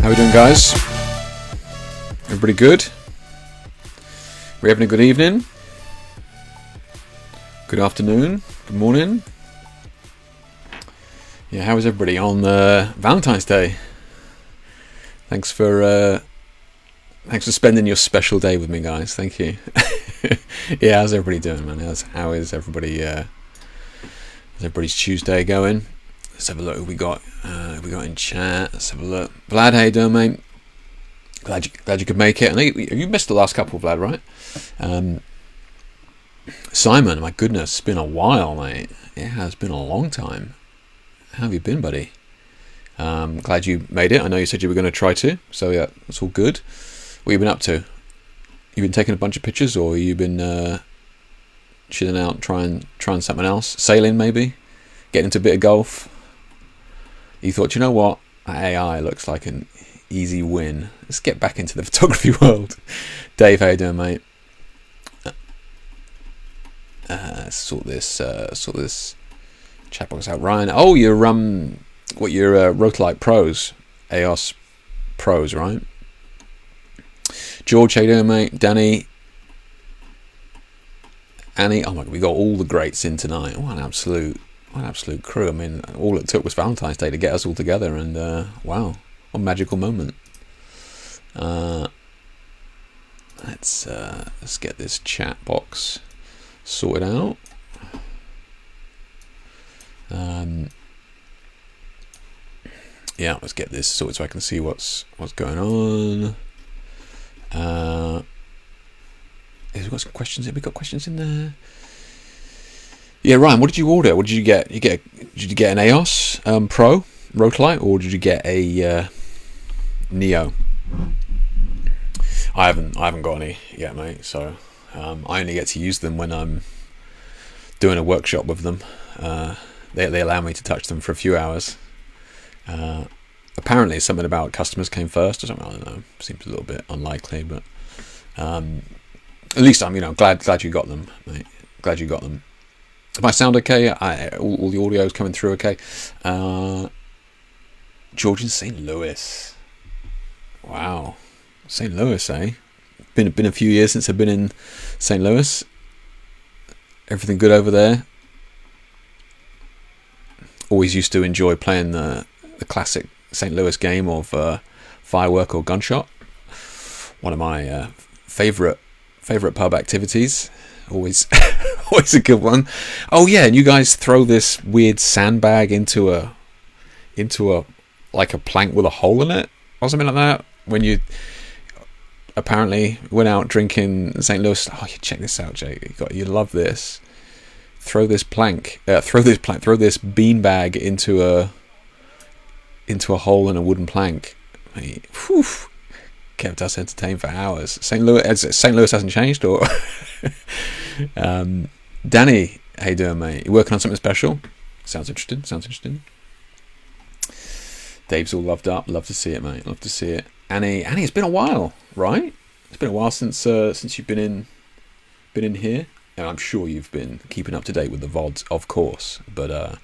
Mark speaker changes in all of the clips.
Speaker 1: How we doing, guys? Everybody good? We're having a good evening? Good afternoon? Good morning? Yeah, how is everybody on Valentine's Day? Thanks for spending your special day with me, guys. Thank you. Yeah, how's everybody doing, man? How is everybody? How's everybody's Tuesday going? Let's have a look. Who we got in chat? Let's have a look. Vlad, how you doing, mate? Glad you could make it. I know you missed the last couple, Vlad, right? Simon, my goodness, it's been a while, mate. It has been a long time. How have you been, buddy? Glad you made it. I know you said you were going to try to, so yeah, that's all good. What have you been up to? You been taking a bunch of pictures, or you been chilling out, trying something else? Sailing, maybe? Getting into a bit of golf? You thought, you know what? AI looks like an easy win. Let's get back into the photography world. Dave, how you doing, mate? Sort this chat box out. Ryan, oh, you're Rotolite Pros, EOS Pros, right? George, how you doing, mate? Danny, Annie, oh my god, we got all the greats in tonight. What an absolute crew. I mean, all it took was Valentine's Day to get us all together, and wow, what a magical moment. Let's get this chat box sorted out. Yeah, let's get this sorted so I can see what's going on. We've got some questions. Have we got questions in there? Yeah, Ryan, what did you order? What did you get? Did you get an EOS Pro Rotolite, or did you get a Neo? I haven't got any yet, mate. So I only get to use them when I'm doing a workshop with them. They allow me to touch them for a few hours. Apparently, something about customers came first or something. I don't know. Seems a little bit unlikely, but at least I'm glad you got them, mate. Glad you got them. If I sound okay, all the audio is coming through okay. George in St. Louis. Wow, St. Louis, eh? Been a few years since I've been in St. Louis. Everything good over there? Always used to enjoy playing the classic St. Louis game of firework or gunshot. One of my favorite pub activities. Always a good one. Oh yeah, and you guys throw this weird sandbag into a like a plank with a hole in it or something like that. When you apparently went out drinking in St. Louis. Oh, you check this out, Jay. You love this. Throw this beanbag into a hole in a wooden plank. Mate, whew, kept us entertained for hours. St. Louis hasn't changed, or Danny, how you doing, mate? You working on something special? Sounds interesting. Dave's all loved up. Love to see it, mate. Love to see it. Annie, it's been a while, right? It's been a while since you've been in here. And I'm sure you've been keeping up to date with the VoDs, of course. But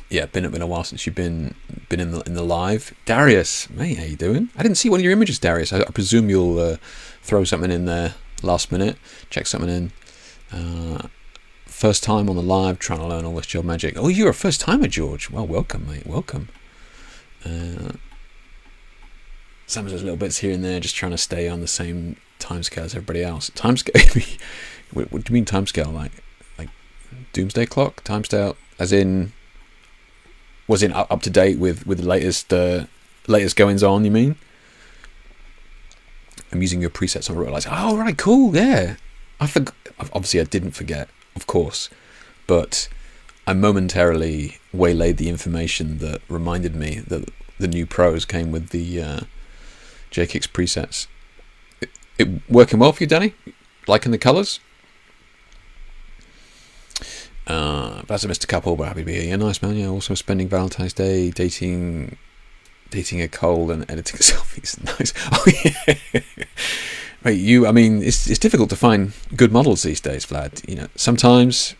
Speaker 1: yeah, been a while since you've been in the live. Darius, mate, how you doing? I didn't see one of your images, Darius. I presume you'll throw something in there last minute. Check something in. First time on the live, trying to learn all this job magic. Oh, you're a first timer, George. Well, welcome, mate. Welcome. Some of those little bits here and there, just trying to stay on the same timescale as everybody else. Timescale? What do you mean timescale? Like doomsday clock? Timescale, as in, was it up to date with the latest goings on? You mean? I'm using your presets on Rotolite. Oh, right, cool, yeah. Obviously, I didn't forget, of course, but I momentarily waylaid the information that reminded me that the new pros came with the JKix presets. It working well for you, Danny? Liking the colours? That's a Mr. Couple, but happy to be here. Yeah, nice, man. Yeah, also spending Valentine's Day dating a cold and editing selfies. Nice. Oh yeah. Mate, it's difficult to find good models these days, Vlad. Sometimes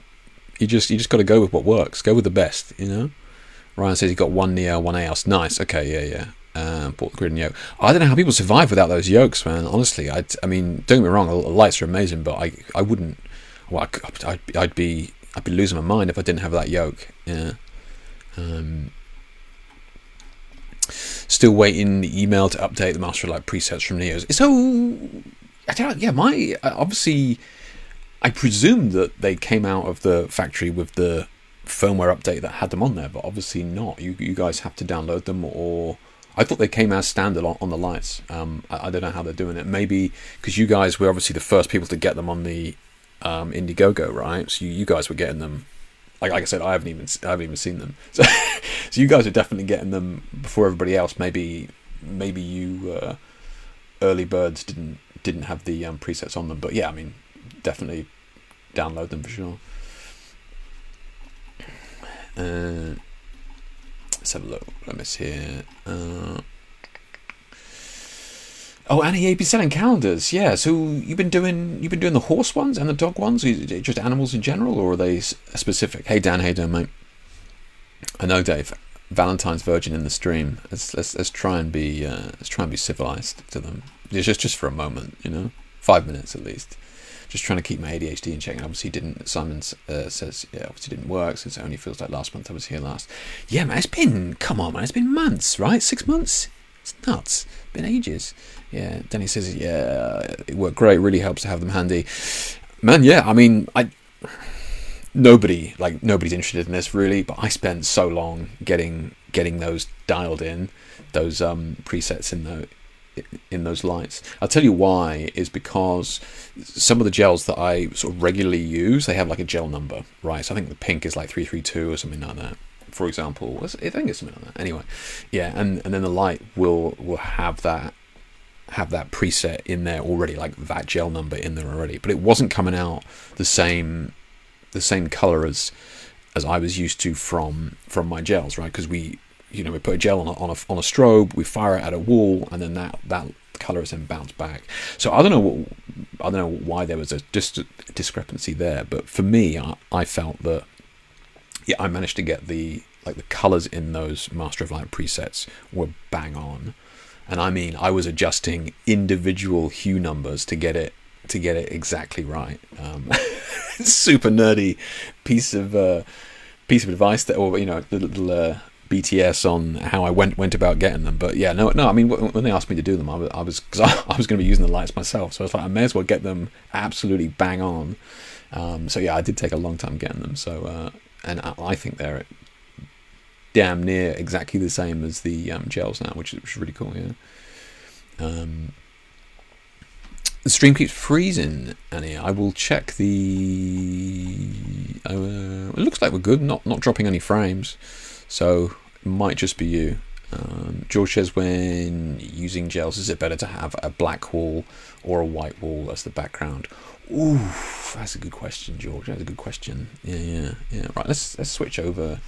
Speaker 1: you just got to go with what works. Go with the best, Ryan says he got one Neo, one AOS. Nice. Okay, yeah. Bought the grid and yoke. I don't know how people survive without those yokes, man. Honestly, I mean, don't get me wrong, the lights are amazing, but I wouldn't. Well, I'd be losing my mind if I didn't have that yoke. Yeah. Still waiting the email to update the Master of Light presets from Neos. So I don't know. Yeah, my obviously, I presumed that they came out of the factory with the firmware update that had them on there, but obviously not. You guys have to download them, or I thought they came as standard on the lights. I don't know how they're doing it. Maybe because you guys were obviously the first people to get them on the Indiegogo, right? So you guys were getting them. Like I said, I haven't even seen them. So, so you guys are definitely getting them before everybody else. Maybe you early birds didn't have the presets on them. But yeah, I mean, definitely download them for sure. Let's have a look. What I miss here. Oh, Annie, you've been selling calendars. Yeah, so you've been doing the horse ones and the dog ones, just animals in general, or are they specific? Hey Dan, hey Dan, mate. I know, Dave. Valentines virgin in the stream. Let's try and be civilized to them. Just for a moment, 5 minutes at least. Just trying to keep my ADHD in check. And obviously didn't. Simon says obviously didn't work since it only feels like last month I was here last. Yeah, man, it's been months, right? 6 months. It's nuts. Been ages. Yeah, Danny says, yeah, it worked great. Really helps to have them handy. Man, yeah, I mean, nobody's interested in this really, but I spent so long getting those dialed in, those presets in those lights. I'll tell you why is because some of the gels that I sort of regularly use, they have like a gel number, right? So I think the pink is like 332 or something like that. For example, I think it's something like that. Anyway, yeah, and then the light will have that preset in there already, like that gel number in there already. But it wasn't coming out the same color as I was used to from my gels, right? Because we put a gel on a strobe, we fire it at a wall, and then that color is then bounced back. So I don't know why there was a discrepancy there, but for me, I felt that. Yeah, I managed to get the colors in those Master of Light presets were bang on, and I mean I was adjusting individual hue numbers to get it exactly right. Super nerdy piece of advice that, or the little BTS on how I went about getting them. But yeah, no. I mean when they asked me to do them, I was because I was going to be using the lights myself, so I was like I may as well get them absolutely bang on. So yeah, I did take a long time getting them. So. And I think they're damn near exactly the same as the gels now, which is really cool. Yeah. The stream keeps freezing, Annie. I will check the. It looks like we're good. Not dropping any frames, so it might just be you. George says, when using gels, is it better to have a black wall or a white wall as the background? Ooh, that's a good question, George. That's a good question. Yeah. Right, let's switch over.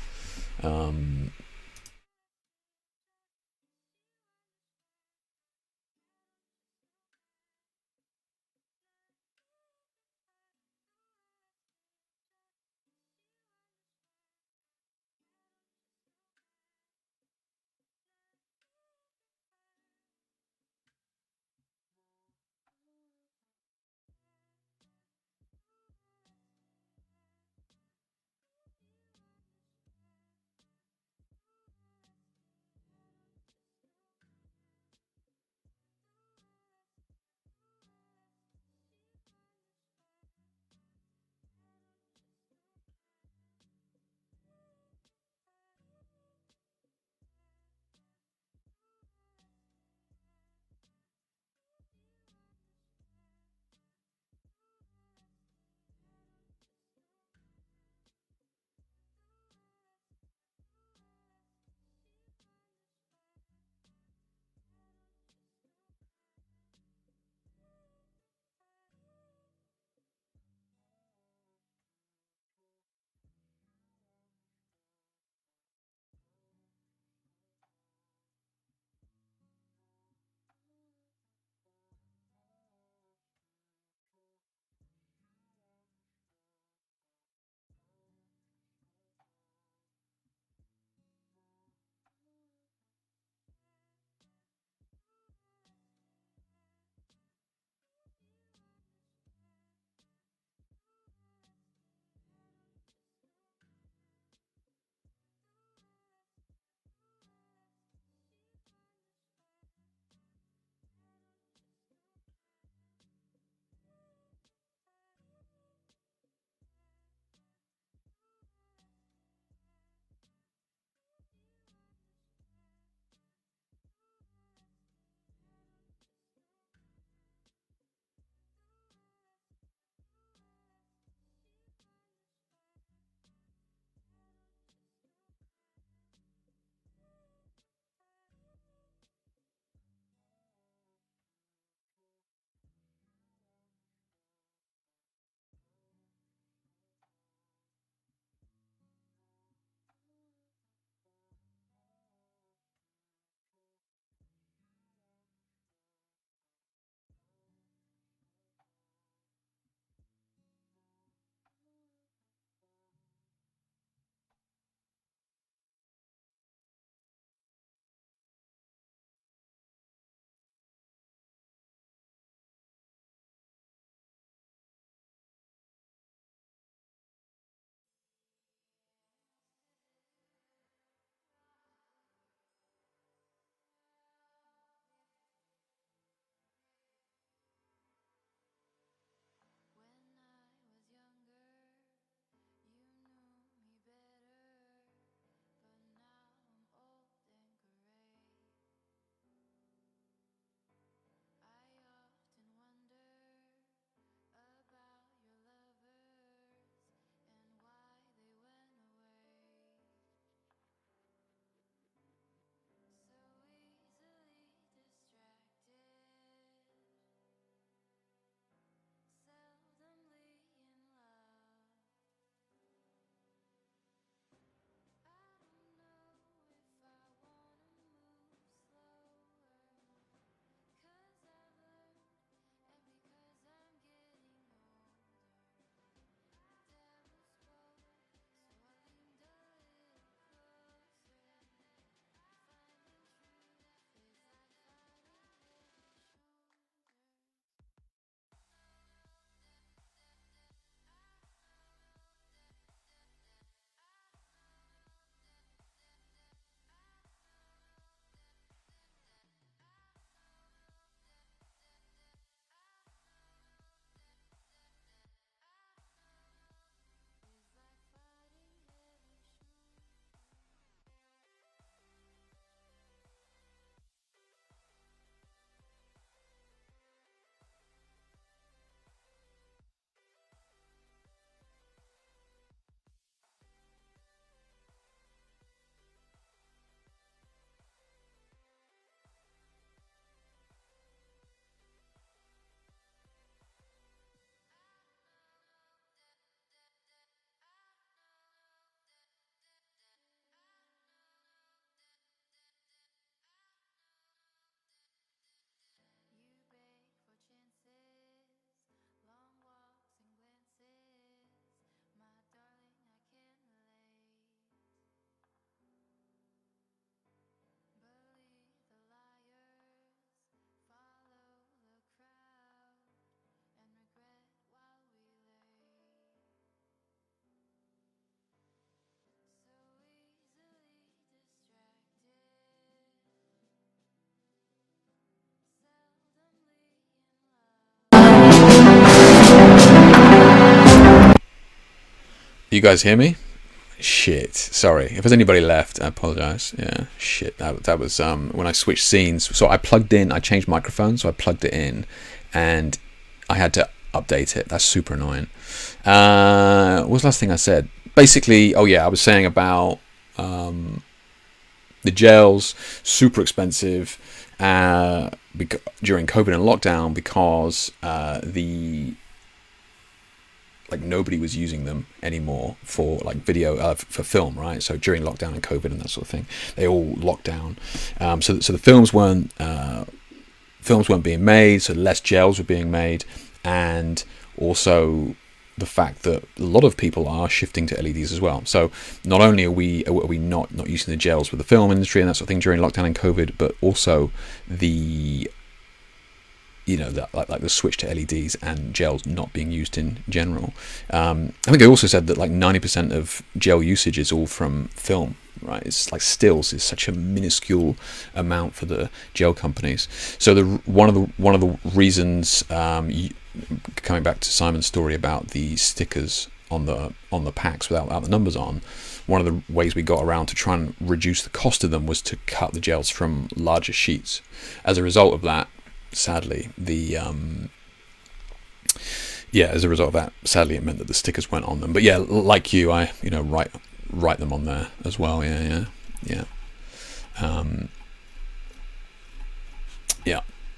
Speaker 1: You guys hear me? Shit. Sorry. If there's anybody left, I apologize. Yeah. Shit. That was when I switched scenes. So I changed microphones, so I plugged it in, and I had to update it. That's super annoying. What was the last thing I said? Basically, oh yeah, I was saying about the gels, super expensive during COVID and lockdown because nobody was using them anymore for like video for film, right? So during lockdown and COVID and that sort of thing, they all locked down. So the films weren't being made, so less gels were being made, and also the fact that a lot of people are shifting to LEDs as well. So not only are we not using the gels with the film industry and that sort of thing during lockdown and COVID, but also the the switch to LEDs and gels not being used in general. I think I also said that like 90% of gel usage is all from film, right? It's like stills is such a minuscule amount for the gel companies. So one of the reasons, coming back to Simon's story about the stickers on the packs without the numbers on, one of the ways we got around to try and reduce the cost of them was to cut the gels from larger sheets. As a result of that, sadly, it meant that the stickers went on them. But yeah, like you, I write them on there as well. Yeah,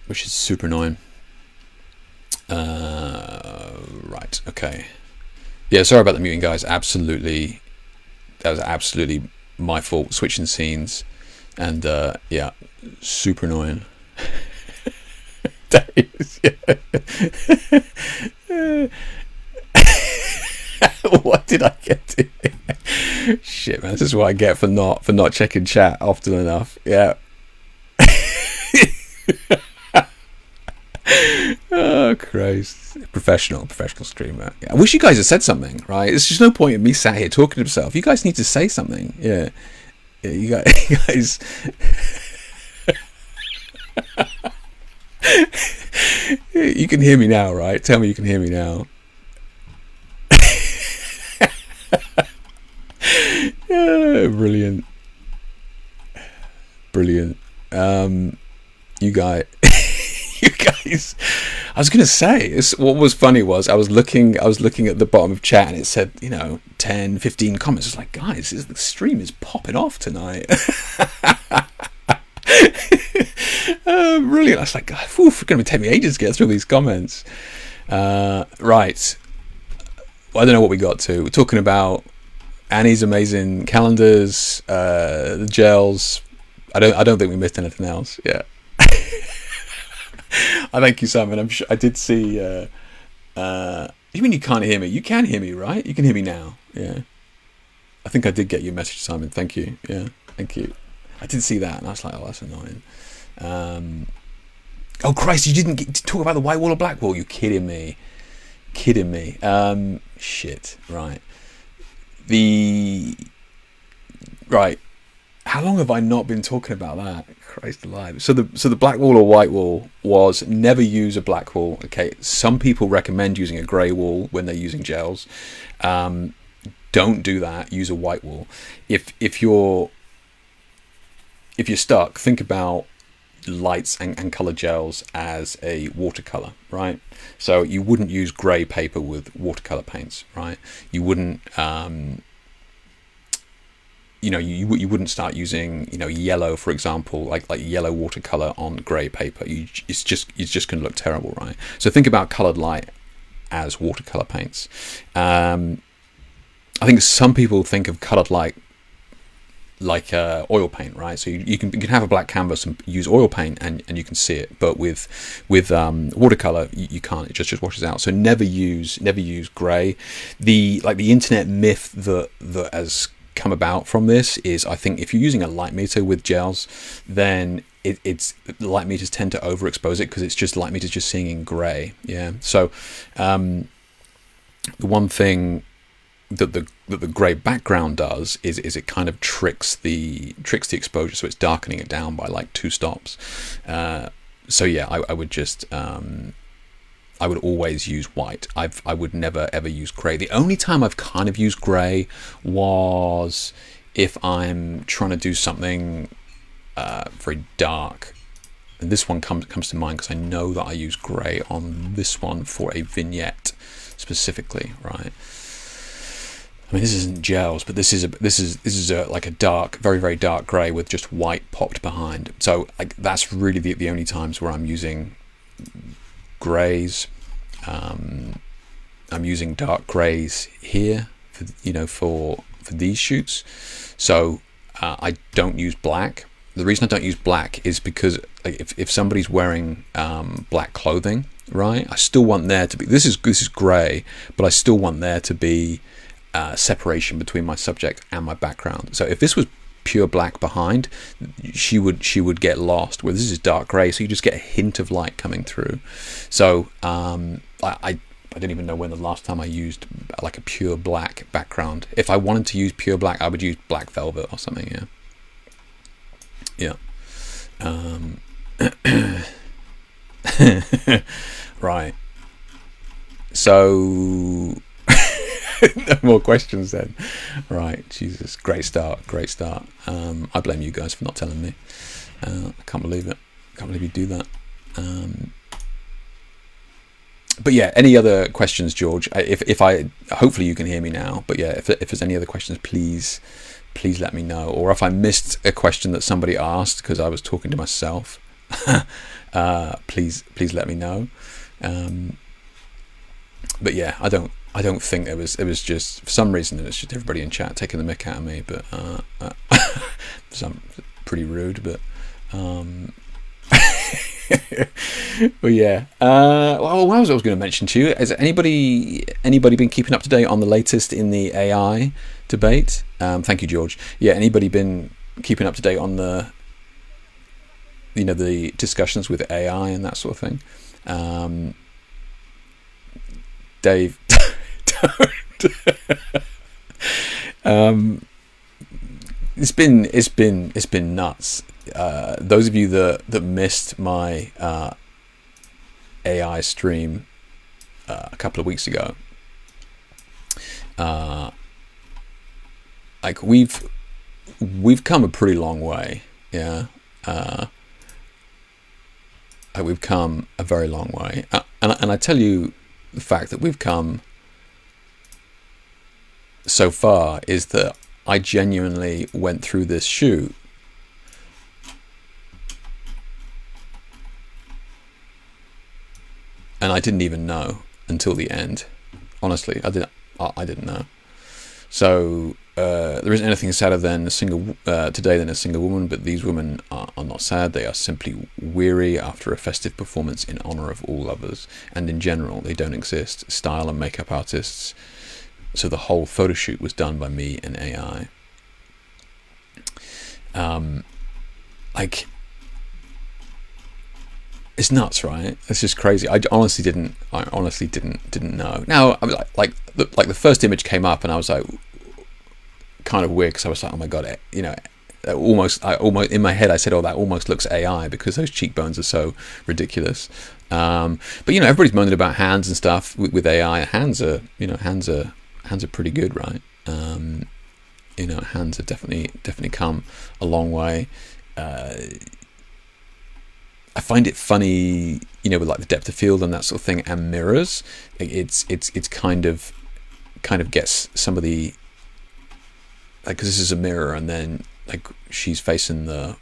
Speaker 1: which is super annoying. Right, okay. Yeah, sorry about the muting, guys. That was absolutely my fault. Switching scenes, and yeah, super annoying. That is, yeah. What did I get to? Shit, man, this is what I get for not checking chat often enough. Yeah. Oh Christ! Professional streamer. Yeah. I wish you guys had said something. Right? It's just no point in me sat here talking to myself. You guys need to say something. Yeah. You guys. You can hear me now, right? Tell me you can hear me now. Yeah, brilliant. You guys. I was gonna say, what was funny was I was looking at the bottom of chat and it said 10, 15 comments. It's like, guys, the stream is popping off tonight. Brilliant. I was like, God, it's going to take me ages to get through these comments. Right. Well, I don't know what we got to. We're talking about Annie's amazing calendars, the gels. I don't think we missed anything else. Yeah. I thank you, Simon. I'm sure I did see. You mean you can't hear me? You can hear me, right? You can hear me now. Yeah. I think I did get your message, Simon. Thank you. Yeah. Thank you. I did see that, and I was like, oh, that's annoying. Oh Christ! You didn't get to talk about the white wall or black wall? You kidding me? Shit. Right. Right. How long have I not been talking about that? Christ alive. So the black wall or white wall was never use a black wall. Okay. Some people recommend using a grey wall when they're using gels. Don't do that. Use a white wall. If you're stuck, think about lights and color gels as a watercolor, right? So you wouldn't use grey paper with watercolor paints, right? You wouldn't you wouldn't start using yellow, for example, like yellow watercolor on grey paper. It's just going to look terrible, right? So think about colored light as watercolor paints. I think some people think of colored light like oil paint, right? So you can have a black canvas and use oil paint and you can see it, but with watercolor you can't. It just washes out. So never use grey. The internet myth that has come about from this is, I think if you're using a light meter with gels, then it's light meters tend to overexpose it because it's just light meters just seeing in grey. Yeah. So the one thing that the grey background does is it kind of tricks the exposure, so it's darkening it down by like 2 stops. So yeah, I would just I would always use white. I would never ever use grey. The only time I've kind of used grey was if I'm trying to do something very dark. And this one comes to mind because I know that I use grey on this one for a vignette specifically, right? I mean, this isn't gels, but this is like a dark, very very dark grey with just white popped behind. So like that's really the only times where I'm using greys. I'm using dark greys here for for these shoots. So I don't use black. The reason I don't use black is because like, if somebody's wearing black clothing, right, I still want there to be, this is grey, but I still want there to be separation between my subject and my background. So if this was pure black behind, she would get lost, where this is dark grey, so you just get a hint of light coming through. So I don't even know when the last time I used like a pure black background. If I wanted to use pure black, I would use black velvet or something. Yeah. Right. So no more questions then. Right. Jesus. Great start. I blame you guys for not telling me. I can't believe it. I can't believe you do that. But yeah, any other questions, George? If I, hopefully you can hear me now, but yeah, if there's any other questions, please let me know. Or if I missed a question that somebody asked because I was talking to myself, please let me know. But yeah, I don't think it was just, for some reason, it was just everybody in chat taking the mick out of me, but some pretty rude, but well, yeah. Well, what was I going to mention to you? Has anybody been keeping up to date on the latest in the AI debate? Thank you, George. Yeah, anybody been keeping up to date on the the discussions with AI and that sort of thing? Dave, it's been nuts. Those of you that missed my AI stream a couple of weeks ago, like we've come a pretty long way. Yeah. We've come a very long way, and I tell you, the fact that we've come so far is that I genuinely went through this shoot and I didn't even know until the end. Honestly, I didn't know. So there isn't anything sadder than today than a single woman, but these women are not sad. They are simply weary after a festive performance in honor of all lovers, and in general they don't exist, style and makeup artists. So the whole photo shoot was done by me and AI. Like, it's nuts, right? It's just crazy. I honestly didn't know. Now, I was like the first image came up, and I was like, kind of weird, because I was like, oh my god, almost in my head I said, oh, that almost looks AI because those cheekbones are so ridiculous. But everybody's moaning about hands and stuff with AI. Hands are pretty good, right? Hands have definitely come a long way. I find it funny, with like the depth of field and that sort of thing, and mirrors. It's kind of gets some of the, like, because this is a mirror, and then like she's facing the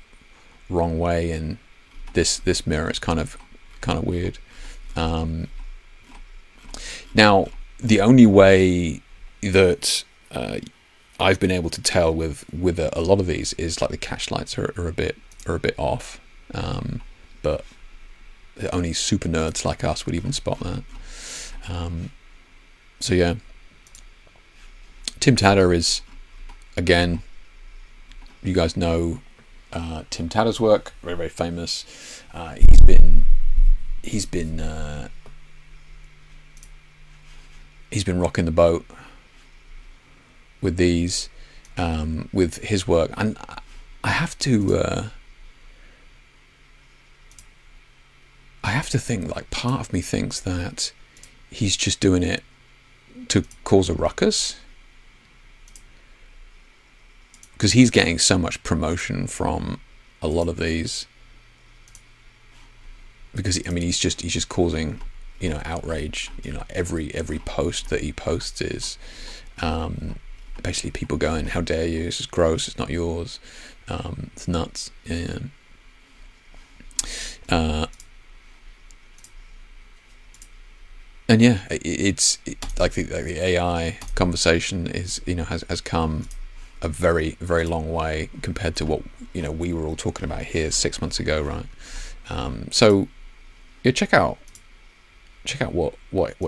Speaker 1: wrong way, and this mirror is kind of weird. Now, the only way that I've been able to tell with a lot of these is like the catch lights are a bit off. But only super nerds like us would even spot that. So yeah, Tim Tadder is, again, you guys know Tim Tadder's work, very very famous. He's been rocking the boat with these, with his work, and I have to I have to think, like, part of me thinks that he's just doing it to cause a ruckus, because he's getting so much promotion from a lot of these, because he's just causing, outrage. Every post that he posts is basically people going, how dare you, this is gross, it's not yours, it's nuts. And yeah, it's like the AI conversation is, has come a very, very long way compared to what we were all talking about here 6 months ago, right? So yeah, check out what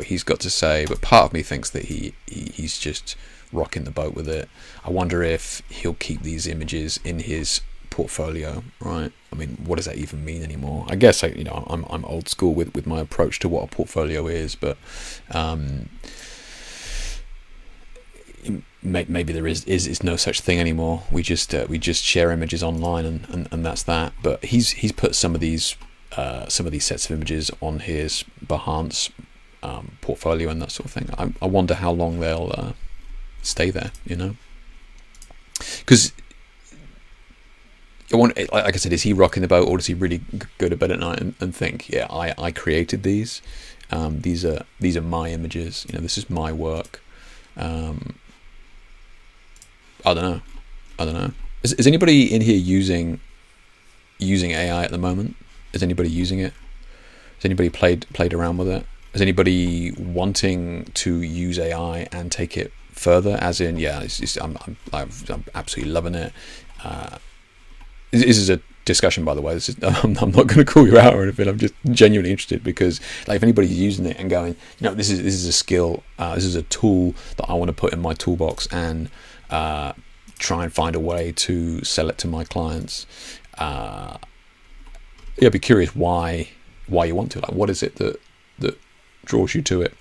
Speaker 1: he's got to say. But part of me thinks that he's just rocking the boat with it. I wonder if he'll keep these images in his portfolio, right? I mean, what does that even mean anymore? I guess I'm old school with my approach to what a portfolio is, but maybe there is no such thing anymore. We just share images online, and that's that. But he's put some of these sets of images on his Behance portfolio and that sort of thing. I wonder how long they'll stay there, because like I said, is he rocking the boat, or does he really go to bed at night and think, yeah, I created these, these are my images, this is my work. I don't know. Is anybody in here using AI at the moment? Is anybody using it? Has anybody played around with it? Is anybody wanting to use AI and take it further? As in, yeah, I'm absolutely loving it. This is a discussion, by the way. I'm not going to call you out or anything. I'm just genuinely interested, because, like, if anybody's using it and going, this is a skill, this is a tool that I want to put in my toolbox and try and find a way to sell it to my clients. Yeah, I'd be curious why you want to. Like, what is it that draws you to it?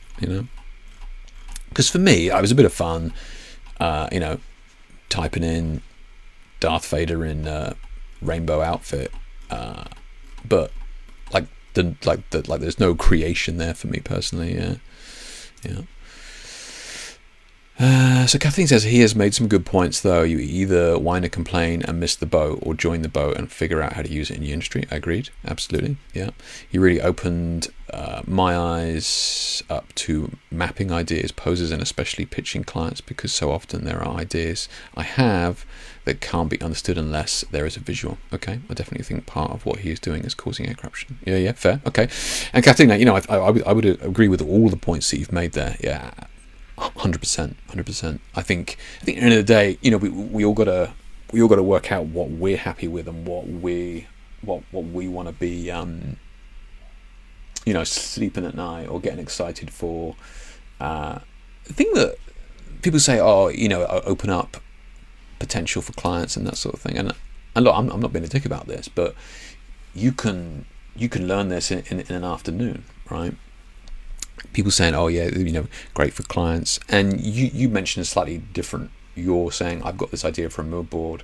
Speaker 1: Because for me, it was a bit of fun. Typing in Darth Vader in rainbow outfit, but there's no creation there for me personally. Yeah. So Kathleen says he has made some good points, though. You either whine and complain and miss the boat, or join the boat and figure out how to use it in your industry. I agreed, absolutely. Yeah, he really opened my eyes up to mapping ideas, poses, and especially pitching clients, because so often there are ideas I have that can't be understood unless there is a visual. Okay, I definitely think part of what he is doing is causing air corruption. Yeah, fair. Okay, and Kathleen, I would agree with all the points that you've made there. Yeah. 100%. I think at the end of the day, we all gotta work out what we're happy with and what we want to be, sleeping at night or getting excited for. The thing that people say, open up potential for clients and that sort of thing. And look, I'm not being a dick about this, but you can learn this in an afternoon, right? People saying, oh yeah, great for clients. And you mentioned a slightly different, you're saying, I've got this idea for a mood board,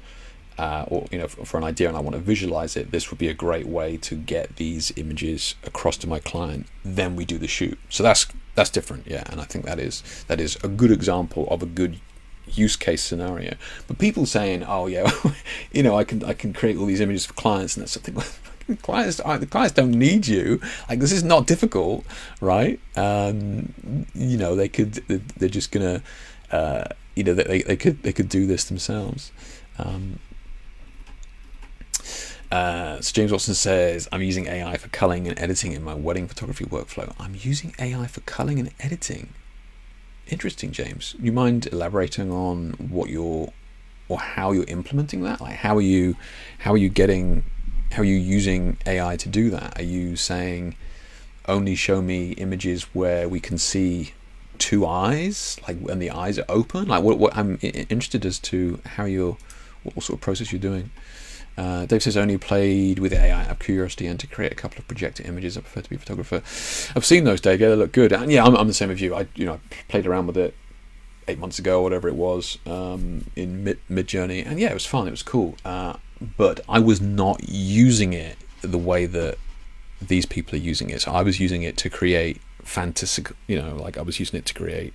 Speaker 1: or for an idea, and I want to visualize it. This would be a great way to get these images across to my client. Then we do the shoot. So that's different, yeah. And I think that is a good example of a good use case scenario. But people saying, oh yeah, I can create all these images for clients, and that's something. The clients don't need you. Like, this is not difficult, right? They could. They're just gonna. They could do this themselves. So James Watson says, I'm using AI for culling and editing in my wedding photography workflow. I'm using AI for culling and editing. Interesting, James. You mind elaborating on how you're implementing that? Like, how are you using AI to do that? Are you saying only show me images where we can see two eyes, like when the eyes are open? Like, what I'm interested as to what sort of process you're doing. Dave says, only played with AI out of curiosity and to create a couple of projected images. I prefer to be a photographer. I've seen those, Dave. Yeah, they look good. And yeah, I'm the same as you. I played around with it 8 months ago, or whatever it was, in Mid-Journey, and yeah, it was fun. It was cool. But I was not using it the way that these people are using it. So I was using it to create fantasy, like I was using it to create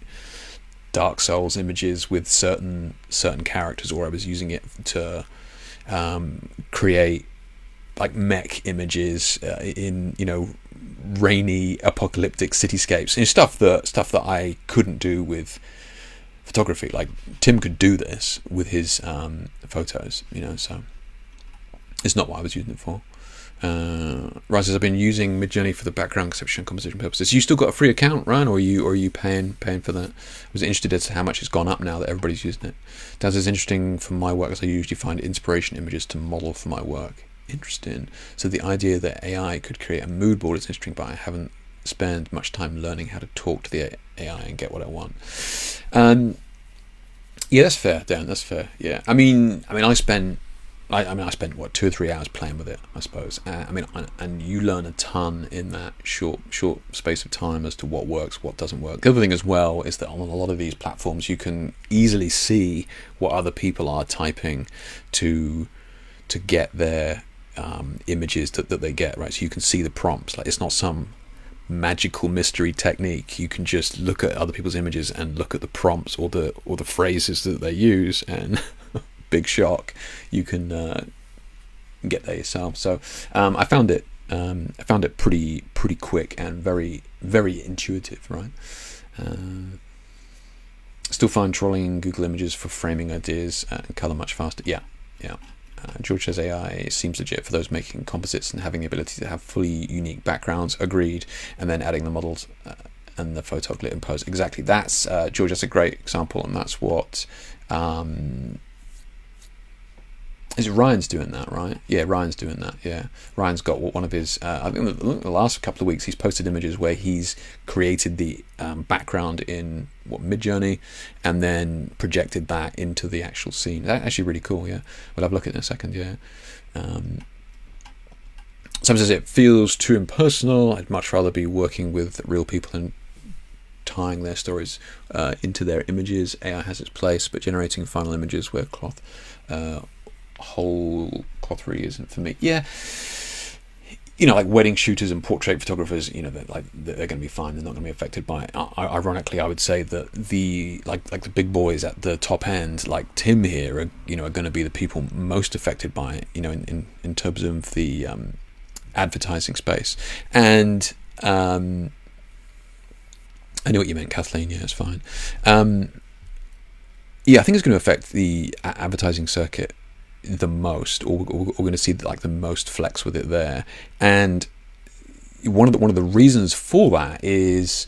Speaker 1: Dark Souls images with certain characters, or I was using it to create like mech images in rainy apocalyptic cityscapes, stuff that I couldn't do with photography. Like Tim could do this with his photos, so it's not what I was using it for. Rise says, I've been using Midjourney for the background conception and composition purposes. You still got a free account, Ryan, or are you paying for that? I was interested as to how much it's gone up now that everybody's using it. Dan says, interesting for my work, as I usually find inspiration images to model for my work. Interesting. So the idea that AI could create a mood board is interesting, but I haven't spent much time learning how to talk to the AI and get what I want. Yeah, that's fair, Dan. That's fair. Yeah, I mean, I spent what 2 or 3 hours playing with it, I suppose. And you learn a ton in that short space of time as to what works, what doesn't work. The other thing as well is that on a lot of these platforms, you can easily see what other people are typing to get their images that they get, right? So you can see the prompts. Like, it's not some magical mystery technique. You can just look at other people's images and look at the prompts or the phrases that they use, and big shock, you can get there yourself. So I found it pretty quick and very, very intuitive, right? Still find trolling Google Images for framing ideas and color much faster. Yeah. George says AI seems legit for those making composites and having the ability to have fully unique backgrounds. Agreed. And then adding the models and the photo glit and pose. Exactly. That's George. That's a great example, and that's what. Is it Ryan's doing that, right? Yeah, Ryan's doing that. Yeah, Ryan's got one of his. I think the last couple of weeks he's posted images where he's created the background in Midjourney, and then projected that into the actual scene. That's actually really cool. Yeah, we'll have a look at it in a second. Yeah. Some says it feels too impersonal. I'd much rather be working with real people and tying their stories into their images. AI has its place, but generating final images where whole cloth really isn't for me. Yeah, like wedding shooters and portrait photographers, they're going to be fine. They're not going to be affected by it. Ironically, I would say that the big boys at the top end, like Tim here, are going to be the people most affected by it. In terms of the advertising space. And I know what you meant, Kathleen. Yeah, it's fine. Yeah, I think it's going to affect the advertising circuit the most, or we're going to see the most flex with it there. And one of the reasons for that is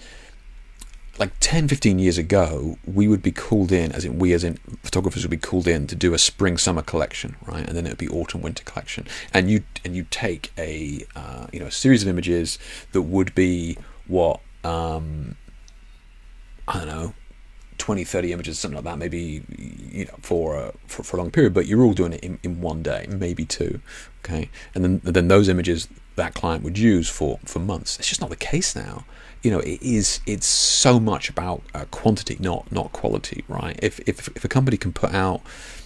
Speaker 1: 10-15 years ago, we would be called in, as in photographers would be called in to do a spring summer collection, right? And then it would be autumn winter collection, and you take a series of images that would be what I don't know, 20-30 images, something like that, maybe for a long period, but you're all doing it in one day, maybe two. Okay, and then those images that client would use for months. It's just not the case now. It's so much about quantity, not quality, right? If a company can put out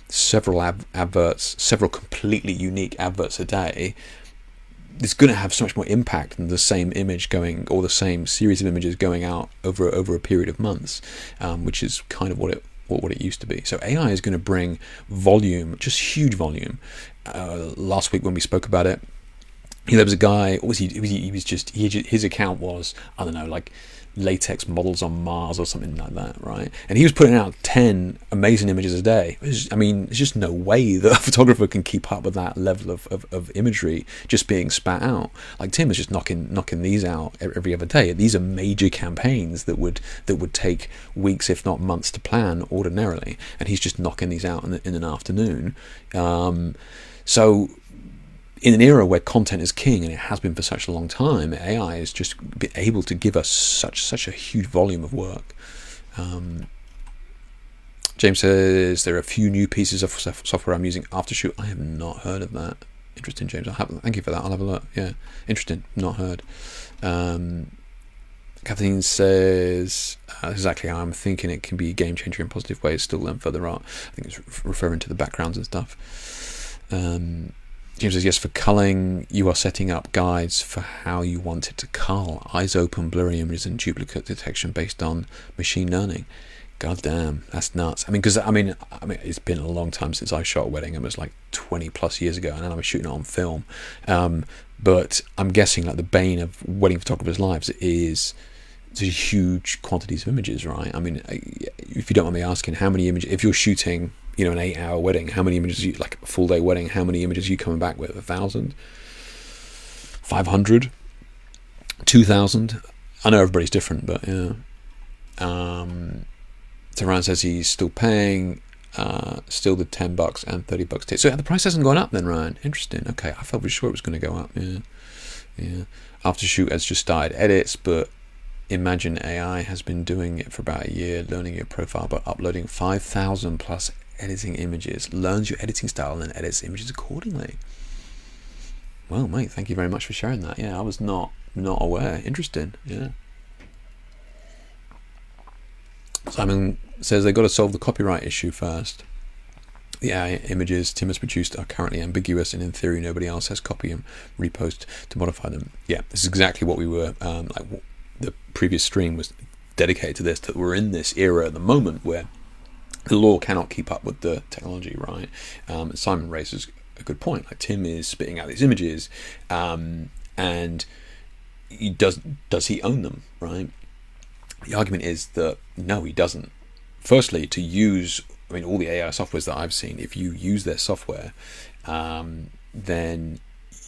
Speaker 1: several adverts, several completely unique adverts a day, it's going to have so much more impact than the same image going, or the same series of images going out over a period of months, which is kind of what it used to be. So AI is going to bring volume, just huge volume. Last week when we spoke about it, there was a guy. His account was, I don't know, latex models on Mars or something like that, right? And he was putting out 10 amazing images a day. There's just no way that a photographer can keep up with that level of imagery just being spat out. Tim is just knocking these out every other day. These are major campaigns that would take weeks, if not months, to plan ordinarily, and he's just knocking these out in an afternoon. So in an era where content is king, and it has been for such a long time, AI is just able to give us such a huge volume of work. James says there are a few new pieces of software I'm using Aftershoot. I have not heard of that. Interesting, James. Thank you for that. I'll have a look. Yeah, interesting. Not heard. Kathleen says exactly how I'm thinking it can be a game changer in positive ways. Still learn further art. I think it's referring to the backgrounds and stuff. James says, yes, for culling, you are setting up guides for how you want it to cull. Eyes open, blurry images, and duplicate detection based on machine learning. God damn, that's nuts. I mean, because I mean, it's been a long time since I shot a wedding. It was like 20 plus years ago, and then I was shooting it on film. But I'm guessing like the bane of wedding photographers' lives is huge quantities of images, right? I mean, if you don't mind me asking, how many images, if you're shooting, you know, an 8-hour wedding, how many images, like a full day wedding, how many images are you coming back with? 1,000? 500? 2,000? I know everybody's different, but yeah. So Ryan says he's still paying, still the $10 and $30 So the price hasn't gone up then, Ryan. Interesting. Okay, I felt sure it was going to go up. Yeah. After shoot has just started edits, but Imagine AI has been doing it for about a year, learning your profile by uploading 5,000 plus editing images, learns your editing style and then edits images accordingly. Well, mate, thank you very much for sharing that. Yeah, I was not aware. Interesting. Yeah. Simon says they've got to solve the copyright issue first. The AI images Tim has produced are currently ambiguous, and in theory nobody else has copy and repost to modify them. Yeah, this is exactly what we were the previous stream was dedicated to this, that we're in this era at the moment where the law cannot keep up with the technology, right? Simon raises a good point. Like, Tim is spitting out these images, and does he own them, right? The argument is that no, he doesn't. Firstly, to use, I mean, all the AI softwares that I've seen, if you use their software, then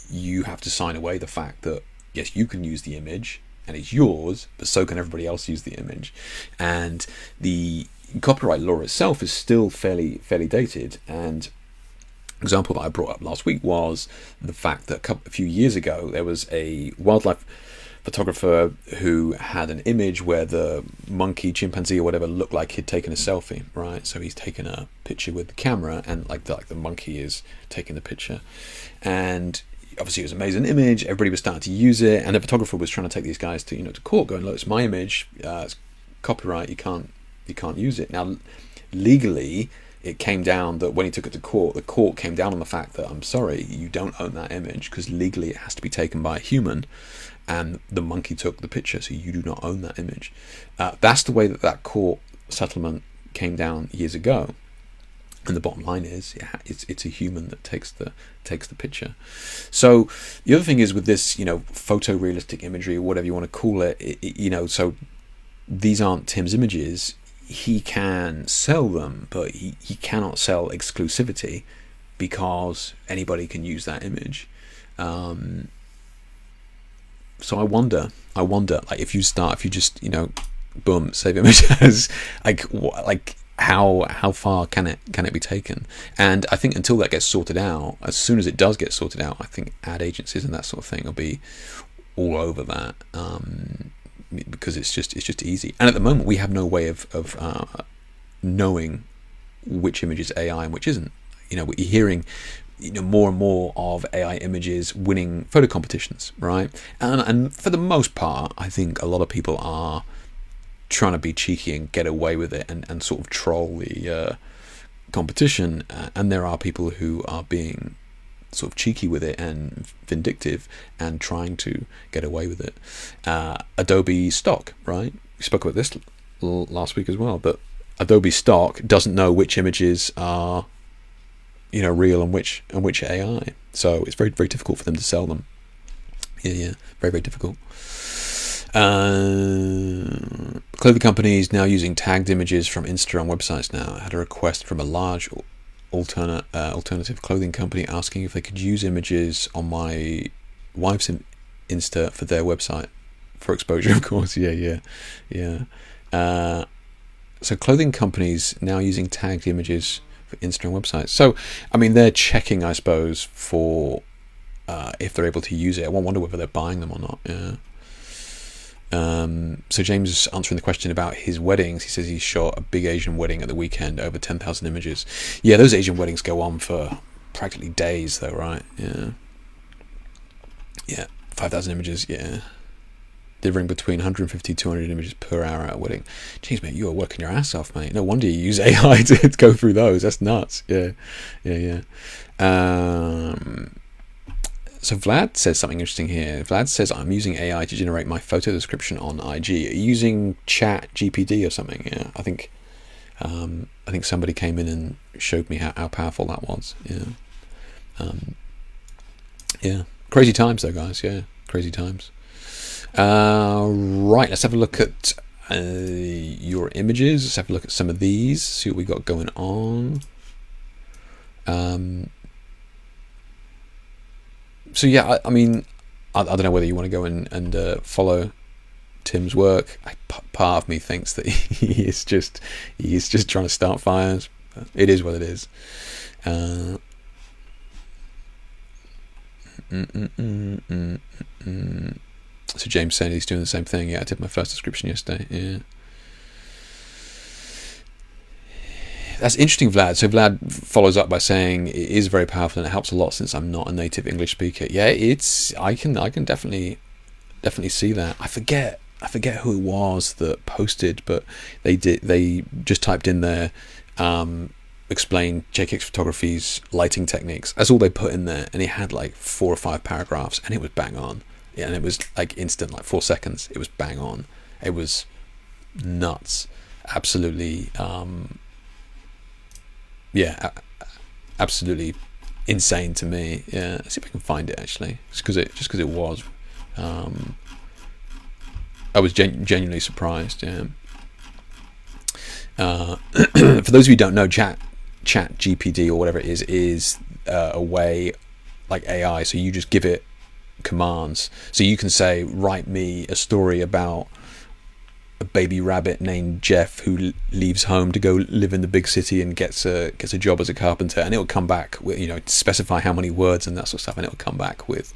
Speaker 1: you have to sign away the fact that yes, you can use the image and it's yours, but so can everybody else use the image. And the copyright law itself is still fairly dated. And an example that I brought up last week was the fact that a few years ago there was a wildlife photographer who had an image where the monkey, chimpanzee or whatever looked like he'd taken a selfie, right? So he's taken a picture with the camera and like the monkey is taking the picture. And obviously it was an amazing image, everybody was starting to use it, and the photographer was trying to take these guys to court, going, look, it's my image, it's copyright, you can't use it. Now legally it came down that when he took it to court, the court came down on the fact that, I'm sorry, you don't own that image, because legally it has to be taken by a human, and the monkey took the picture, so you do not own that image. That's the way that court settlement came down years ago. And the bottom line is, it's a human that takes the picture. So the other thing is with this, photorealistic imagery or whatever you want to call it, so these aren't Tim's images. He can sell them, but he cannot sell exclusivity because anybody can use that image. So I wonder, like if you just boom, save images, like how far can it be taken? And I think until that gets sorted out, as soon as it does get sorted out, I think ad agencies and that sort of thing will be all over that, because it's just easy. And at the moment we have no way of knowing which image is AI and which isn't. We're hearing more and more of AI images winning photo competitions, right? And for the most part, I think a lot of people are trying to be cheeky and get away with it and sort of troll the competition, and there are people who are being sort of cheeky with it and vindictive and trying to get away with it. Adobe stock, right? We spoke about this last week as well, but Adobe stock doesn't know which images are real and which AI, so it's very, very difficult for them to sell them. Very, very difficult. Clothing companies now using tagged images from Instagram websites now. I had a request from a large alternative clothing company asking if they could use images on my wife's Insta for their website for exposure, of course. Yeah. So clothing companies now using tagged images for Instagram websites. So, I mean, they're checking, I suppose, for if they're able to use it. I wonder whether they're buying them or not. Yeah. So James is answering the question about his weddings. He says he shot a big Asian wedding at the weekend, over 10,000 images. Yeah, those Asian weddings go on for practically days though, right? Yeah, 5,000 images, yeah. Delivering between 150 200 images per hour at a wedding. Jeez, mate, you are working your ass off, mate. No wonder you use AI to go through those. That's nuts. Yeah. So Vlad says something interesting here. Vlad says, I'm using AI to generate my photo description on IG. Are you using Chat GPT or something? Yeah, I think somebody came in and showed me how powerful that was. Yeah. Yeah. Crazy times though, guys. Yeah. Crazy times. Right, let's have a look at your images. Let's have a look at some of these, see what we got going on. So yeah, I mean, I don't know whether you want to go and follow Tim's work. Part of me thinks that he is just trying to start fires. It is what it is. So James saying he's doing the same thing. Yeah, I did my first description yesterday. Yeah. That's interesting, Vlad. So Vlad follows up by saying it is very powerful and it helps a lot since I'm not a native English speaker. Yeah, I can definitely see that. I forget who it was that posted, but they just typed in there explain JKX Photography's lighting techniques. That's all they put in there, and it had like 4 or 5 paragraphs, and it was bang on. Yeah, and it was like instant, like 4 seconds. It was bang on. It was nuts. Absolutely. Yeah, absolutely insane to me. Yeah, let's see if I can find it actually. Just because it was. I was genuinely surprised. Yeah. For those of you who don't know, Chat GPT or whatever it is a way like AI. So you just give it commands. So you can say, write me a story about a baby rabbit named Jeff who leaves home to go live in the big city and gets a job as a carpenter, and it will come back with, specify how many words and that sort of stuff, and it will come back with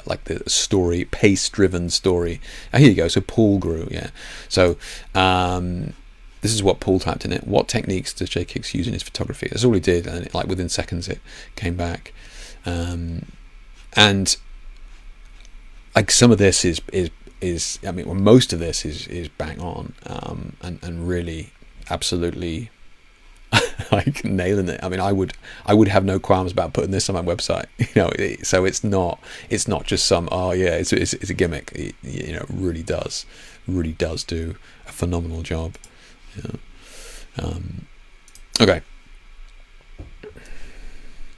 Speaker 1: like the story, pace driven story. Here you go. So Paul grew. Yeah. So this is what Paul typed in it. What techniques does JKX use in his photography? That's all he did, and like within seconds it came back. And like some of this is I mean, well, most of this is bang on, and really absolutely like nailing it. I mean, I would have no qualms about putting this on my website. So it's not just some it's a gimmick. It really does do a phenomenal job. Okay,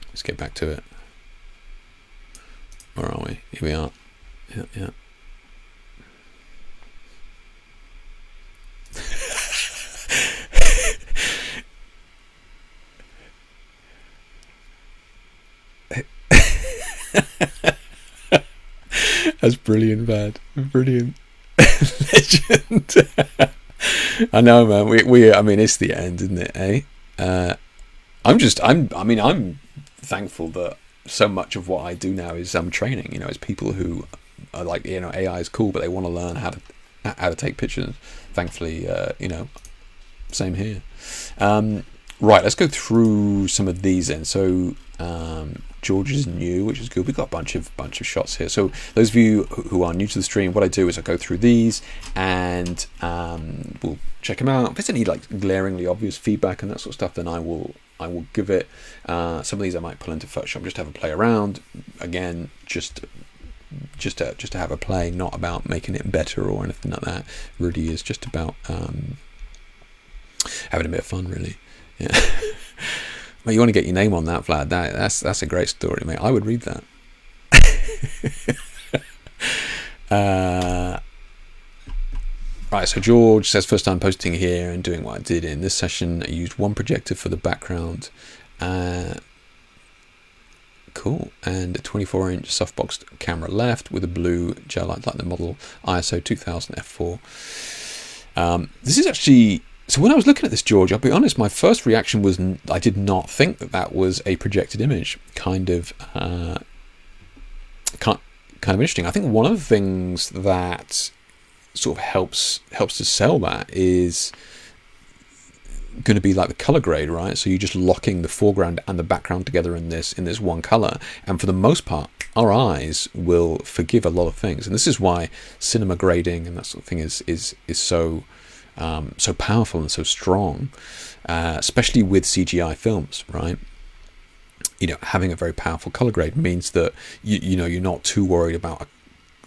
Speaker 1: let's get back to it. Where are we? Here we are. Yeah. That's brilliant, Bad. Brilliant. Legend. I know, man. We I mean, it's the end, isn't it, eh? I'm thankful that so much of what I do now is training. It's people who are like, AI is cool, but they want to learn how to take pictures. Thankfully, same here. Right, let's go through some of these then. So George is new, which is good. We've got a bunch of shots here. So those of you who are new to the stream, what I do is I go through these and we'll check them out. If there's any like glaringly obvious feedback and that sort of stuff, then I will give it. Some of these I might pull into Photoshop, just have a play around. Again, just to have a play, not about making it better or anything like that. Really is just about having a bit of fun, really. Yeah. Mate, you want to get your name on that, Vlad? That's a great story, mate. I would read that. Right, so George says, first time posting here and doing what I did in this session. I used one projector for the background. Cool. And a 24-inch softbox camera left with a blue gel light like the model ISO 2000 f4. This is actually... So when I was looking at this, George, I'll be honest, my first reaction was I did not think that was a projected image. Kind of interesting. I think one of the things that sort of helps to sell that is going to be like the color grade, right? So you're just locking the foreground and the background together in this one color, and for the most part, our eyes will forgive a lot of things, and this is why cinema grading and that sort of thing is so powerful and so strong, especially with CGI films, right? having a very powerful color grade means that you're not too worried about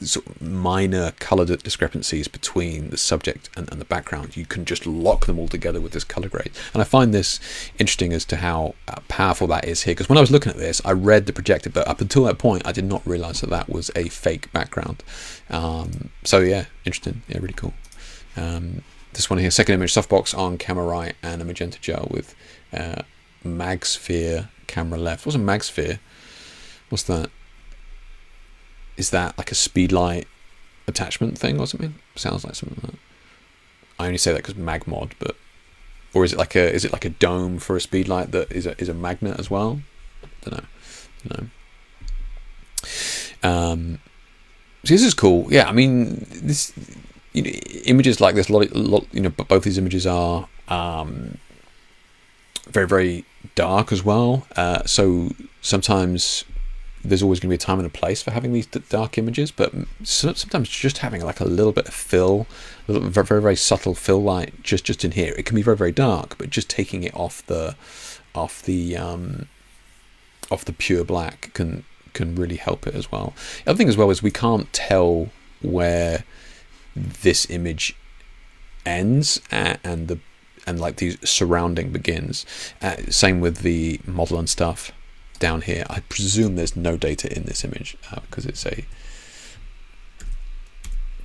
Speaker 1: sort of minor color discrepancies between the subject and the background. You can just lock them all together with this color grade, and I find this interesting as to how powerful that is here, because when I was looking at this I read the projected, but up until that point I did not realize that was a fake background. So yeah, interesting. Yeah, really cool. This one here, second image, softbox on camera right and a magenta gel with mag sphere camera left. What's a mag sphere? What's that? Is that like a speed light attachment thing or something? Sounds like something like that. I only say that because mag mod, but or is it like a dome for a speed light that is a magnet as well? Don't know. So this is cool. Yeah, I mean, this images like this. But both these images are very, very dark as well. So sometimes there's always going to be a time and a place for having these dark images, but sometimes just having like a little bit of fill, a little very, very, very subtle fill light just in here, it can be very, very dark, but just taking it off the pure black can really help it as well. The other thing as well is we can't tell where this image ends and like the surrounding begins. Same with the model and stuff down here. I presume there's no data in this image because it's a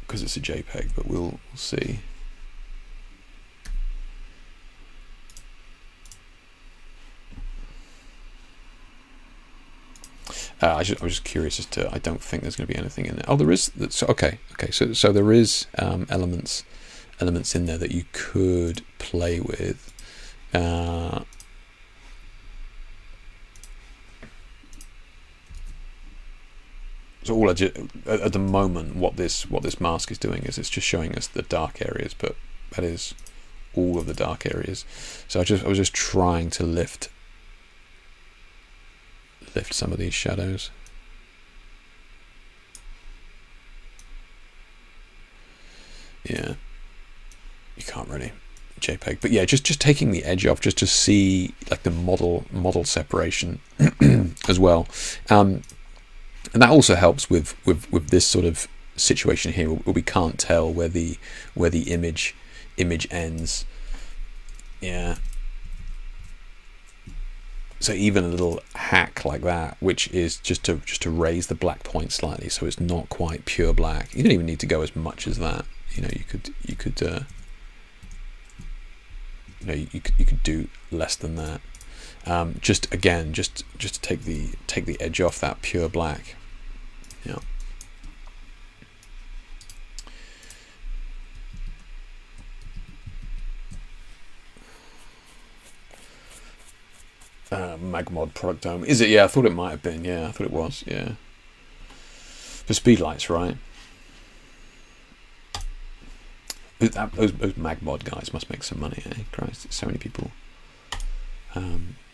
Speaker 1: JPEG, but we'll see. I was just curious as to. I don't think there's going to be anything in there. Oh, there is. So okay. So there is elements in there that you could play with. So all at the moment, what this mask is doing is it's just showing us the dark areas, but that is all of the dark areas. So I was just trying to lift some of these shadows. Yeah, you can't really JPEG, but yeah, just taking the edge off, just to see like the model separation as well. And that also helps with this sort of situation here, where we can't tell where the image ends. Yeah. So even a little hack like that, which is just to raise the black point slightly, so it's not quite pure black. You don't even need to go as much as that. You could do less than that. Just to take the edge off that pure black. Yeah. Magmod product dome. Is it? Yeah, I thought it might have been. Yeah, I thought it was. Yeah. For speedlights, right? Those Magmod guys must make some money, eh? Christ, so many people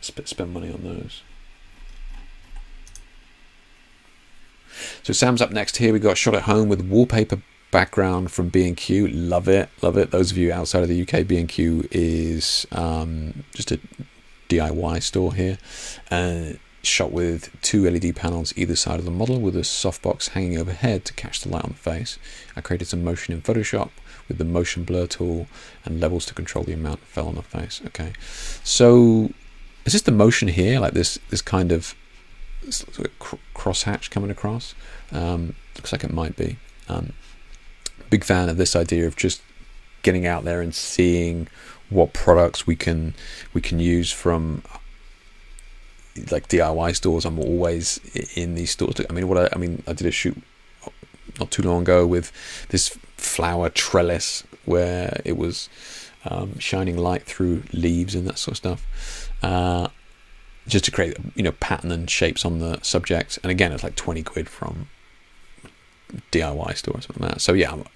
Speaker 1: spend money on those. So Sam's up next here. We got Shot at Home with wallpaper background from B&Q. Love it. Those of you outside of the UK, B&Q is just a DIY store here. Shot with 2 LED panels either side of the model with a softbox hanging overhead to catch the light on the face. I created some motion in Photoshop with the motion blur tool and levels to control the amount that fell on the face. Okay, so is this the motion here, like this kind of sort of crosshatch coming across? Looks like it might be. Big fan of this idea of just getting out there and seeing what products we can use from like DIY stores. I'm always in these stores. I did a shoot not too long ago with this flower trellis where it was shining light through leaves and that sort of stuff, just to create pattern and shapes on the subject. And again, it's like 20 quid from DIY store or something like that. So yeah, I'm a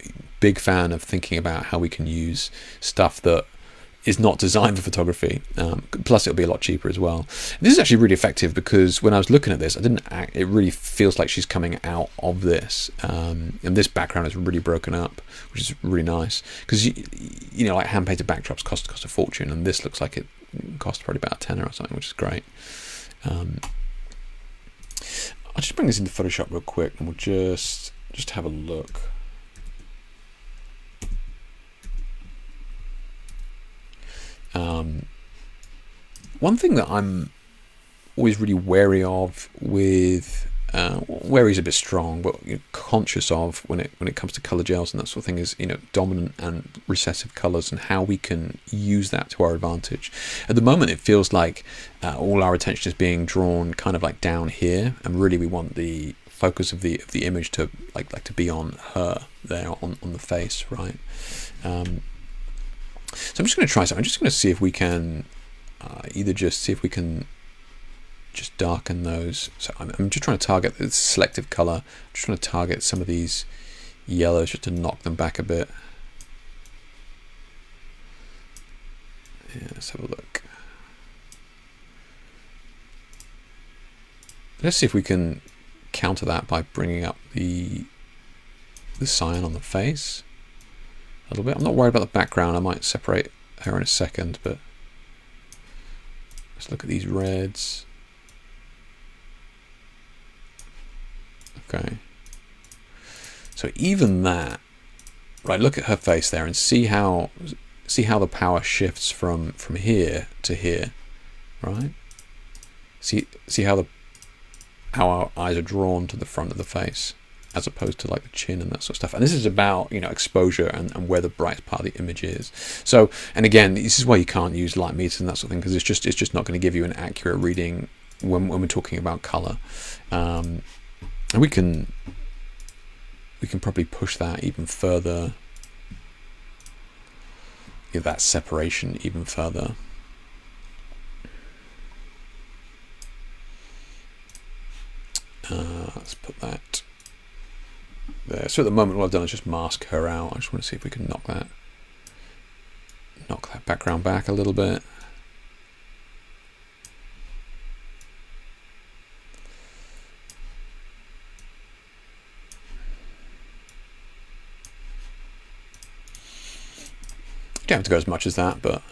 Speaker 1: big fan of thinking about how we can use stuff that is not designed for photography. Plus it'll be a lot cheaper as well. This is actually really effective because when I was looking at this, it really feels like she's coming out of this, and this background is really broken up, which is really nice, because like hand painted backdrops cost a fortune, and this looks like it cost probably about a tenner or something, which is great. I'll just bring this into Photoshop real quick, and we'll just have a look. One thing that I'm always really wary of with wary is a bit strong, but conscious of when it comes to color gels and that sort of thing is dominant and recessive colors and how we can use that to our advantage. At the moment, it feels like all our attention is being drawn kind of like down here, and really we want the focus of the image to like to be on her there on the face, right? So I'm just going to try something. I'm just going to see if we can just darken those. So I'm just trying to target the selective color. I'm just trying to target some of these yellows just to knock them back a bit. Yeah, let's have a look. Let's see if we can counter that by bringing up the cyan on the face a little bit. I'm not worried about the background. I might separate her in a second, but let's look at these reds. Okay. So even that, right? Look at her face there and see how the power shifts from here to here, right? See how our eyes are drawn to the front of the face as opposed to like the chin and that sort of stuff. And this is about exposure and where the brightest part of the image is. So, and again, this is why you can't use light meters and that sort of thing, because it's just not going to give you an accurate reading when we're talking about color. And we can probably push that even further, that separation even further. Let's put that there. So at the moment, what I've done is just mask her out. I just want to see if we can knock that background back a little bit. You don't have to go as much as that, but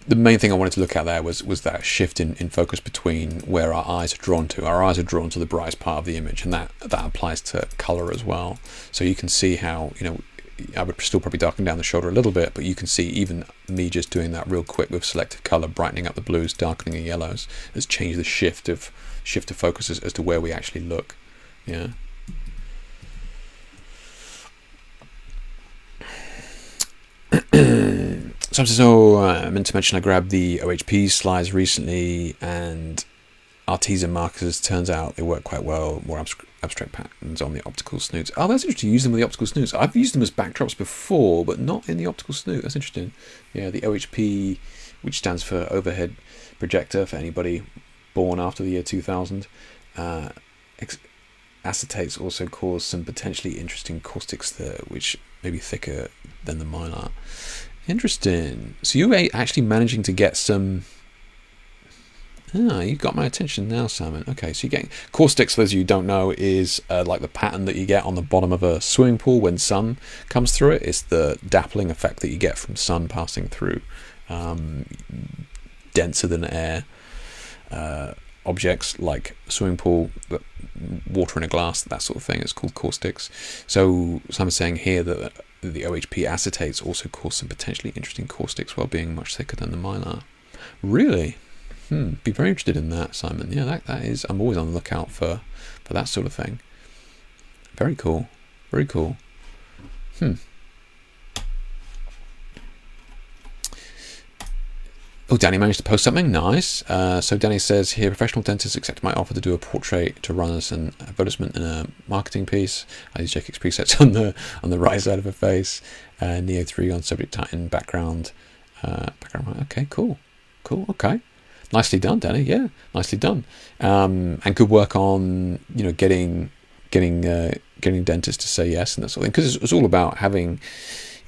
Speaker 1: the main thing I wanted to look at there was that shift in focus between where our eyes are drawn to. Our eyes are drawn to the brightest part of the image, and that applies to color as well. So you can see how, I would still probably darken down the shoulder a little bit, but you can see even me just doing that real quick with selective color, brightening up the blues, darkening the yellows, has changed the shift of focus as to where we actually look. Yeah. So I meant to mention I grabbed the OHP slides recently, and Artesian markers, turns out they work quite well, more abstract patterns on the optical snoots. Oh, that's interesting, you use them with the optical snoots. I've used them as backdrops before, but not in the optical snoot. That's interesting. Yeah, the OHP, which stands for overhead projector for anybody born after the year 2000. Acetates also cause some potentially interesting caustics there, which may be thicker than the mylar. Interesting. So you are actually managing to get some... you got my attention now, Simon. Okay, so you're getting... Caustics, for those of you who don't know, is like the pattern that you get on the bottom of a swimming pool when sun comes through it. It's the dappling effect that you get from sun passing through denser than air objects like a swimming pool, water in a glass, that sort of thing. It's called caustics. So Simon's saying here that the OHP acetates also cause some potentially interesting caustics while being much thicker than the mylar. Really? Be very interested in that, Simon. Yeah, that is. I'm always on the lookout for that sort of thing. Very cool. Very cool. Oh, Danny managed to post something. Nice. So Danny says here, professional dentists accept my offer to do a portrait to run as an advertisement in a marketing piece. I use JK's presets on the right side of her face. Neo 3 on subject Titan background. Okay, cool. Okay. Nicely done, Danny. Yeah, nicely done. And good work on getting dentists to say yes and that sort of thing, because it's all about having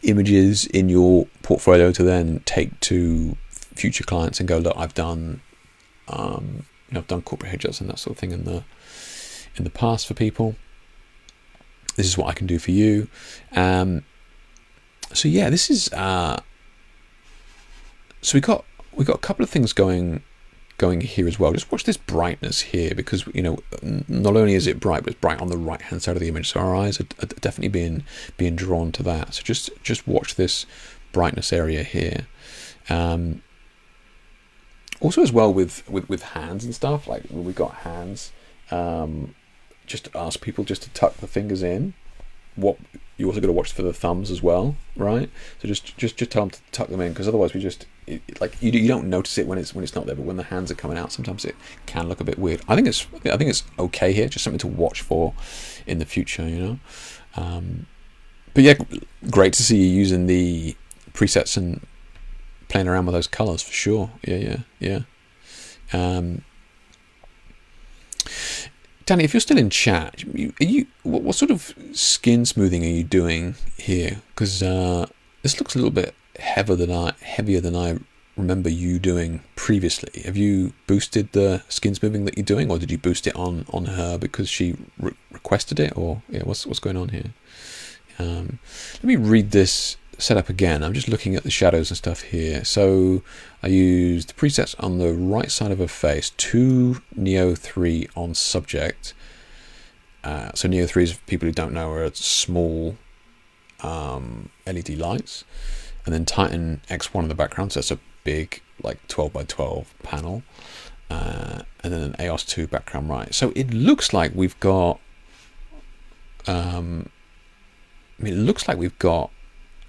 Speaker 1: images in your portfolio to then take to future clients and go, look, I've done corporate headshots and that sort of thing in the past for people. This is what I can do for you. So yeah, this is so we've got a couple of things going here as well. Just watch this brightness here, because not only is it bright, but it's bright on the right hand side of the image, so our eyes are definitely being drawn to that. So just watch this brightness area here. Also as well with hands and stuff, like when we've got hands, just ask people just to tuck the fingers in. You also got to watch for the thumbs as well, right? So just tell them to tuck them in, because otherwise you don't notice it when it's not there, but when the hands are coming out, sometimes it can look a bit weird. I think it's okay here, just something to watch for in the future, But yeah, great to see you using the presets and playing around with those colors for sure. Yeah. Danny, if you're still in chat, what sort of skin smoothing are you doing here? Because this looks a little bit heavier than I remember you doing previously. Have you boosted the skin smoothing that you're doing, or did you boost it on her because she requested it, or what's going on here? Let me read this setup again. I'm just looking at the shadows and stuff here. So I used the presets on the right side of her face, 2 Neo 3 on subject. So Neo 3s, for people who don't know, are small LED lights, and then Titan X1 in the background, so that's a big, like 12 by 12 panel, and then an EOS 2 background right. So it looks like we've got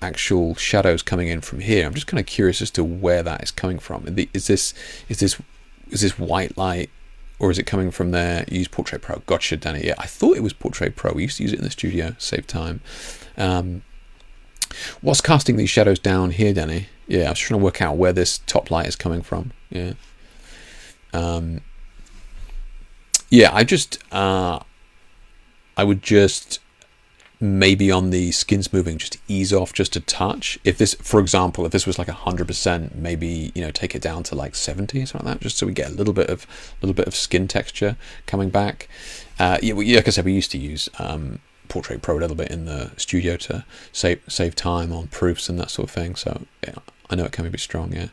Speaker 1: actual shadows coming in from here. I'm just kind of curious as to where that is coming from. Is this white light, or is it coming from there? Use Portrait Pro. Gotcha, Danny. Yeah, I thought it was Portrait Pro. We used to use it in the studio, save time. What's casting these shadows down here, Danny? Yeah, I was trying to work out where this top light is coming from. Yeah. I would just maybe on the skin smoothing just ease off just a touch. If this, for example, if this was like 100%, maybe take it down to like 70 or something like that, just so we get a little bit of skin texture coming back. Like I said, we used to use Portrait Pro a little bit in the studio to save time on proofs and that sort of thing. So yeah, I know it can be a bit strong. Yeah,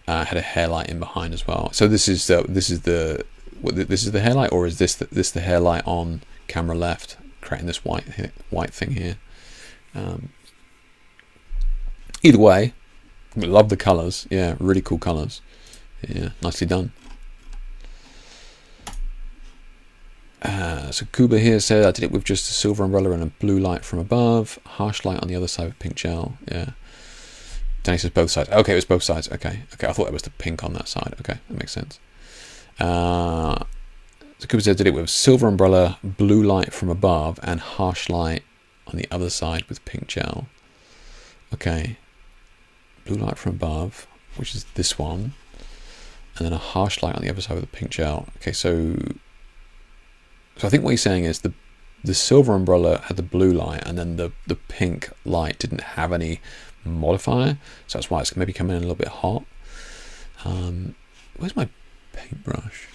Speaker 1: had a hair light in behind as well. So this is the hairlight, or is this the hairlight on camera left, creating this white thing here? Either way, love the colors. Yeah, really cool colors. Yeah, nicely done. So Kuba here said I did it with just a silver umbrella and a blue light from above, harsh light on the other side with pink gel. Yeah. Danny says both sides. Okay, it was both sides. Okay, I thought it was the pink on that side. Okay, that makes sense. So Kuba said I did it with silver umbrella, blue light from above, and harsh light on the other side with pink gel. Okay, blue light from above, which is this one, and then a harsh light on the other side with a pink gel. Okay, so I think what he's saying is the silver umbrella had the blue light, and then the pink light didn't have any modifier, so that's why it's maybe coming in a little bit hot. Where's my paintbrush?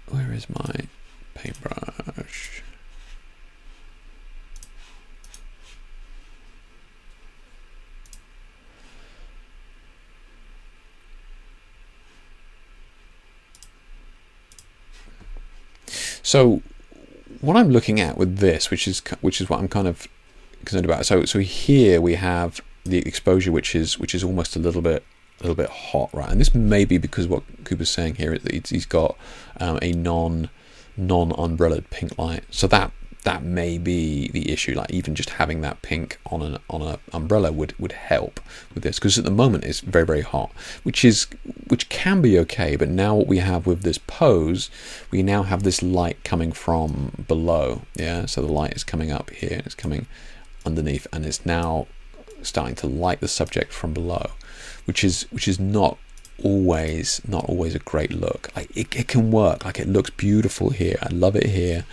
Speaker 1: Where is my paintbrush? So what I'm looking at with this, which is what I'm kind of concerned about. So here we have the exposure, which is almost a little bit hot, right? And this may be because what Cooper's saying here is that he's got a non-umbrellaed pink light. So that may be the issue. Like even just having that pink on an umbrella would help with this, because at the moment it's very, very hot, which can be okay. But now what we have with this pose, we now have this light coming from below. Yeah, so the light is coming up here, it's coming underneath, and it's now starting to light the subject from below, which is not always a great look. Like it can work, like it looks beautiful here, I love it here.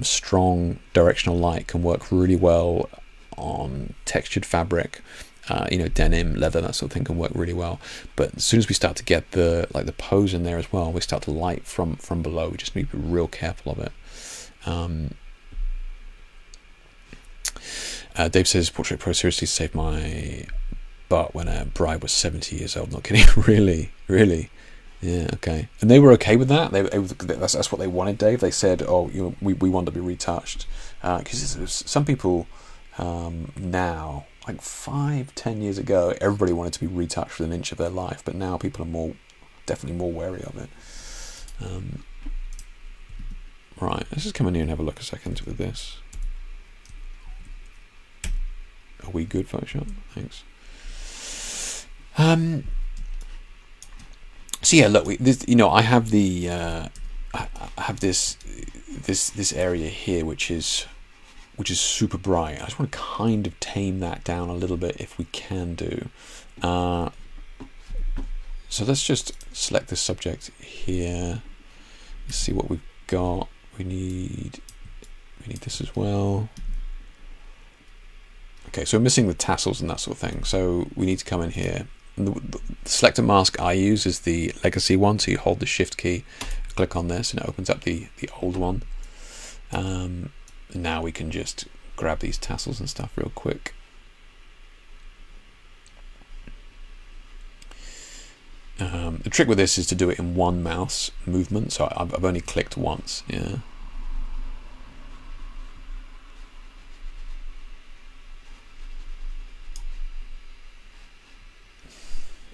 Speaker 1: Strong directional light can work really well on textured fabric, denim, leather, that sort of thing can work really well. But as soon as we start to get the pose in there as well, we start to light from below. We just need to be real careful of it. Dave says Portrait Pro seriously saved my but when a bride was 70 years old. Not kidding. Really, really. Yeah, okay. And they were okay with that. That's what they wanted, Dave. They said, "Oh, we want to be retouched." Because some people now, like 5-10 years ago, everybody wanted to be retouched with an inch of their life, but now people are definitely more wary of it. Right, let's just come in here and have a look a second with this. Are we good, Photoshop? Thanks. So yeah, look, I have I have this area here, which is super bright. I just want to kind of tame that down a little bit if we can do. So let's just select this subject here. Let's see what we've got. We need this as well. Okay, so we're missing the tassels and that sort of thing. So we need to come in here. And the selector mask I use is the legacy one. So you hold the shift key, click on this, and it opens up the old one. Now we can just grab these tassels and stuff real quick. The trick with this is to do it in one mouse movement. So I've only clicked once. Yeah.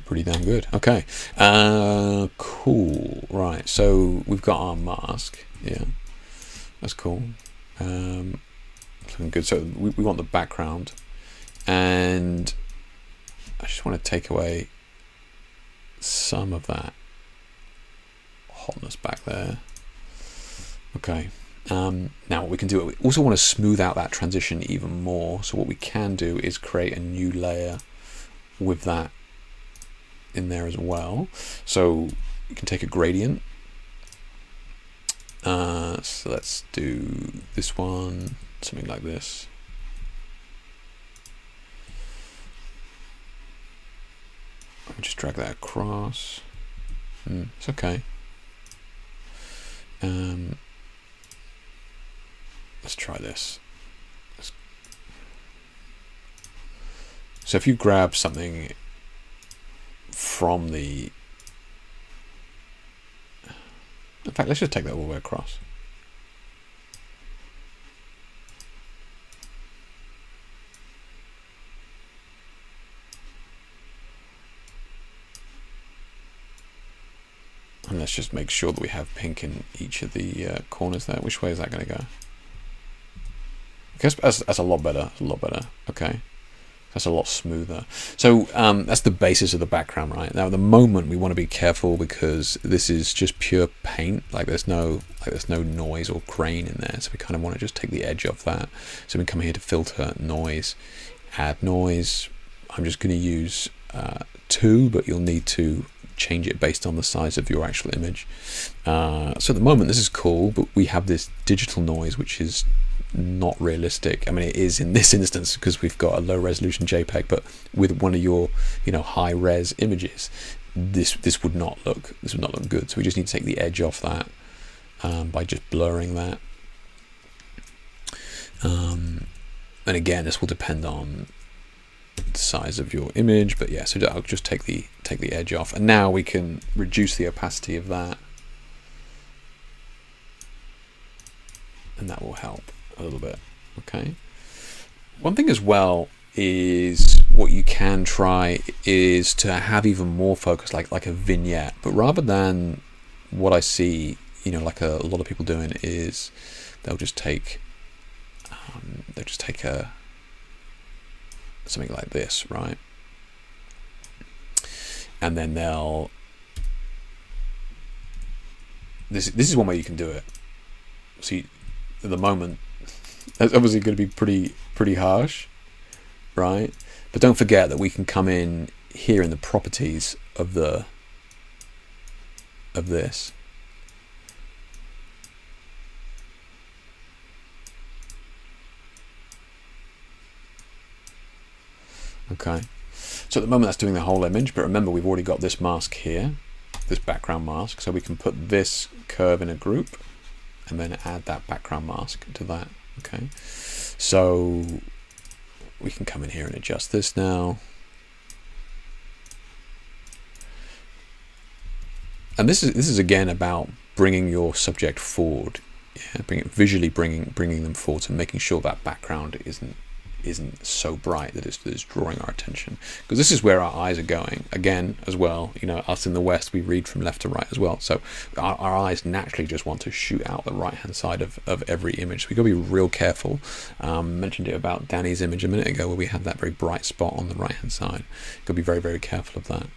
Speaker 1: Pretty damn good. Okay. Cool. Right. So we've got our mask. Yeah. That's cool. Looking good. So we want the background, and I just want to take away some of that hotness back there. Okay. Now what we can do, we also want to smooth out that transition even more. So what we can do is create a new layer with that in there as well. So you can take a gradient. So let's do this one, something like this. I'll just drag that across. It's okay. Let's try this. So if you grab something from the... In fact, let's just take that all the way across. And let's just make sure that we have pink in each of the corners there. Which way is that going to go? I guess that's a lot better. A lot better. Okay. That's a lot smoother. So that's the basis of the background, right? Now, at the moment, we want to be careful because this is just pure paint. Like there's no noise or grain in there. So we kind of want to just take the edge off that. So we come here to filter noise, add noise. I'm just going to use 2, but you'll need to change it based on the size of your actual image. So at the moment, this is cool, but we have this digital noise, which is not realistic. I mean, it is in this instance because we've got a low resolution JPEG, but with one of your high res images, this would not look good. So we just need to take the edge off that by just blurring that. And again, this will depend on the size of your image, but yeah, so I'll just take the edge off, and now we can reduce the opacity of that, and that will help a little bit. Okay. One thing as well is what you can try is to have even more focus, like a vignette, but rather than what I see, like a lot of people doing is they'll just take a something like this, right? And then this is one way you can do it. See, at the moment, that's obviously going to be pretty harsh, right? But don't forget that we can come in here in the properties of this. Okay, so at the moment that's doing the whole image, but remember we've already got this mask here, this background mask, so we can put this curve in a group and then add that background mask to that. Okay, so we can come in here and adjust this now. and this is again about bringing your subject forward, visually bringing them forward, and making sure that background isn't so bright that it's drawing our attention, because this is where our eyes are going again as well. Us in the West, we read from left to right as well, so our eyes naturally just want to shoot out the right hand side of every image. So we've got to be real careful. Mentioned it about Danny's image a minute ago, where we had that very bright spot on the right hand side. Got to be very, very careful of that.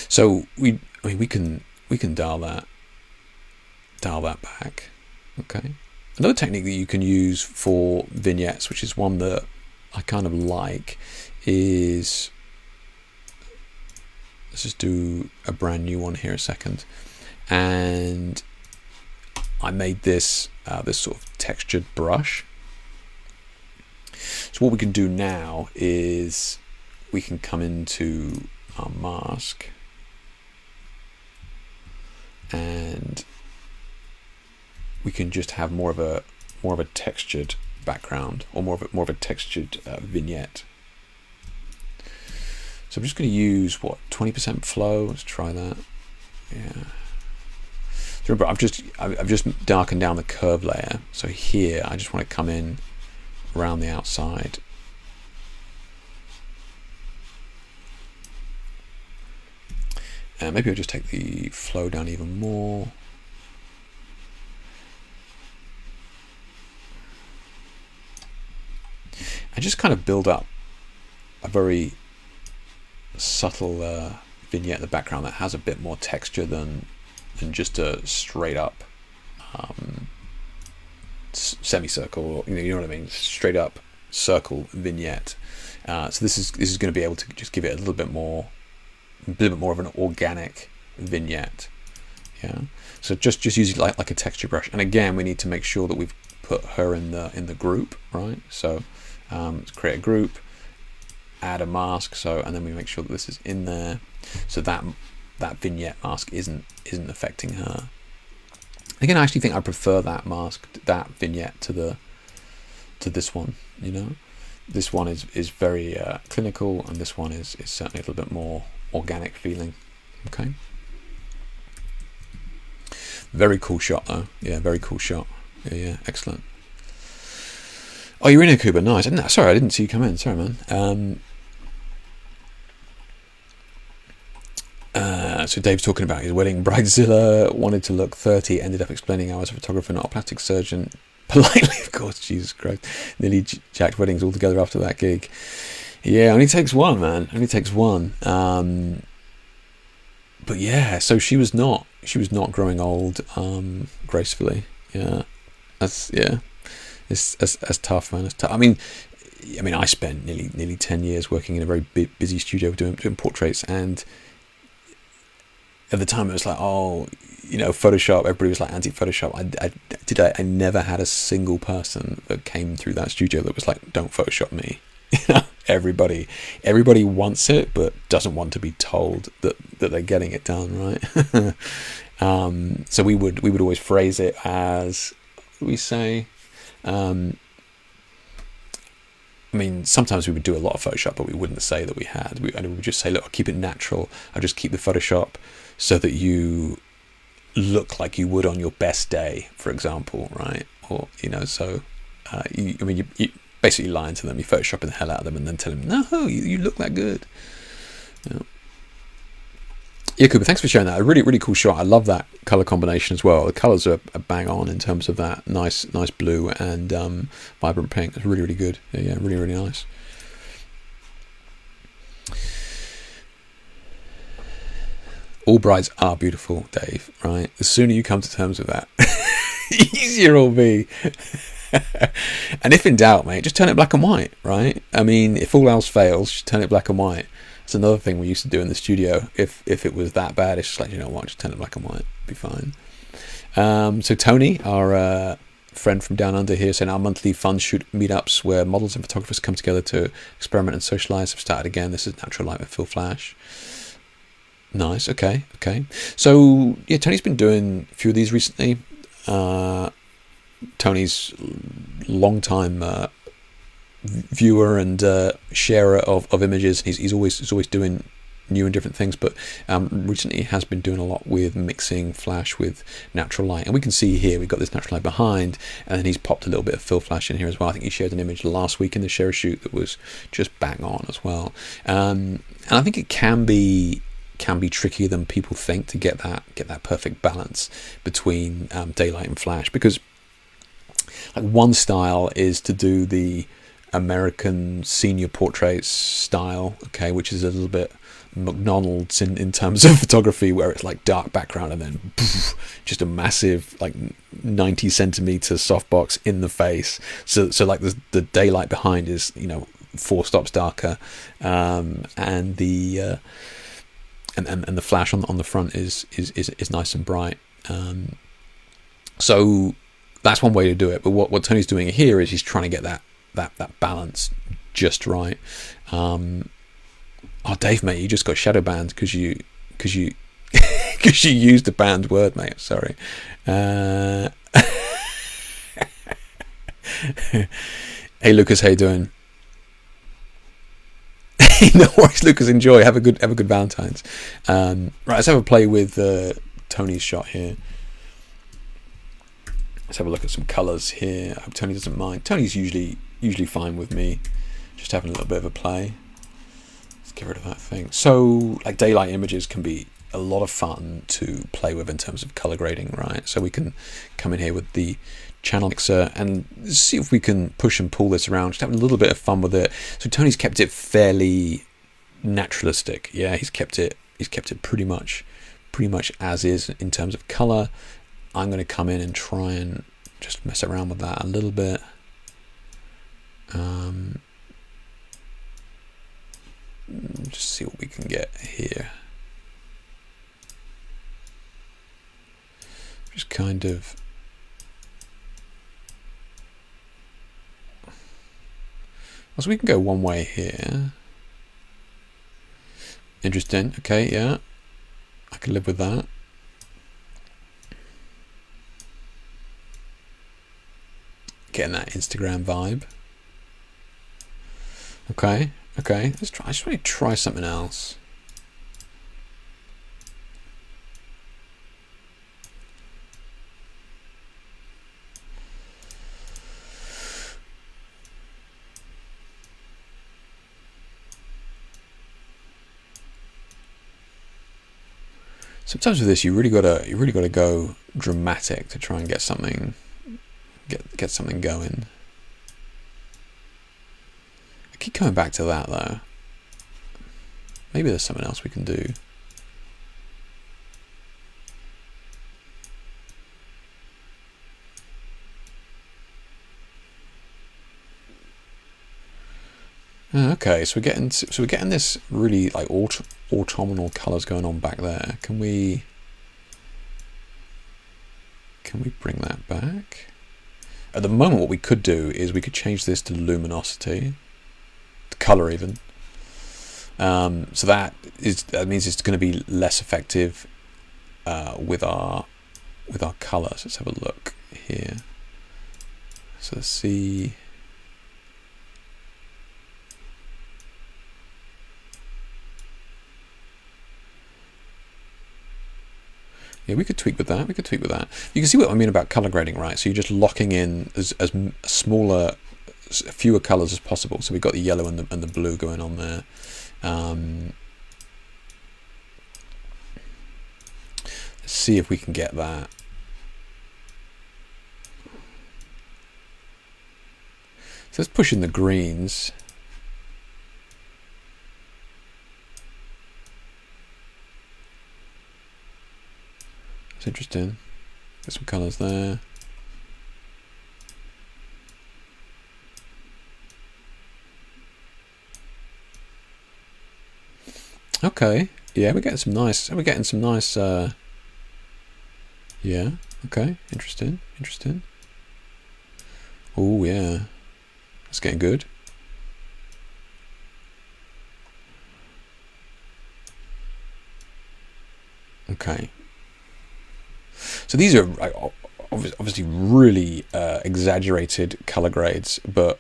Speaker 1: So we can dial that back. Okay. Another technique that you can use for vignettes, which is one that I kind of like, is, let's just do a brand new one here a second. And I made this sort of textured brush. So what we can do now is we can come into our mask, and we can just have more of a textured background, or more of a textured vignette. So I'm just going to use 20% flow. Let's try that. Yeah. So remember, I've just darkened down the curve layer. So here, I just want to come in around the outside. And maybe I'll just take the flow down even more. And just kind of build up a very subtle vignette in the background that has a bit more texture than just a straight up semicircle. You know what I mean? Straight up circle vignette. So this is going to be able to just give it a little bit more of an organic vignette. Yeah. So just using like a texture brush. And again, we need to make sure that we've put her in the group, right? So let's create a group, add a mask, and then we make sure that this is in there, so that vignette mask isn't affecting her. Again, I actually think I prefer that vignette to this one. This one is very clinical, and this one is certainly a little bit more organic feeling. Okay. Very cool shot though. Yeah, very cool shot. Yeah, excellent. Oh, you're in here, Kuba. Nice. Sorry, I didn't see you come in. Sorry, man. So Dave's talking about his wedding. Bridezilla wanted to look 30, ended up explaining I was a photographer, not a plastic surgeon. Politely, of course. Jesus Christ. Nearly jacked weddings altogether after that gig. Yeah, only takes one, man. Only takes one. But yeah, so she was not growing old gracefully. Yeah. It's tough, man. It's tough. I mean, I spent nearly 10 years working in a very busy studio doing portraits, and at the time it was like, Photoshop. Everybody was like anti-Photoshop. I never had a single person that came through that studio that was like, don't Photoshop me. Everybody wants it, but doesn't want to be told that they're getting it done, right? So we would always phrase it as, what do we say? Sometimes we would do a lot of Photoshop, but we wouldn't say that we had. We would just say, look, I'll keep it natural. I'll just keep the Photoshop so that you look like you would on your best day, for example, right? Or, so you basically lying to them, you're photoshopping the hell out of them, and then tell them, no, you look that good. Yeah, Cooper, thanks for sharing that. A really, really cool shot. I love that color combination as well. The colors are bang on in terms of that nice blue and vibrant pink. It's really, really good. Yeah, really, really nice. All brides are beautiful, Dave, right? The sooner you come to terms with that, easier it'll be. And if in doubt, mate, just turn it black and white, right? If all else fails, just turn it black and white. It's another thing we used to do in the studio. If it was that bad, it's just like, you know what, just turn it black and white, be fine. So Tony, our friend from down under here, saying our monthly fun shoot meetups where models and photographers come together to experiment and socialize have started again. This is Natural Light with Phil Flash. Nice. Okay. So yeah, Tony's been doing a few of these recently. Tony's long time viewer and sharer of images. He's always doing new and different things, but recently has been doing a lot with mixing flash with natural light. And we can see here we've got this natural light behind, and then he's popped a little bit of fill flash in here as well. I think he shared an image last week in the share shoot that was just bang on as well. And I think it can be trickier than people think to get that perfect balance between daylight and flash, because like one style is to do the American senior portrait style, okay, which is a little bit McDonald's in terms of photography, where it's like dark background and then poof, just a massive like 90 centimeter softbox in the face. So like the daylight behind is 4 stops darker, and the and the flash on the front is nice and bright. So that's one way to do it. But what Tony's doing here is he's trying to get that balance just right. Oh, Dave, mate, you just got shadow banned because you used a banned word, mate. Sorry. Hey, Lucas, how you doing? No worries, Lucas. Enjoy. Have a good Valentines. Right, let's have a play with Tony's shot here. Let's have a look at some colours here. I hope Tony doesn't mind. Tony's usually fine with me just having a little bit of a play. Let's get rid of that thing. So like daylight images can be a lot of fun to play with in terms of color grading, right? So we can come in here with the channel mixer and see if we can push and pull this around, just having a little bit of fun with it. So Tony's kept it fairly naturalistic. Yeah, he's kept it pretty much as is in terms of color. I'm going to come in and try and just mess around with that a little bit. Just see what we can get here. Just kind of so we can go one way here. Interesting. Okay, yeah, I can live with that. Getting that Instagram vibe. Okay. Let's try. I just want to try something else. Sometimes with this, you really gotta go dramatic to try and get something going. I keep coming back to that though. Maybe there's something else we can do. Okay, so we're getting this really like autumnal colours going on back there. Can we bring that back? At the moment, what we could do is we could change this to luminosity, the colour even. So that means it's going to be less effective with our colours. Let's have a look here. So let's see. Yeah, we could tweak with that. You can see what I mean about color grading, right? So you're just locking in as fewer colors as possible. So we've got the yellow and the blue going on there. Let's see if we can get that. So let's push in the greens. That's interesting. Get some colours there. Okay. Yeah, we're getting some nice. Yeah. Okay. Interesting. Oh yeah. That's getting good. Okay. So these are obviously really exaggerated color grades, but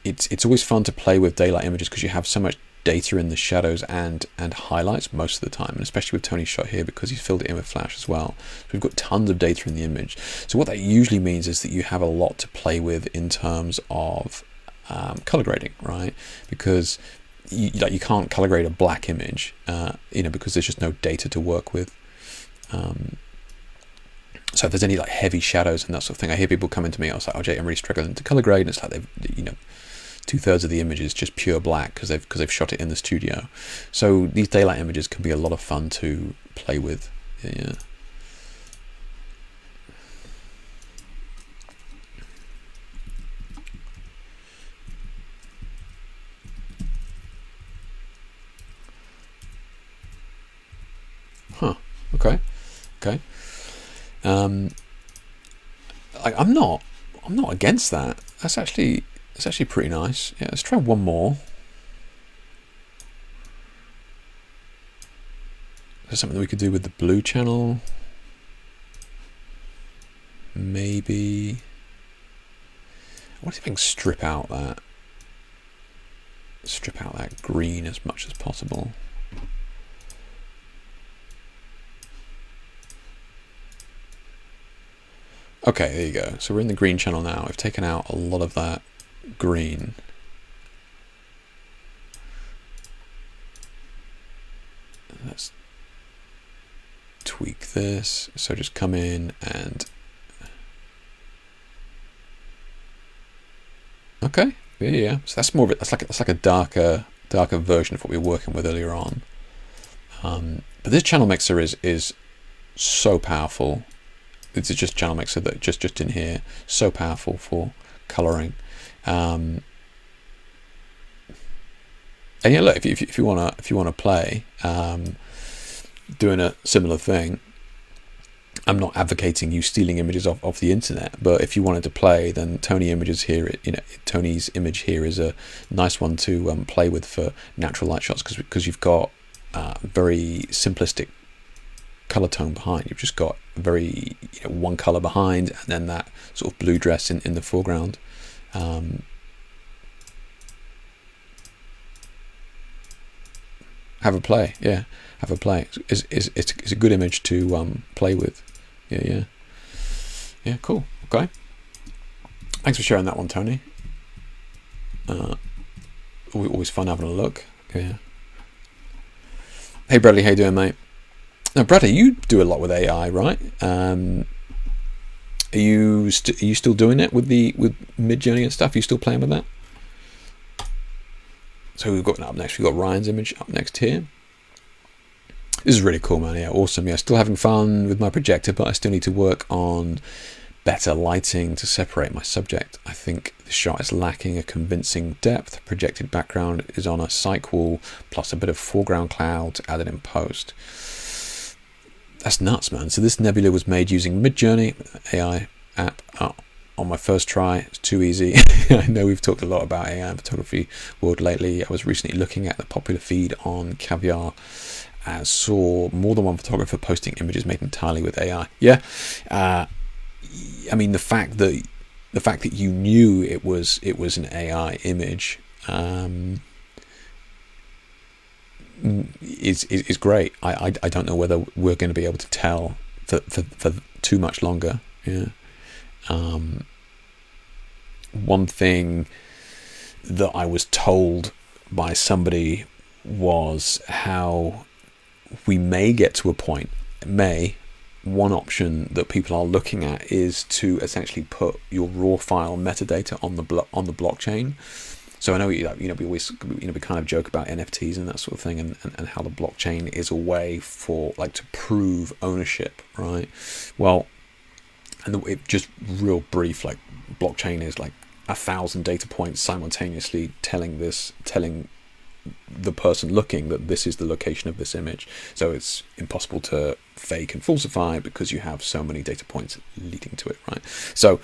Speaker 1: it's always fun to play with daylight images because you have so much data in the shadows and highlights most of the time, and especially with Tony's shot here because he's filled it in with flash as well. So we've got tons of data in the image. So what that usually means is that you have a lot to play with in terms of color grading, right? Because you can't color grade a black image, because there's just no data to work with. So if there's any like heavy shadows and that sort of thing, I hear people coming to me. I was like, "Oh, Jay, I'm really struggling to color grade." And it's like they've, 2/3 of the image is just pure black because they've shot it in the studio. So these daylight images can be a lot of fun to play with. Yeah. Huh. Okay. I'm not against that. That's actually pretty nice. Yeah, let's try one more. There's something that we could do with the blue channel. Maybe. What if I can strip out that green as much as possible? Okay, there you go. So we're in the green channel now. I've taken out a lot of that green. Let's tweak this. So just come in and... Okay, yeah. So that's more of it. That's like a darker version of what we were working with earlier on. But this channel mixer is so powerful. It's just channel mixer that just in here, so powerful for coloring. And yeah, look, if you wanna play, doing a similar thing. I'm not advocating you stealing images off the internet, but if you wanted to play, then Tony's image here is a nice one to play with for natural light shots because you've got very simplistic color tone behind. You've just got very one color behind and then that sort of blue dress in the foreground. Have a play. It's a good image to play with. Yeah, cool. Okay, thanks for sharing that one, Tony. Always fun having a look. Yeah. Hey Bradley, how you doing, mate? Now, Bradley, you do a lot with AI, right? Are you still doing it with Midjourney and stuff? Are you still playing with that? So we've got up next. We've got Ryan's image up next here. This is really cool, man. Yeah, awesome. Yeah, still having fun with my projector, but I still need to work on better lighting to separate my subject. I think the shot is lacking a convincing depth. Projected background is on a cyc wall, plus a bit of foreground clouds added in post. That's nuts, man. So this nebula was made using Midjourney AI app. On my first try. It's too easy. I know we've talked a lot about AI in photography world lately. I was recently looking at the popular feed on Caviar and saw more than one photographer posting images made entirely with AI. Yeah, I mean the fact that you knew it was an AI image is great. I don't know whether we're going to be able to tell for too much longer. Yeah. One thing that I was told by somebody was how we may get to a point, one option that people are looking at is to essentially put your raw file metadata on the blockchain. So I know we always we kind of joke about NFTs and that sort of thing, and how the blockchain is a way for to prove ownership, right? Well, and it just real brief, blockchain is 1,000 data points simultaneously telling the person looking that this is the location of this image. So it's impossible to fake and falsify because you have so many data points leading to it, right? So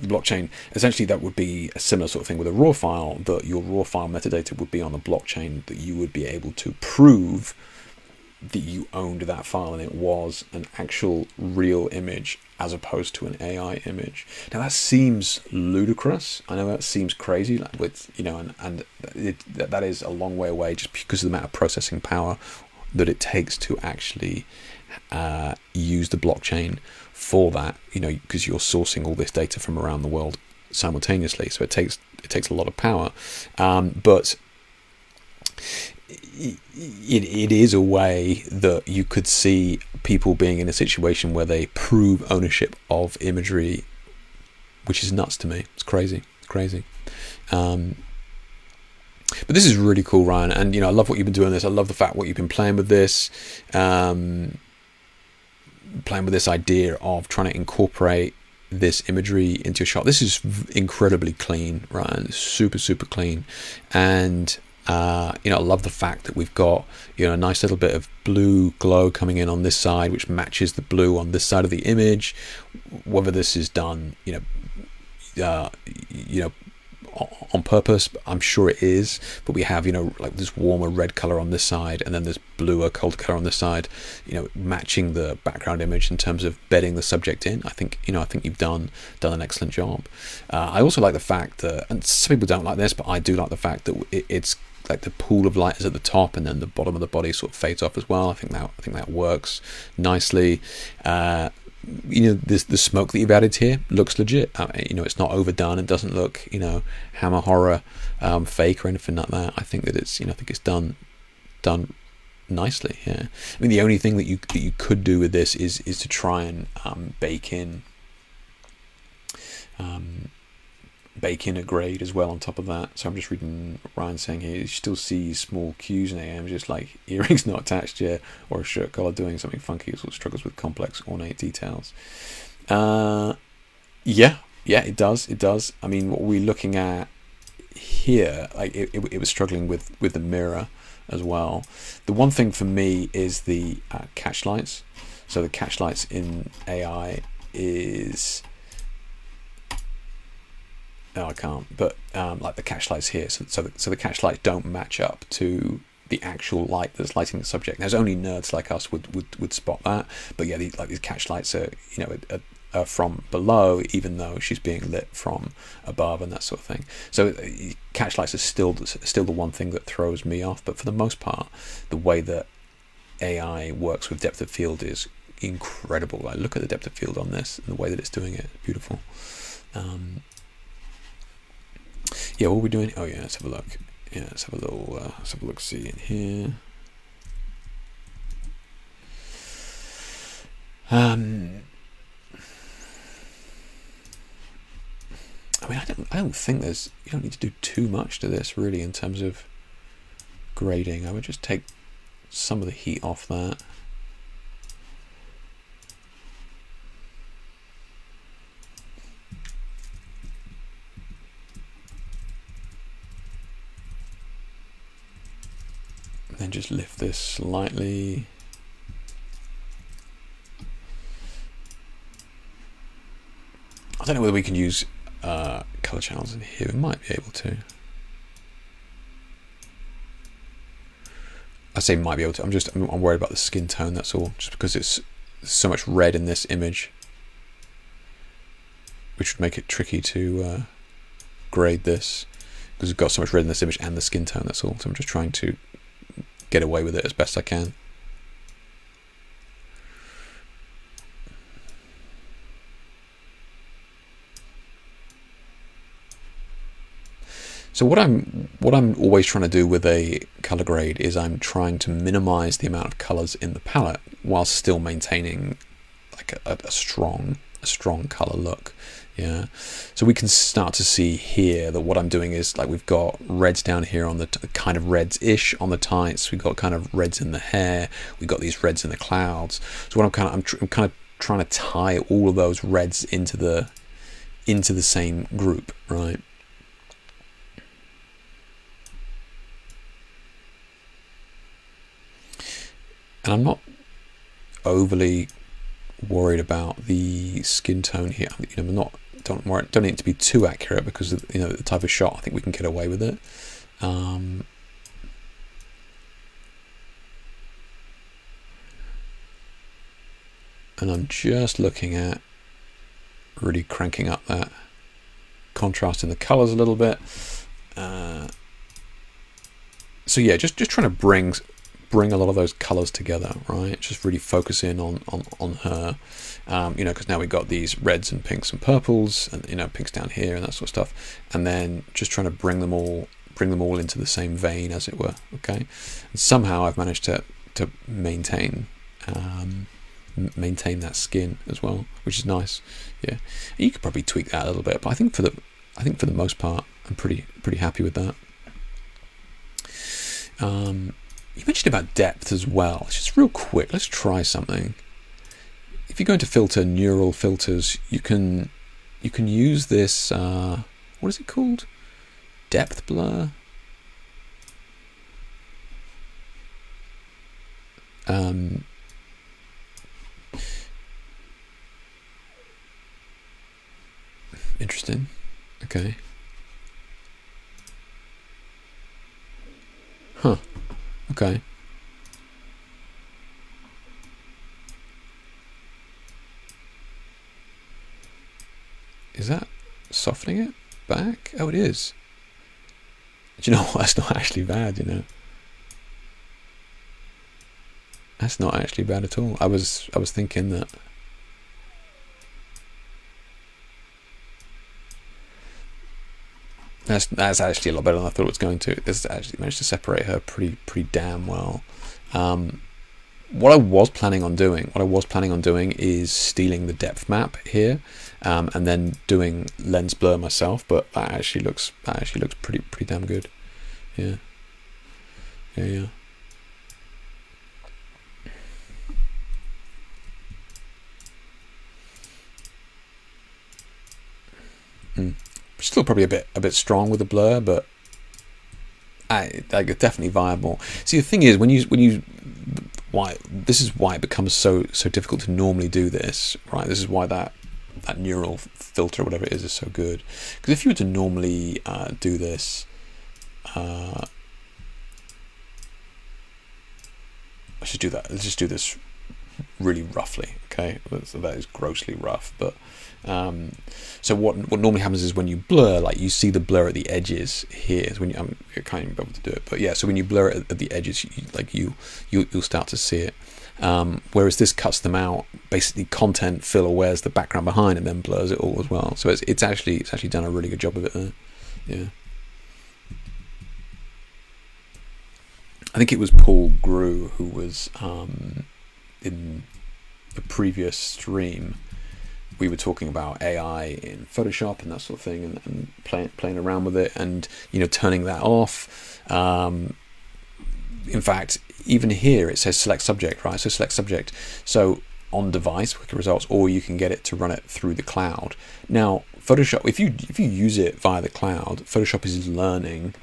Speaker 1: blockchain, essentially that would be a similar sort of thing with a raw file, that your raw file metadata would be on the blockchain, that you would be able to prove that you owned that file and it was an actual real image as opposed to an AI image. Now that seems ludicrous. I know that seems crazy, like with that is a long way away just because of the amount of processing power that it takes to actually use the blockchain for that. Because you're sourcing all this data from around the world simultaneously, so it takes a lot of power, but it is a way that you could see people being in a situation where they prove ownership of imagery, which is nuts to me. It's crazy. But this is really cool, Ryan, and I love what you've been doing this. I love the fact what you've been playing with this, playing with this idea of trying to incorporate this imagery into your shot. This is incredibly clean, Ryan. Super clean, and I love the fact that we've got a nice little bit of blue glow coming in on this side, which matches the blue on this side of the image. Whether this is done, on purpose, I'm sure it is. But we have, like this warmer red color on this side, and then this bluer, colder color on this side. Matching the background image in terms of bedding the subject in. I think you've done an excellent job. I also like the fact that, and some people don't like this, but I do like the fact that it's like the pool of light is at the top, and then the bottom of the body sort of fades off as well. I think that works nicely. The smoke that you've added here looks legit. It's not overdone. It doesn't look Hammer horror fake or anything like that. I think that it's it's done nicely. Yeah. I mean, the only thing that you could do with this is to try and bake in a grade as well on top of that. So I'm just reading Ryan saying here, you still see small cues in AM, just like earrings not attached yet, or a shirt collar doing something funky, sort of struggles with complex ornate details. Yeah, it does. I mean, what we're looking at here, like it was struggling with the mirror as well. The one thing for me is the catch lights. So the catch lights in AI is, no, I can't, but like the catch lights here, so the catch lights don't match up to the actual light that's lighting the subject. There's only nerds like us would spot that, but yeah, these catch lights are are from below, even though she's being lit from above and that sort of thing. So catch lights are still the one thing that throws me off, but for the most part, the way that AI works with depth of field is incredible. Like, look at the depth of field on this and the way that it's doing it. Beautiful. Yeah, what are we doing? Oh yeah, let's have a look. Yeah, let's have a look. See in here. I mean, I don't think you don't need to do too much to this really in terms of grading. I would just take some of the heat off that. And then just lift this slightly. I don't know whether we can use color channels in here. We might be able to. I say might be able to. I'm worried about the skin tone. That's all. Just because it's so much red in this image, which would make it tricky to grade this because we've got so much red in this image and the skin tone. That's all. So I'm just trying to get away with it as best I can. So what I'm always trying to do with a color grade is I'm trying to minimize the amount of colors in the palette while still maintaining like a strong color look. Yeah. So we can start to see here that what I'm doing is, like, we've got reds down here on the kind of reds-ish on the tights. We've got kind of reds in the hair. We've got these reds in the clouds. So what I'm kind of trying to tie all of those reds into the same group, right? And I'm not overly worried about the skin tone here. Don't need it to be too accurate because of, the type of shot. I think we can get away with it. and I'm just looking at really cranking up that contrast in the colors a little bit. So yeah, just trying to bring a lot of those colors together, right? Just really focus in on her, you know, because now we've got these reds and pinks and purples, and you know, pinks down here and that sort of stuff, and then just trying to bring them all into the same vein, as it were. Okay, and somehow I've managed to maintain that skin as well, which is nice. Yeah, and you could probably tweak that a little bit, but I think for the most part, I'm pretty happy with that. You mentioned about depth as well. Just real quick, let's try something. If you go into filter, neural filters, you can use this, what is it called? Depth blur? Interesting. Okay. Huh. Okay. Is that softening it back? Oh, it is. Do you know what? That's not actually bad, you know. That's not actually bad at all. I was thinking that. That's actually a lot better than I thought it was going to. This actually managed to separate her pretty damn well. What I was planning on doing is stealing the depth map here, and then doing lens blur myself. But that actually looks pretty damn good. Yeah. Still probably a bit strong with the blur, but definitely viable. See, the thing is, this is why it becomes so difficult to normally do this, right? This is why that neural filter or whatever it is so good. Because if you were to normally do this, let's just do that. Let's just do this really roughly. Okay, so that is grossly rough, but. So what normally happens is when you blur, like you see the blur at the edges here. So when I can't even be able to do it, but yeah. So when you blur it at the edges, you'll start to see it. Whereas this cuts them out. Basically, content filler wears the background behind and then blurs it all as well. So it's actually done a really good job of it there. Yeah. I think it was Paul Grew who was in the previous stream. We were talking about AI in Photoshop and that sort of thing, and playing around with it, and you know, turning that off. In fact, even here it says select subject, right? So select subject. So on device, quicker results, or you can get it to run it through the cloud. Now, Photoshop, if you use it via the cloud, Photoshop is learning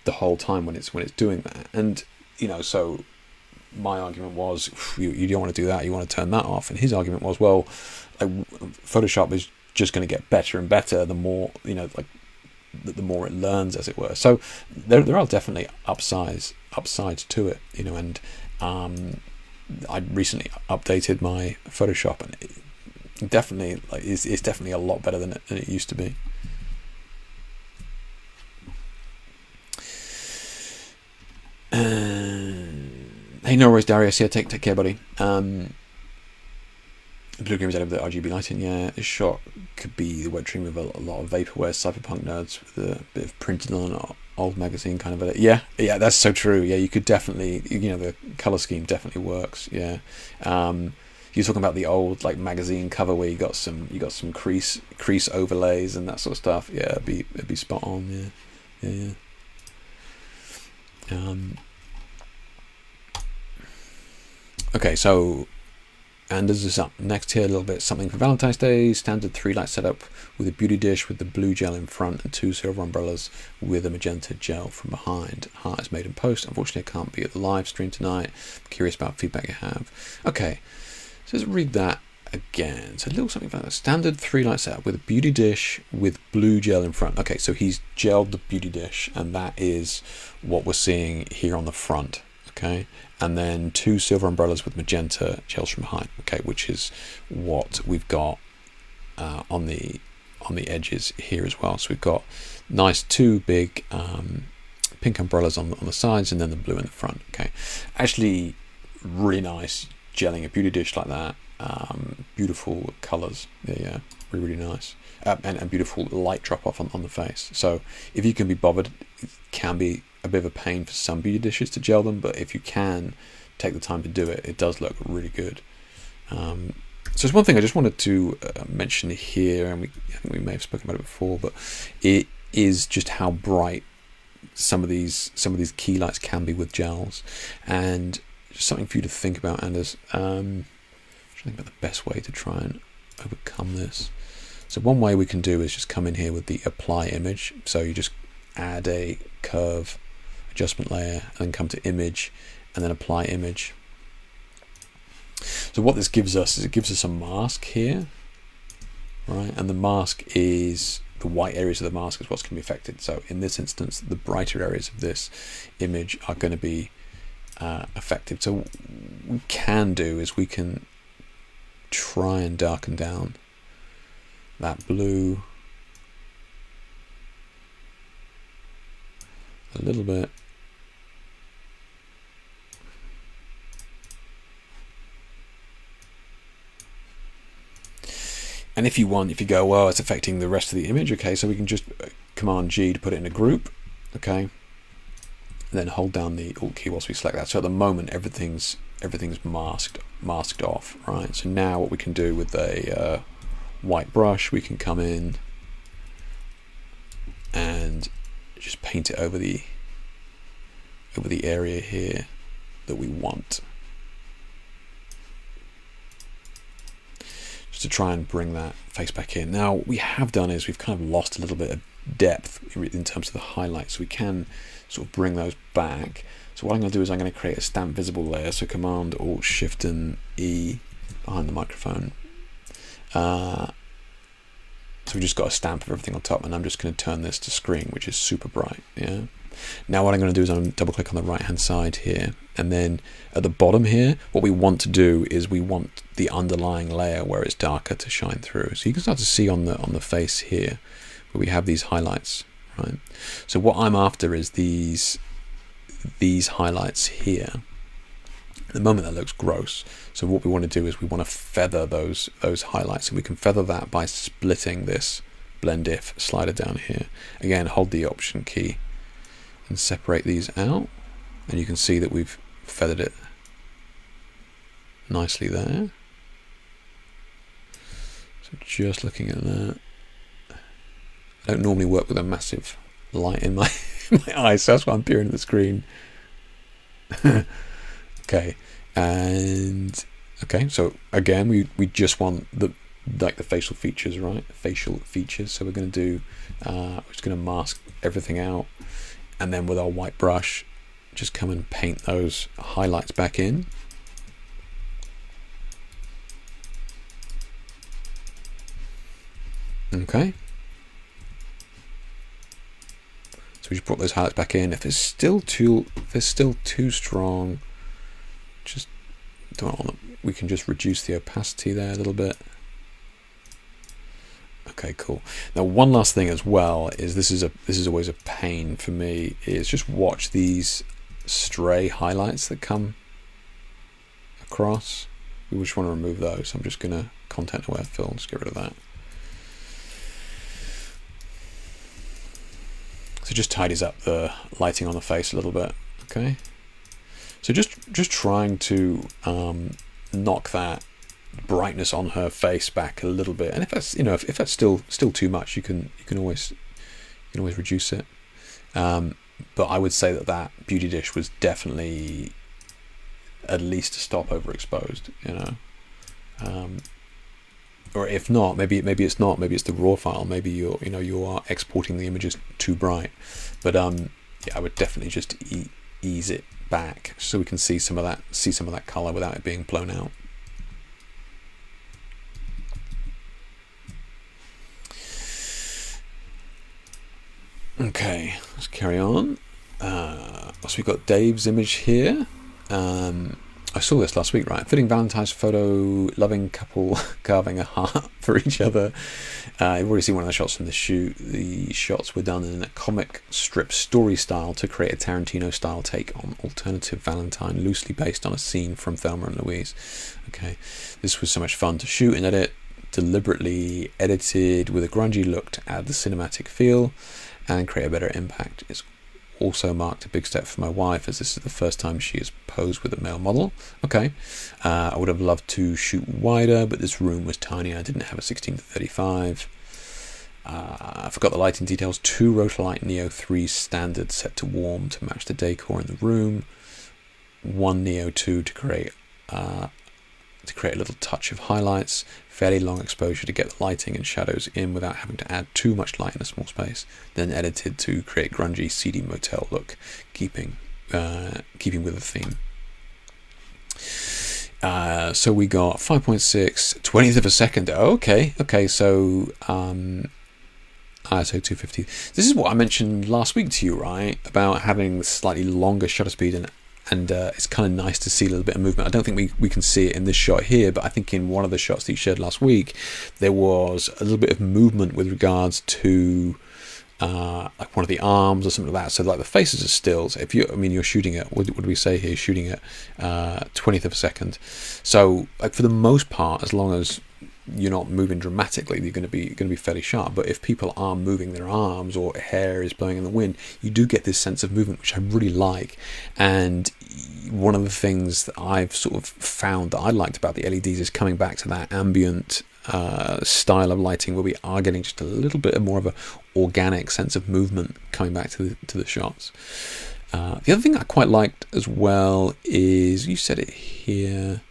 Speaker 1: the whole time when it's doing that, and you know, so. My argument was, you don't want to do that. You want to turn that off. And his argument was, well, Photoshop is just going to get better and better the more, you know, like the more it learns, as it were. So there are definitely upsides to it, you know. And I recently updated my Photoshop, and it definitely it's definitely a lot better than it used to be. Hey, no worries, Darius. Yeah, take care, buddy. Blue Green was out of the RGB lighting. Yeah, this shot could be the wet dream of a lot of vaporware cyberpunk nerds with a bit of printed on old magazine kind of edit. Yeah, that's so true. Yeah, you could definitely, you know, the color scheme definitely works. Yeah, you're talking about the old like magazine cover where you got some crease overlays and that sort of stuff. Yeah, it'd be spot on. Yeah. Okay, so Anders is up next here a little bit. Something for Valentine's Day. Standard 3-light setup with a beauty dish with the blue gel in front and 2 silver umbrellas with a magenta gel from behind. Heart is made in post. Unfortunately, I can't be at the live stream tonight. I'm curious about feedback you have. Okay, so let's read that again. So a little something about that. Standard 3-light setup with a beauty dish with blue gel in front. Okay, so he's gelled the beauty dish, and that is what we're seeing here on the front. okay, and then 2 silver umbrellas with magenta gels from behind, okay, which is what we've got on the edges here as well. So we've got nice 2 big pink umbrellas on the sides, and then the blue in the front. Okay, actually really nice gelling a beauty dish like that. Beautiful colors, yeah, really nice, and beautiful light drop off on the face. So if you can be bothered, it can be a bit of a pain for some beauty dishes to gel them, but if you can take the time to do it, it does look really good. So it's one thing I just wanted to mention here, and I think we may have spoken about it before, but it is just how bright some of these key lights can be with gels, and just something for you to think about, Anders. Think about the best way to try and overcome this. So one way we can do is just come in here with the apply image. So you just add a curve adjustment layer, and then come to image, and then apply image. So what this gives us is it gives us a mask here, right? And the mask is the white areas of the mask is what's going to be affected. So in this instance, the brighter areas of this image are going to be affected. So what we can do is we can try and darken down that blue a little bit. And if you go, well, it's affecting the rest of the image, okay, so we can just Command G to put it in a group, okay, and then hold down the Alt key whilst we select that. So at the moment, everything's masked off, right? So now what we can do with a white brush, we can come in and just paint it over the area here that we want, just to try and bring that face back in. Now what we have done is we've kind of lost a little bit of depth in terms of the highlights, so we can sort of bring those back. So what I'm going to do is I'm going to create a stamp visible layer, so Command Alt Shift and E behind the microphone. So we just got a stamp of everything on top, and I'm just going to turn this to screen, which is super bright. Yeah. Now what I'm going to do is I'm going to double click on the right hand side here, and then at the bottom here, what we want to do is we want the underlying layer where it's darker to shine through. So you can start to see on the face here where we have these highlights, right? So what I'm after is these highlights here. At the moment that looks gross, so what we want to do is we want to feather those highlights, and we can feather that by splitting this blend if slider down here. Again, hold the Option key and separate these out, and you can see that we've feathered it nicely there. So just looking at that, I don't normally work with a massive light in my eyes, so that's why I'm peering at the screen. Okay, and okay, so again we just want the facial features, right? Facial features. So we're going to do we're just going to mask everything out, and then with our white brush just come and paint those highlights back in. Okay, so we just brought those highlights back in. If it's still too strong, just we can just reduce the opacity there a little bit. Okay, cool. Now one last thing as well is this is always a pain for me, is just watch these stray highlights that come across. We just want to remove those. I'm just gonna content aware fill, just get rid of that. So just tidies up the lighting on the face a little bit. Okay, so just trying to knock that brightness on her face back a little bit, and if that's if that's still too much, you can always reduce it. But I would say that beauty dish was definitely at least a stop overexposed, or if not, maybe it's not. Maybe it's the raw file. Maybe you are exporting the images too bright. But yeah, I would definitely just ease it back so we can see some of that color without it being blown out. Okay, let's carry on. So we've got Dave's image here. I saw this last week, right? Fitting Valentine's photo, loving couple carving a heart for each other. You've already seen one of the shots from the shoot. The shots were done in a comic strip story style to create a Tarantino-style take on alternative Valentine, loosely based on a scene from Thelma and Louise. Okay, this was so much fun to shoot and edit. Deliberately edited with a grungy look to add the cinematic feel and create a better impact. It's also marked a big step for my wife, as this is the first time she has posed with a male model. Okay, I would have loved to shoot wider, but this room was tiny. I didn't have a 16-35. I forgot the lighting details. 2 Rotolite Neo 3 standard set to warm to match the decor in the room. 1 Neo 2 to create a little touch of highlights. Fairly long exposure to get the lighting and shadows in without having to add too much light in a small space. Then edited to create grungy, seedy motel look, keeping with the theme. So we got 5.6, 20th of a second. Okay. So ISO 250. This is what I mentioned last week to you, right? About having slightly longer shutter speed and it's kind of nice to see a little bit of movement. I don't think we can see it in this shot here, but I think in one of the shots that you shared last week, there was a little bit of movement with regards to like one of the arms or something like that. So like the faces are stills. You're shooting at, what do we say here? Shooting at 20th of a second. So like for the most part, as long as you're not moving dramatically, you're going to be fairly sharp. But if people are moving their arms or hair is blowing in the wind, you do get this sense of movement, which I really like. And one of the things that I've sort of found that I liked about the LEDs is coming back to that ambient style of lighting, where we are getting just a little bit more of a organic sense of movement coming back to the shots. The other thing I quite liked as well is, you said it here,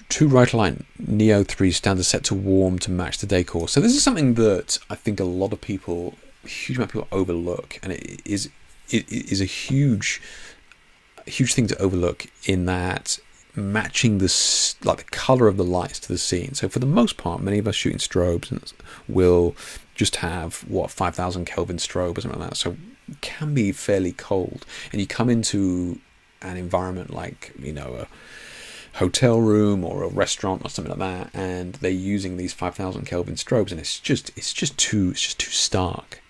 Speaker 1: 2 Rotolite Neo 3 standard set to warm to match the decor. So this is something that I think a huge amount of people overlook, and it is a huge thing to overlook, in that matching the color of the lights to the scene. So for the most part, many of us shooting strobes will just have 5,000 Kelvin strobe or something like that. So it can be fairly cold, and you come into an environment like a hotel room or a restaurant or something like that, and they're using these 5,000 Kelvin strobes, and it's just too stark.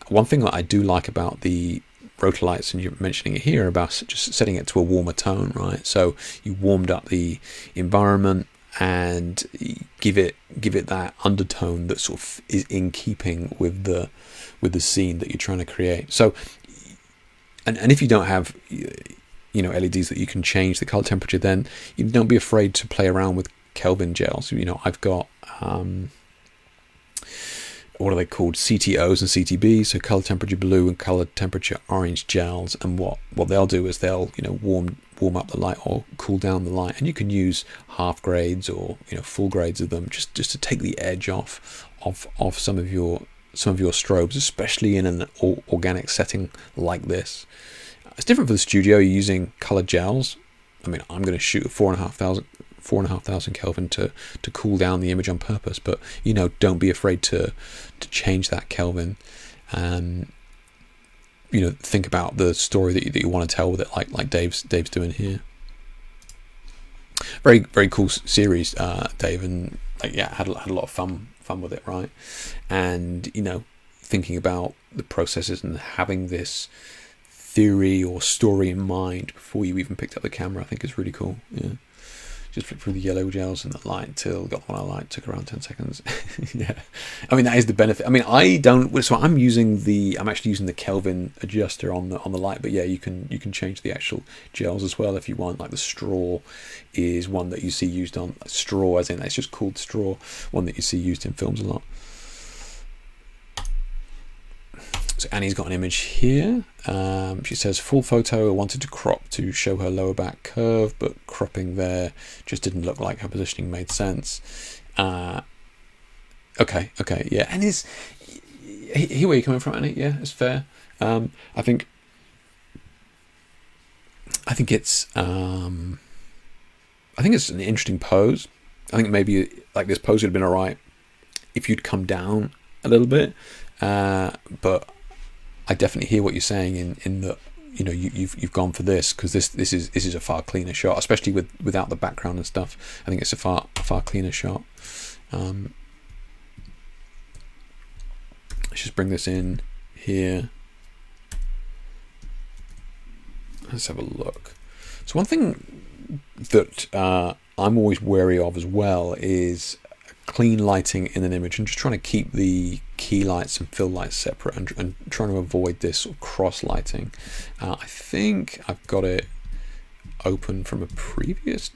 Speaker 1: One thing that I do like about the Rotolites, and you're mentioning it here, about just setting it to a warmer tone, right? So you warmed up the environment and give it that undertone that sort of is in keeping with the scene that you're trying to create. So, and if you don't have LEDs that you can change the color temperature, then you don't be afraid to play around with Kelvin gels. I've got what are they called, CTOs and CTBs, so color temperature blue and color temperature orange gels, and what they'll do is they'll warm up the light or cool down the light, and you can use half grades or full grades of them just to take the edge off some of your strobes, especially in an organic setting like this. It's different for the studio. You're using color gels. I'm going to shoot 4,500 Kelvin to cool down the image on purpose, but don't be afraid to change that Kelvin, and think about the story that you want to tell with it, like Dave's doing here. Very very cool series, Dave, and had a lot of fun with it, right? And thinking about the processes and having this theory or story in mind before you even picked up the camera, I think is really cool. Yeah. Just flick through the yellow gels and the light till got the one I like. Took around 10 seconds. Yeah, that is the benefit. I'm actually using the Kelvin adjuster on the light, but yeah, you can change the actual gels as well if you want. Like the straw is one that you see used on straw, as in it's just called straw. One that you see used in films a lot. So Annie's got an image here. She says, full photo, I wanted to crop to show her lower back curve, but cropping there just didn't look like her positioning made sense. Okay, yeah. And here where you're coming from, Annie. Yeah, it's fair. I think it's an interesting pose. I think maybe like this pose would have been alright if you'd come down a little bit, but I definitely hear what you're saying in that you've gone for this because this is a far cleaner shot, especially without the background and stuff. I think it's a far cleaner shot. Let's just bring this in here. Let's have a look. So one thing that I'm always wary of as well is clean lighting in an image, and just trying to keep the key lights and fill lights separate, and trying to avoid this sort of cross lighting. I think I've got it open from a previous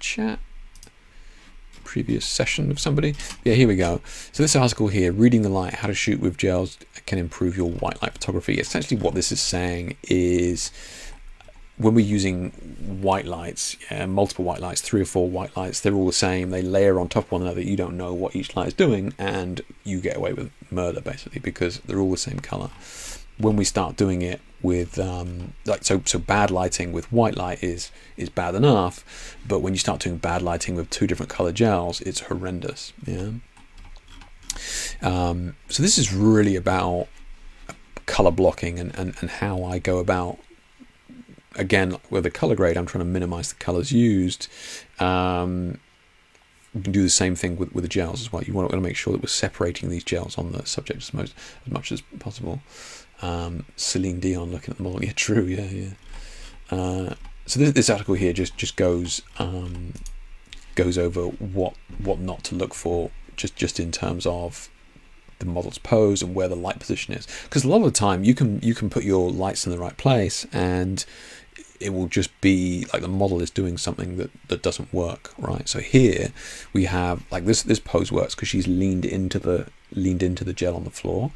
Speaker 1: session of somebody. Yeah, here we go. So this article here, reading the light, how to shoot with gels can improve your white light photography. Essentially what this is saying is, when we're using white lights, multiple white lights, 3 or 4 white lights, they're all the same. They layer on top of one another. You don't know what each light is doing, and you get away with murder, basically, because they're all the same color. When we start doing it with, so bad lighting with white light is bad enough, but when you start doing bad lighting with 2 different color gels, it's horrendous. Yeah. So this is really about color blocking and how I go about. Again, with the color grade, I'm trying to minimize the colors used. We can do the same thing with the gels as well. You want to make sure that we're separating these gels on the subject as much as possible. Celine Dion looking at the model. Yeah, true. Yeah. So this article here just goes over what not to look for, just in terms of the model's pose and where the light position is. Because a lot of the time you can put your lights in the right place, and it will just be like the model is doing something that doesn't work, right? So here we have, like, this pose works because she's leaned into the gel on the floor,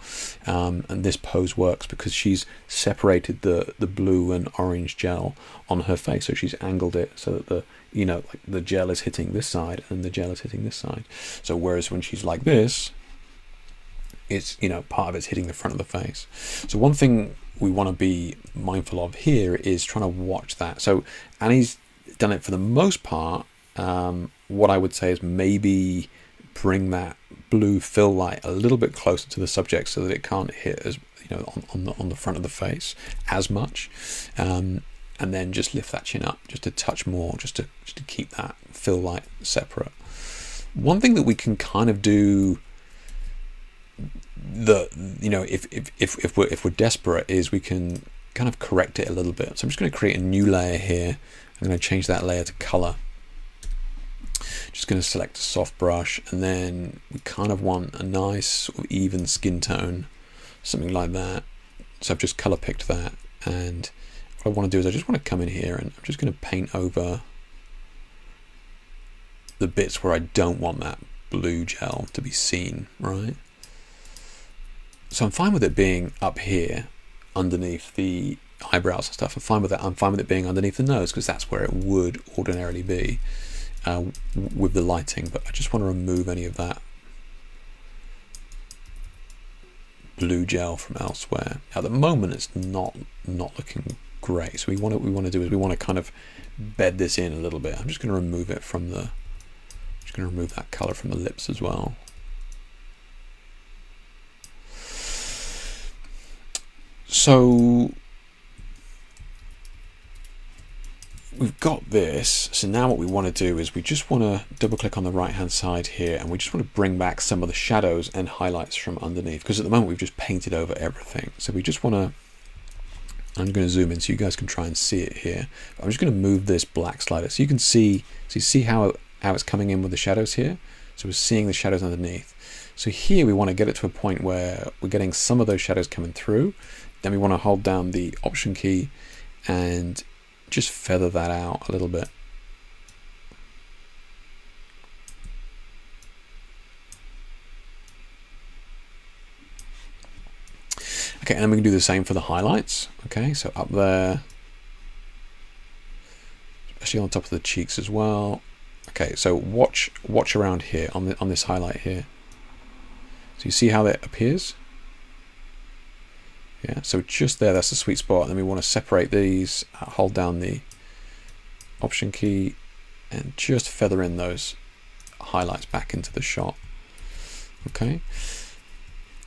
Speaker 1: and this pose works because she's separated the blue and orange gel on her face, so she's angled it so that the gel is hitting this side and the gel is hitting this side. So whereas when she's like this, it's, part of it's hitting the front of the face. So one thing we want to be mindful of here is trying to watch that. So Annie's done it for the most part. What I would say is maybe bring that blue fill light a little bit closer to the subject so that it can't hit as on the front of the face as much, and then just lift that chin up just a touch more, just to keep that fill light separate. One thing that we can kind of do, if we're desperate, is we can kind of correct it a little bit. So I'm just going to create a new layer here. I'm going to change that layer to color. Just going to select a soft brush, and then we kind of want a nice sort of even skin tone, something like that. So I've just color picked that, and what I want to do is I just want to come in here and I'm just going to paint over the bits where I don't want that blue gel to be seen, right? So I'm fine with it being up here underneath the eyebrows and stuff. I'm fine with that. I'm fine with it being underneath the nose because that's where it would ordinarily be with the lighting. But I just want to remove any of that blue gel from elsewhere. At the moment, it's not looking great. So what we want to do is we want to kind of bed this in a little bit. I'm just going to remove it from the. Just going to remove that color from the lips as well. So we've got this. So now what we want to do is we just want to double click on the right hand side here, and we just want to bring back some of the shadows and highlights from underneath, because at the moment we've just painted over everything. So we just want to, I'm going to zoom in so you guys can try and see it here. I'm just going to move this black slider so you can see, how it's coming in with the shadows here. So we're seeing the shadows underneath. So here we want to get it to a point where we're getting some of those shadows coming through. Then we want to hold down the Option key and just feather that out a little bit. Okay, and then we can do the same for the highlights. Okay, so up there, especially on top of the cheeks as well. Okay, so watch around here on this highlight here. So you see how that appears? Yeah, so just there, that's the sweet spot. And then we want to separate these, hold down the Option key, and just feather in those highlights back into the shot. Okay.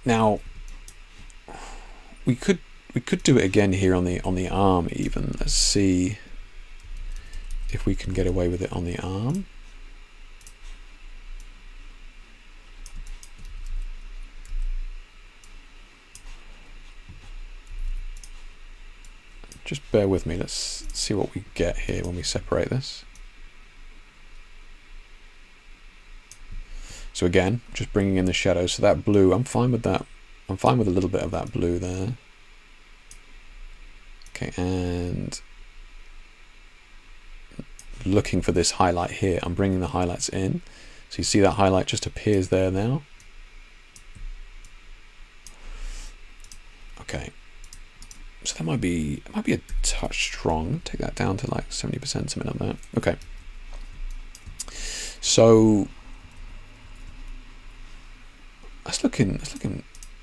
Speaker 1: Now, we could could do it again here on the arm even. Let's see if we can get away with it on the arm. Just bear with me. Let's see what we get here when we separate this. So again, just bringing in the shadows. So that blue, I'm fine with that. I'm fine with a little bit of that blue there. Okay, and looking for this highlight here, I'm bringing the highlights in. So you see that highlight just appears there now. Okay, so that might be a touch strong. Take that down to like 70%, something like that. Okay, so that's looking.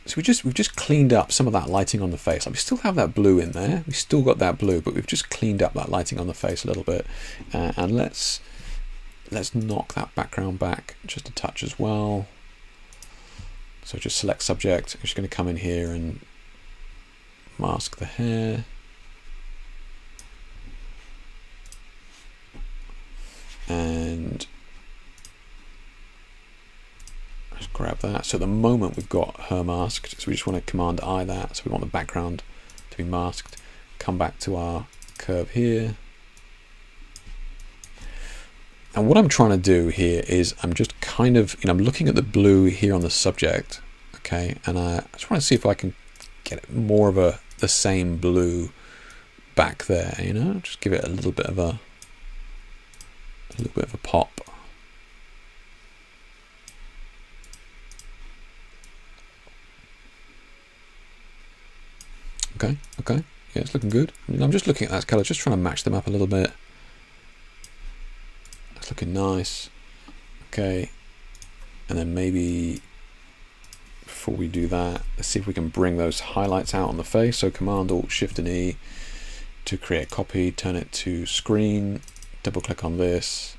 Speaker 1: So we've just cleaned up some of that lighting on the face. Like we still have that blue in there. We still got that blue, but we've just cleaned up that lighting on the face a little bit. And let's knock that background back just a touch as well. So just select subject. I'm just going to come in here and mask the hair. And just grab that. So at the moment we've got her masked, so we just want to Command I that. So we want the background to be masked. Come back to our curve here. And what I'm trying to do here is I'm just kind of, I'm looking at the blue here on the subject, okay, and I just want to see if I can get more of the same blue back there, just give it a little bit of a pop. Okay, yeah, it's looking good. I'm just looking at that color, just trying to match them up a little bit. That's looking nice. Okay, and then maybe before we do that, let's see if we can bring those highlights out on the face. So Command Alt Shift and E to create copy, turn it to screen, double click on this.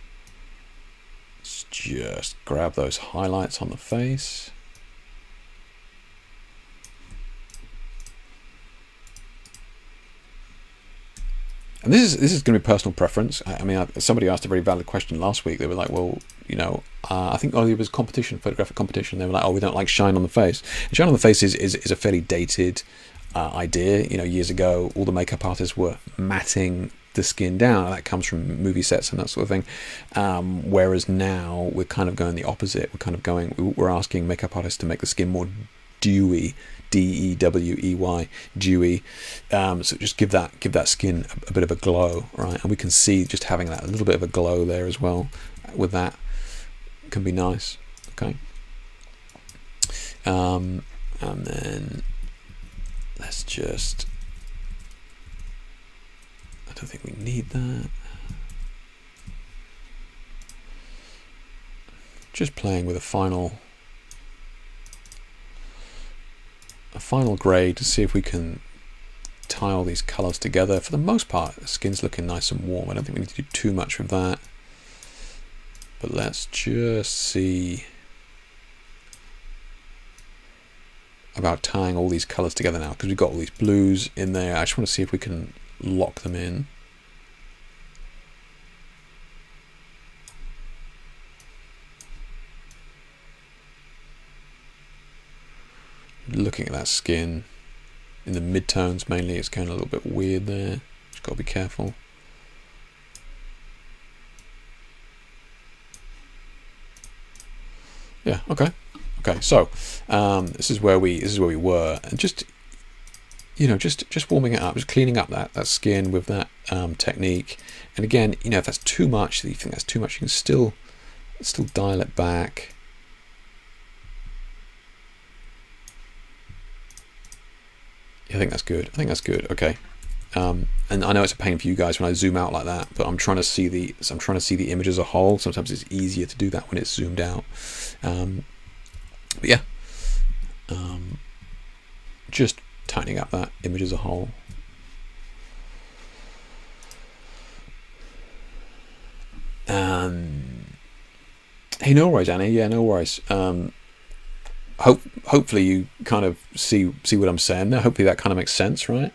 Speaker 1: Let's just grab those highlights on the face. And this is going to be personal preference. I mean, somebody asked a very valid question last week. They were like, well, I think it was competition, photographic competition. They were like, oh, we don't like shine on the face. And shine on the face is a fairly dated idea. Years ago, all the makeup artists were matting the skin down. That comes from movie sets and that sort of thing. Whereas now we're kind of going the opposite. We're asking makeup artists to make the skin more dewy, D-E-W-E-Y, dewy. So just give that skin a bit of a glow, right? And we can see just having that a little bit of a glow there as well with that can be nice. Okay. And then let's just, I don't think we need that. Just playing with a final grade to see if we can tie all these colors together. For the most part, the skin's looking nice and warm. I don't think we need to do too much with that. But let's just see about tying all these colors together now, because we've got all these blues in there. I just want to see if we can lock them in. Looking at that skin in the midtones mainly, it's going a little bit weird there. Just got to be careful. Yeah, okay. So this is where we were, and just warming it up, just cleaning up that skin with that technique. And again, if that's too much, if you think that's too much, you can still dial it back. I think that's good. Okay. And I know it's a pain for you guys when I zoom out like that, but I'm trying to see the image as a whole. Sometimes it's easier to do that when it's zoomed out. But yeah, just tightening up that image as a whole. Hey, no worries, Annie. Yeah, no worries. hopefully you kind of see what I'm saying there. Hopefully that kind of makes sense, right?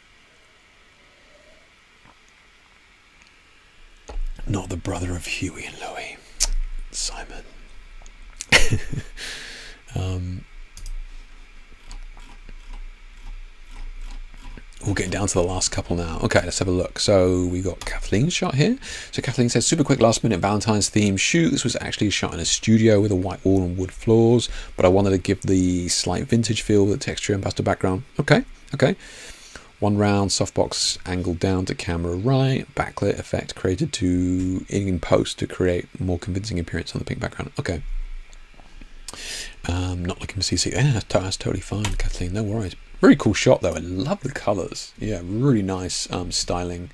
Speaker 1: Not the brother of Huey and Louie, Simon. We'll get down to the last couple now. Okay, let's have a look. So we got Kathleen's shot here. So Kathleen says, super quick last minute Valentine's theme shoot. This was actually shot in a studio with a white wall and wood floors, but I wanted to give the slight vintage feel with the texture and pastel background. Okay. One round softbox angled down to camera right, backlit effect created in post to create more convincing appearance on the pink background. Okay. Not looking for CC. Yeah, that's totally fine, Kathleen. No worries. Very cool shot though. I love the colours. Yeah, really nice styling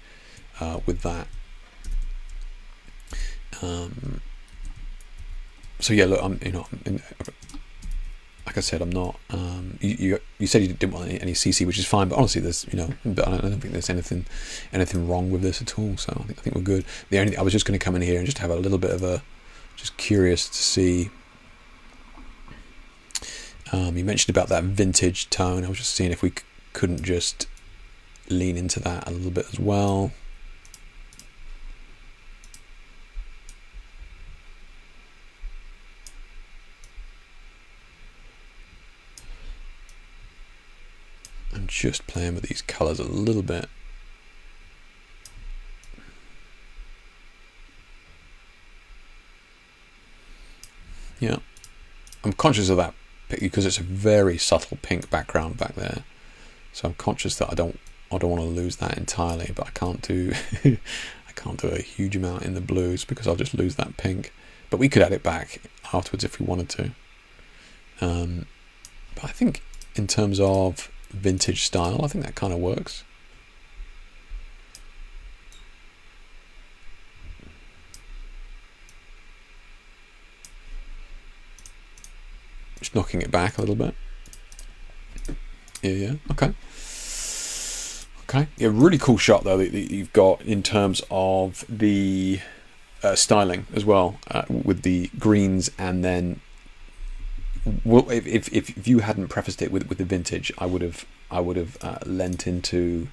Speaker 1: with that. So yeah, look, like I said, I'm not. You said you didn't want any CC, which is fine. But honestly, there's but I don't think there's anything wrong with this at all. So I think we're good. The only I was just going to come in here and just have a little bit of just curious to see. You mentioned about that vintage tone. I was just seeing if we couldn't just lean into that a little bit as well. I'm just playing with these colours a little bit. Yeah, I'm conscious of that because it's a very subtle pink background back there, so I'm conscious that I don't want to lose that entirely, but I can't do a huge amount in the blues because I'll just lose that pink. But we could add it back afterwards if we wanted to. But I think in terms of vintage style, I think that kind of works. Just knocking it back a little bit. Yeah. Okay. Yeah, really cool shot though that you've got in terms of the styling as well, with the greens, and then if you hadn't prefaced it with the vintage, I would have lent into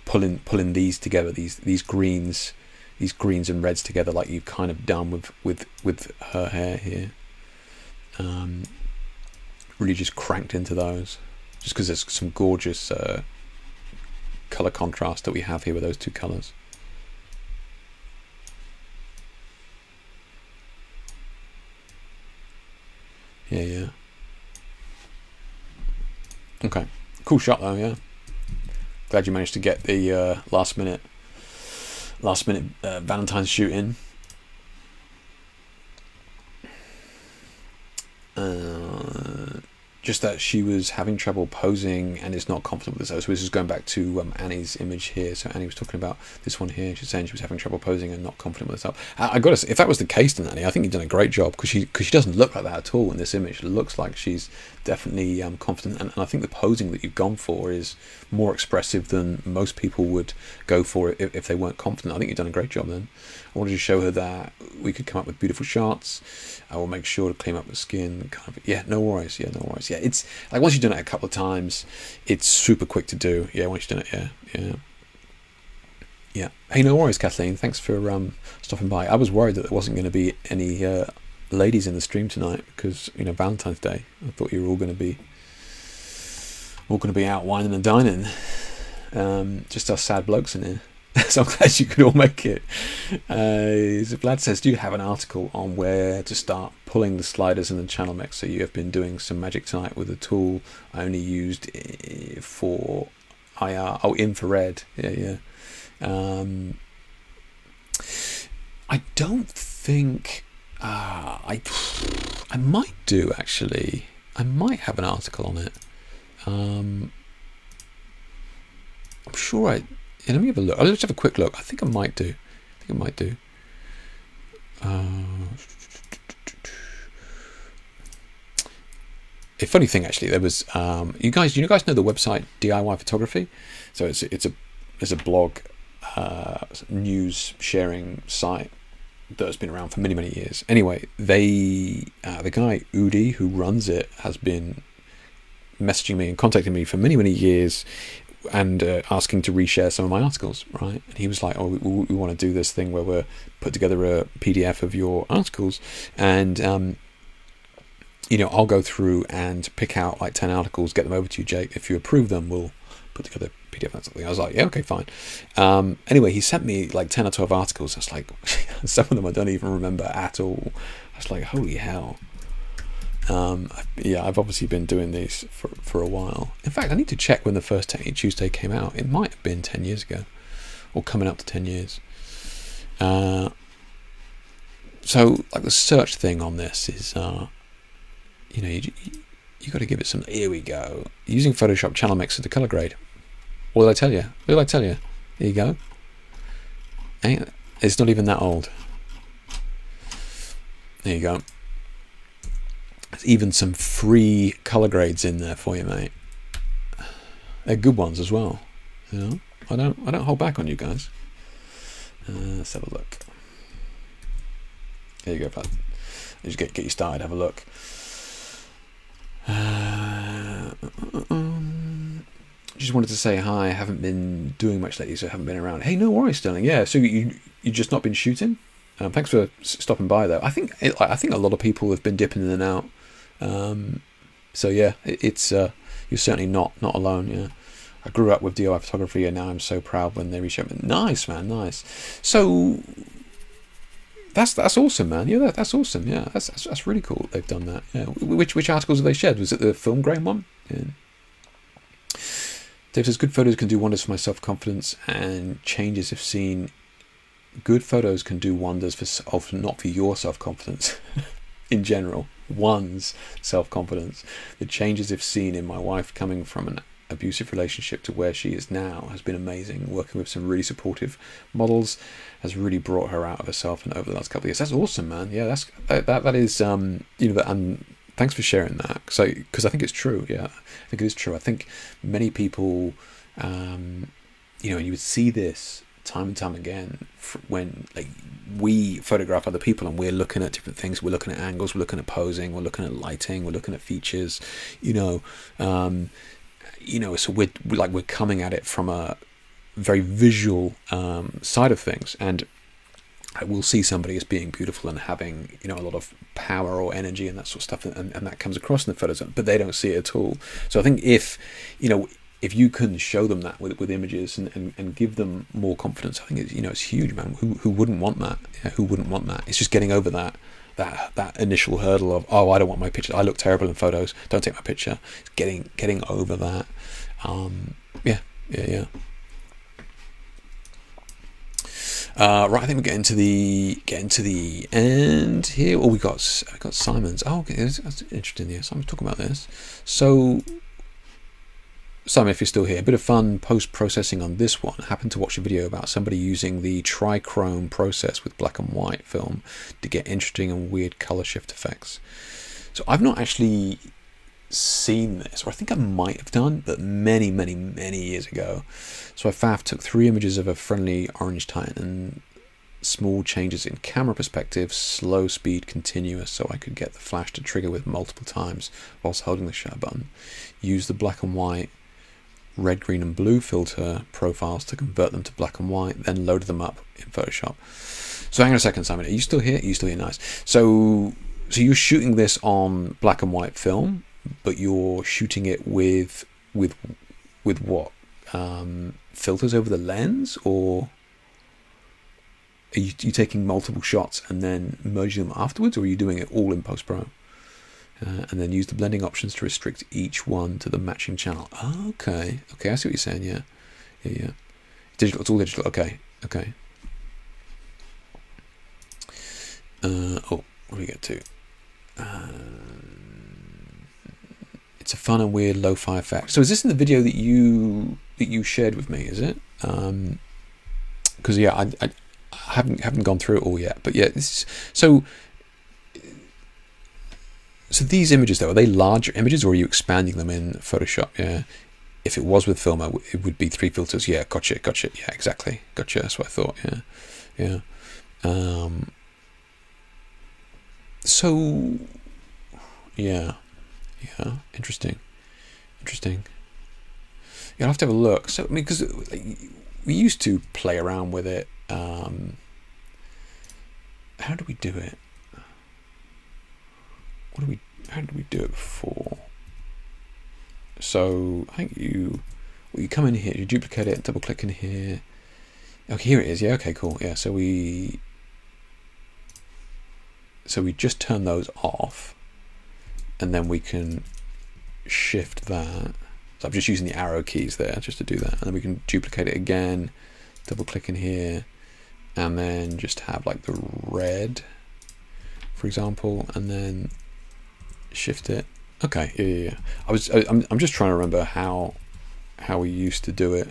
Speaker 1: pulling these together, these greens and reds together, like you've kind of done with her hair here. Really just cranked into those, just because there's some gorgeous color contrast that we have here with those two colors. Yeah. Okay, cool shot though. Yeah, glad you managed to get the last minute Valentine's shoot in. Just that she was having trouble posing and is not confident with herself. So this is going back to Annie's image here. So Annie was talking about this one here. She's saying she was having trouble posing and not confident with herself. I got to say, if that was the case, then Annie, I think you've done a great job, because she doesn't look like that at all in this image. It looks like she's definitely confident, and I think the posing that you've gone for is more expressive than most people would go for if they weren't confident. I think you've done a great job then. I wanted to show her that we could come up with beautiful shots. I will make sure to clean up the skin. No worries. Yeah, it's like once you've done it a couple of times, it's super quick to do. Yeah, once you've done it, yeah. Hey, no worries, Kathleen. Thanks for stopping by. I was worried that there wasn't going to be any ladies in the stream tonight because Valentine's Day. I thought you were all going to be out whining and dining. Just us sad blokes in here. So I'm glad you could all make it. Vlad says, do you have an article on where to start pulling the sliders in the channel mix? So you have been doing some magic tonight with a tool I only used for IR. Oh, infrared. Yeah. I don't think I might do, actually. I might have an article on it. I'm sure let me have a look. I'll just have a quick look. I think I might do. A funny thing, actually, there was you guys know the website DIY Photography. So it's a blog news sharing site that has been around for many, many years. Anyway, the guy Udi who runs it has been messaging me and contacting me for many, many years, and asking to reshare some of my articles, right? And he was like, "Oh, we want to do this thing where we're put together a PDF of your articles, and I'll go through and pick out like 10 articles, get them over to you, Jake. If you approve them, we'll put together a PDF and something." I was like, "Yeah, okay, fine." Anyway, he sent me like 10 or 12 articles. It's like some of them I don't even remember at all. I was like, "Holy hell!" I've obviously been doing these for a while. In fact, I need to check when the first Technique Tuesday came out. It might have been 10 years ago, or coming up to 10 years. So like the search thing on this is, you got to give it some. Here we go. Using Photoshop channel mixer to color grade. What did I tell you? What did I tell you? Here you go. It's not even that old. There you go. There's even some free color grades in there for you, mate. They're good ones as well. I don't hold back on you guys. Let's have a look. There you go, bud. Just get you started. Have a look. Just wanted to say hi. I haven't been doing much lately, so I haven't been around. Hey, no worries, Sterling. Yeah, so you just not been shooting? Thanks for stopping by, though. I think a lot of people have been dipping in and out. So yeah, it's you're certainly not alone. Yeah, I grew up with DIY photography, and now I'm so proud when they reshow me. Nice, man, nice. So that's awesome, man. Yeah, that's awesome. Yeah, that's really cool. They've done that. Yeah. Which articles have they shared? Was it the film grain one? Yeah. Dave says good photos can do wonders for my self-confidence, and changes if seen. Good photos can do wonders for not for your self-confidence in general. One's self-confidence. The changes if seen in my wife coming from an abusive relationship to where she is now has been amazing. Working with some really supportive models has really brought her out of herself and over the last couple of years. That's awesome, man. Yeah, that is and thanks for sharing that. So because I think it's true. Yeah, I think it is true. I think many people, and you would see this time and time again when like we photograph other people and we're looking at different things. We're looking at angles, we're looking at posing, we're looking at lighting, we're looking at features, so we're coming at it from a very visual side of things, and we'll see somebody as being beautiful and having a lot of power or energy and that sort of stuff, and that comes across in the photos, but they don't see it at all. So I think if you can show them that with images and give them more confidence, I think it's huge, man. Who wouldn't want that? Yeah, who wouldn't want that? It's just getting over that initial hurdle of, oh, I don't want my picture. I look terrible in photos. Don't take my picture. It's getting over that. Yeah. Right, I think we're getting to the end here. Oh, we got Simon's. Oh, okay, that's interesting. Yeah, Simon's talking about this. So, Simon, if you're still here, a bit of fun post-processing on this one. I happened to watch a video about somebody using the trichrome process with black and white film to get interesting and weird color shift effects. So I've not actually seen this, or I think I might have done, but many years ago. So I took 3 images of a friendly orange titan, small changes in camera perspective, slow speed, continuous, so I could get the flash to trigger with multiple times whilst holding the shutter button. Use the black and white, red, green and blue filter profiles to convert them to black and white, then loaded them up in Photoshop. So hang on a second, Simon, are you still here? Nice. So you're shooting this on black and white film, but you're shooting it with what? Filters over the lens, or are you taking multiple shots and then merging them afterwards, or are you doing it all in post-pro? And then use the blending options to restrict each one to the matching channel. Oh, okay, I see what you're saying. Yeah. Digital, it's all digital. Okay. What do we get to? It's a fun and weird lo-fi effect. So is this in the video that you shared with me? Is it? Because I haven't gone through it all yet. But yeah, So these images, though, are they larger images, or are you expanding them in Photoshop? Yeah. If it was with Filmer, it would be 3 filters. Yeah, gotcha. Yeah, exactly. Gotcha. That's what I thought. Yeah. So yeah, interesting. Yeah, I'll have to have a look. So I mean, because we used to play around with it. How do we do it? How did we do it before? So I think you come in here, you duplicate it, double click in here. Okay, here it is. Yeah, okay, cool. Yeah, so we just turn those off, and then we can shift that. So I'm just using the arrow keys there just to do that, and then we can duplicate it again, double click in here, and then just have like the red, for example, and then shift it. Okay, yeah. I'm just trying to remember how we used to do it.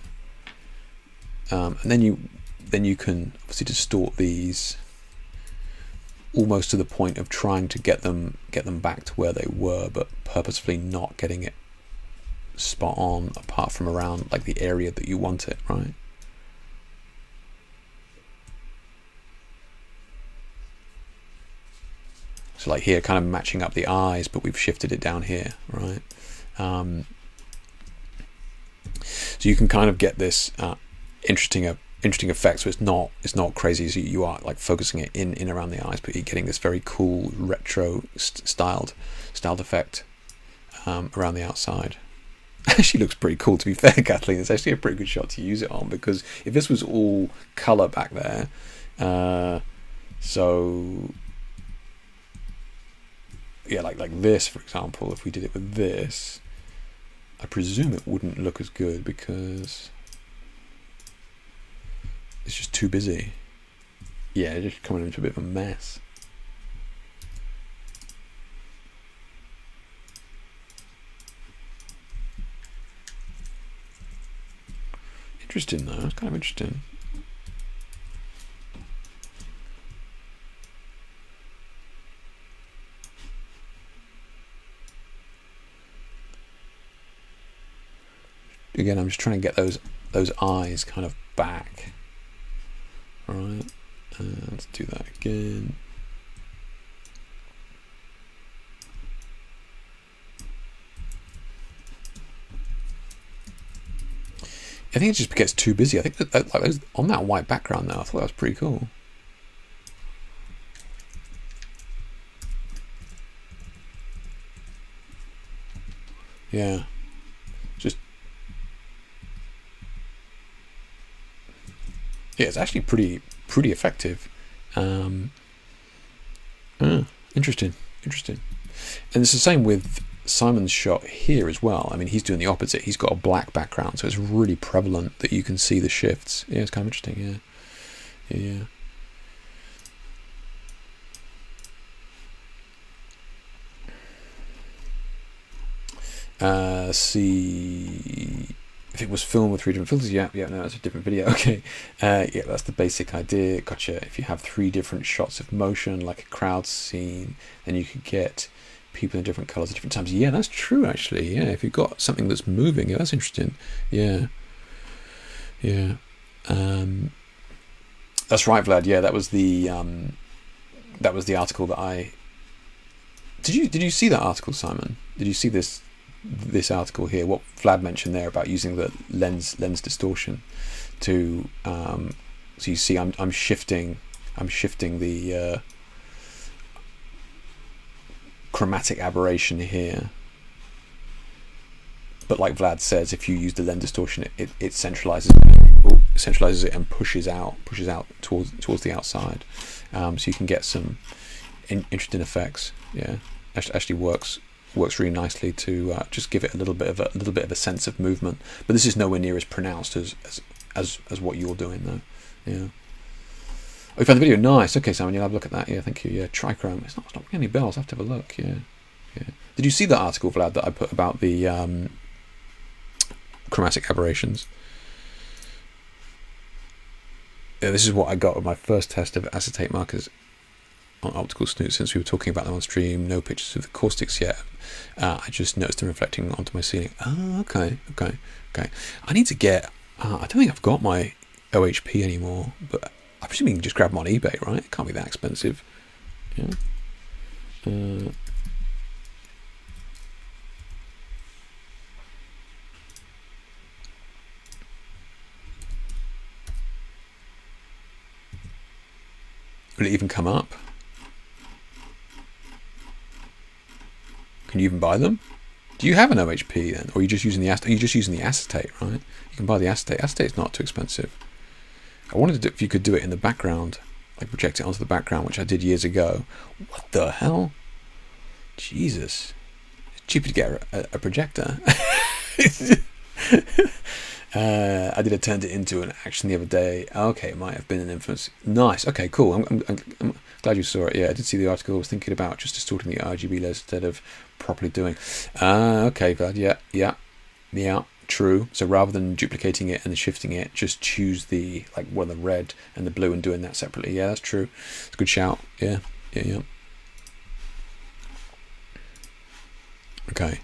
Speaker 1: And then you can obviously distort these almost to the point of trying to get them back to where they were, but purposefully not getting it spot on, apart from around like the area that you want it, right? So like here, kind of matching up the eyes, but we've shifted it down here, right? So you can kind of get this interesting effect. So it's not crazy. So you are like focusing it in around the eyes, but you're getting this very cool retro styled effect around the outside. Actually looks pretty cool, to be fair, Kathleen. It's actually a pretty good shot to use it on, because if this was all color back there, so yeah, like this, for example, if we did it with this, I presume it wouldn't look as good because it's just too busy. Yeah, just coming into a bit of a mess. Interesting though, it's kind of interesting. Again, I'm just trying to get those eyes kind of back. All right, let's do that again. I think it just gets too busy. I think that like on that white background though, I thought that was pretty cool. Yeah, just yeah, it's actually pretty effective. Interesting. And it's the same with Simon's shot here as well. I mean, he's doing the opposite. He's got a black background, so it's really prevalent that you can see the shifts. Yeah, it's kind of interesting. Yeah. See if it was filmed with 3 different filters. Yeah, no, that's a different video. Okay, yeah, that's the basic idea. Gotcha. If you have 3 different shots of motion, like a crowd scene, then you could get people in different colors at different times. Yeah, that's true, actually. Yeah, if you've got something that's moving, yeah, that's interesting. Yeah. That's right, Vlad. Yeah, that was the article that I. Did you see that article, Simon? Did you see this article here? What Vlad mentioned there about using the lens distortion to. So you see, I'm shifting the chromatic aberration here, but like Vlad says, if you use the lens distortion, it centralizes it and pushes out towards the outside, so you can get some interesting effects. Yeah, actually works really nicely to just give it a little bit of a sense of movement, but this is nowhere near as pronounced as what you're doing though. Yeah. Oh, you found the video? Nice. Okay, Simon, you'll have a look at that. Yeah, thank you. Yeah, trichrome. It's not ringing any bells. I have to have a look. Yeah. Did you see that article, Vlad, that I put about the chromatic aberrations? Yeah, this is what I got with my first test of acetate markers on optical snoots. Since we were talking about them on stream, no pictures of the caustics yet. I just noticed them reflecting onto my ceiling. Oh, okay. I need to get. I don't think I've got my OHP anymore, but I presume you can just grab them on eBay, right? It can't be that expensive. Yeah. Will it even come up? Can you even buy them? Do you have an OHP then, or are you just using the acetate? Are you just using the acetate, right? You can buy the acetate. Acetate's not too expensive. I wanted to do, if you could do it in the background, like project it onto the background, which I did years ago. What the hell? Jesus, it's cheaper to get a projector. I did a turned it into an action the other day. Okay, it might have been an influence. Nice. Okay, cool. I'm glad you saw it. Yeah, I did see the article. I was thinking about just distorting the RGB layers instead of properly doing. Okay, glad. Yeah. True. So rather than duplicating it and shifting it, just choose the the red and the blue and doing that separately. Yeah, that's true. It's a good shout. Yeah. Okay.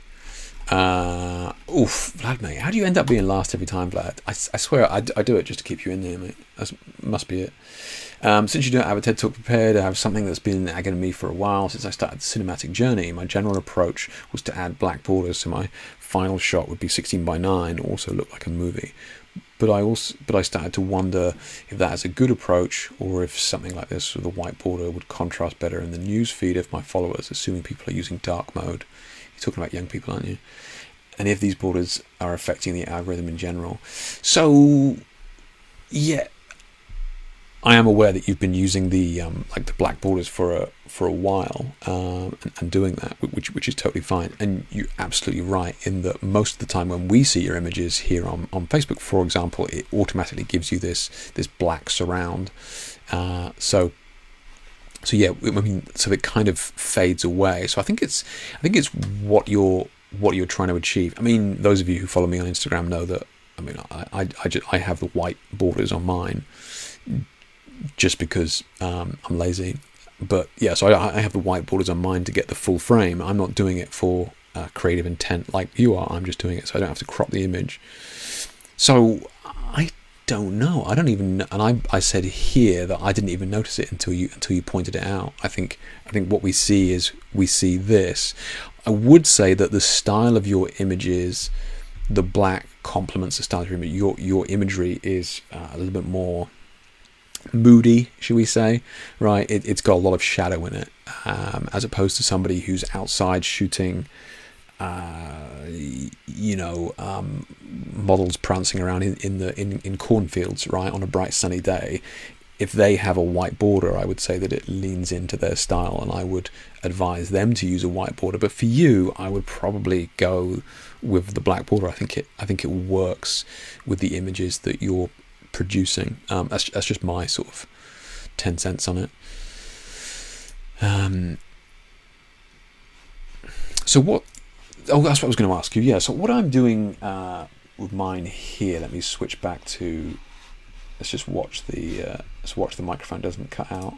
Speaker 1: Vlad, mate, how do you end up being last every time, Vlad? I swear I do it just to keep you in there, mate. That must be it. Since you don't have a TED Talk prepared, I have something that's been nagging me for a while since I started the cinematic journey. My general approach was to add black borders so my final shot would be 16:9, also look like a movie. But I started to wonder if that is a good approach, or if something like this with a white border would contrast better in the news feed of my followers, assuming people are using dark mode. You're talking about young people, aren't you? And if these borders are affecting the algorithm in general. So, yeah, I am aware that you've been using the the black borders for a while and doing that, which is totally fine. And you're absolutely right in that most of the time when we see your images here on Facebook, for example, it automatically gives you this black surround. So yeah, I mean, so it kind of fades away. So I think it's what you're trying to achieve. I mean, those of you who follow me on Instagram know that. I mean, I have the white borders on mine just because I'm lazy. But yeah, so I have the white borders on mine to get the full frame. I'm not doing it for creative intent like you are. I'm just doing it so I don't have to crop the image. So I don't know. I don't even know. And I said here that I didn't even notice it until you pointed it out. I think what we see is this. I would say that the style of your images, the black complements the style of your image. Your imagery is a little bit more moody, should we say, right? It's got a lot of shadow in it, as opposed to somebody who's outside shooting models prancing around in cornfields, right, on a bright sunny day. If they have a white border, I would say that it leans into their style, and I would advise them to use a white border. But for you, I would probably go with the black border. I think it works with the images that you're producing. That's just my sort of 10 cents on it. So what? Oh, that's what I was going to ask you. Yeah. So what I'm doing with mine here. Let me switch back to. Let's just watch the. Let's watch the microphone doesn't cut out.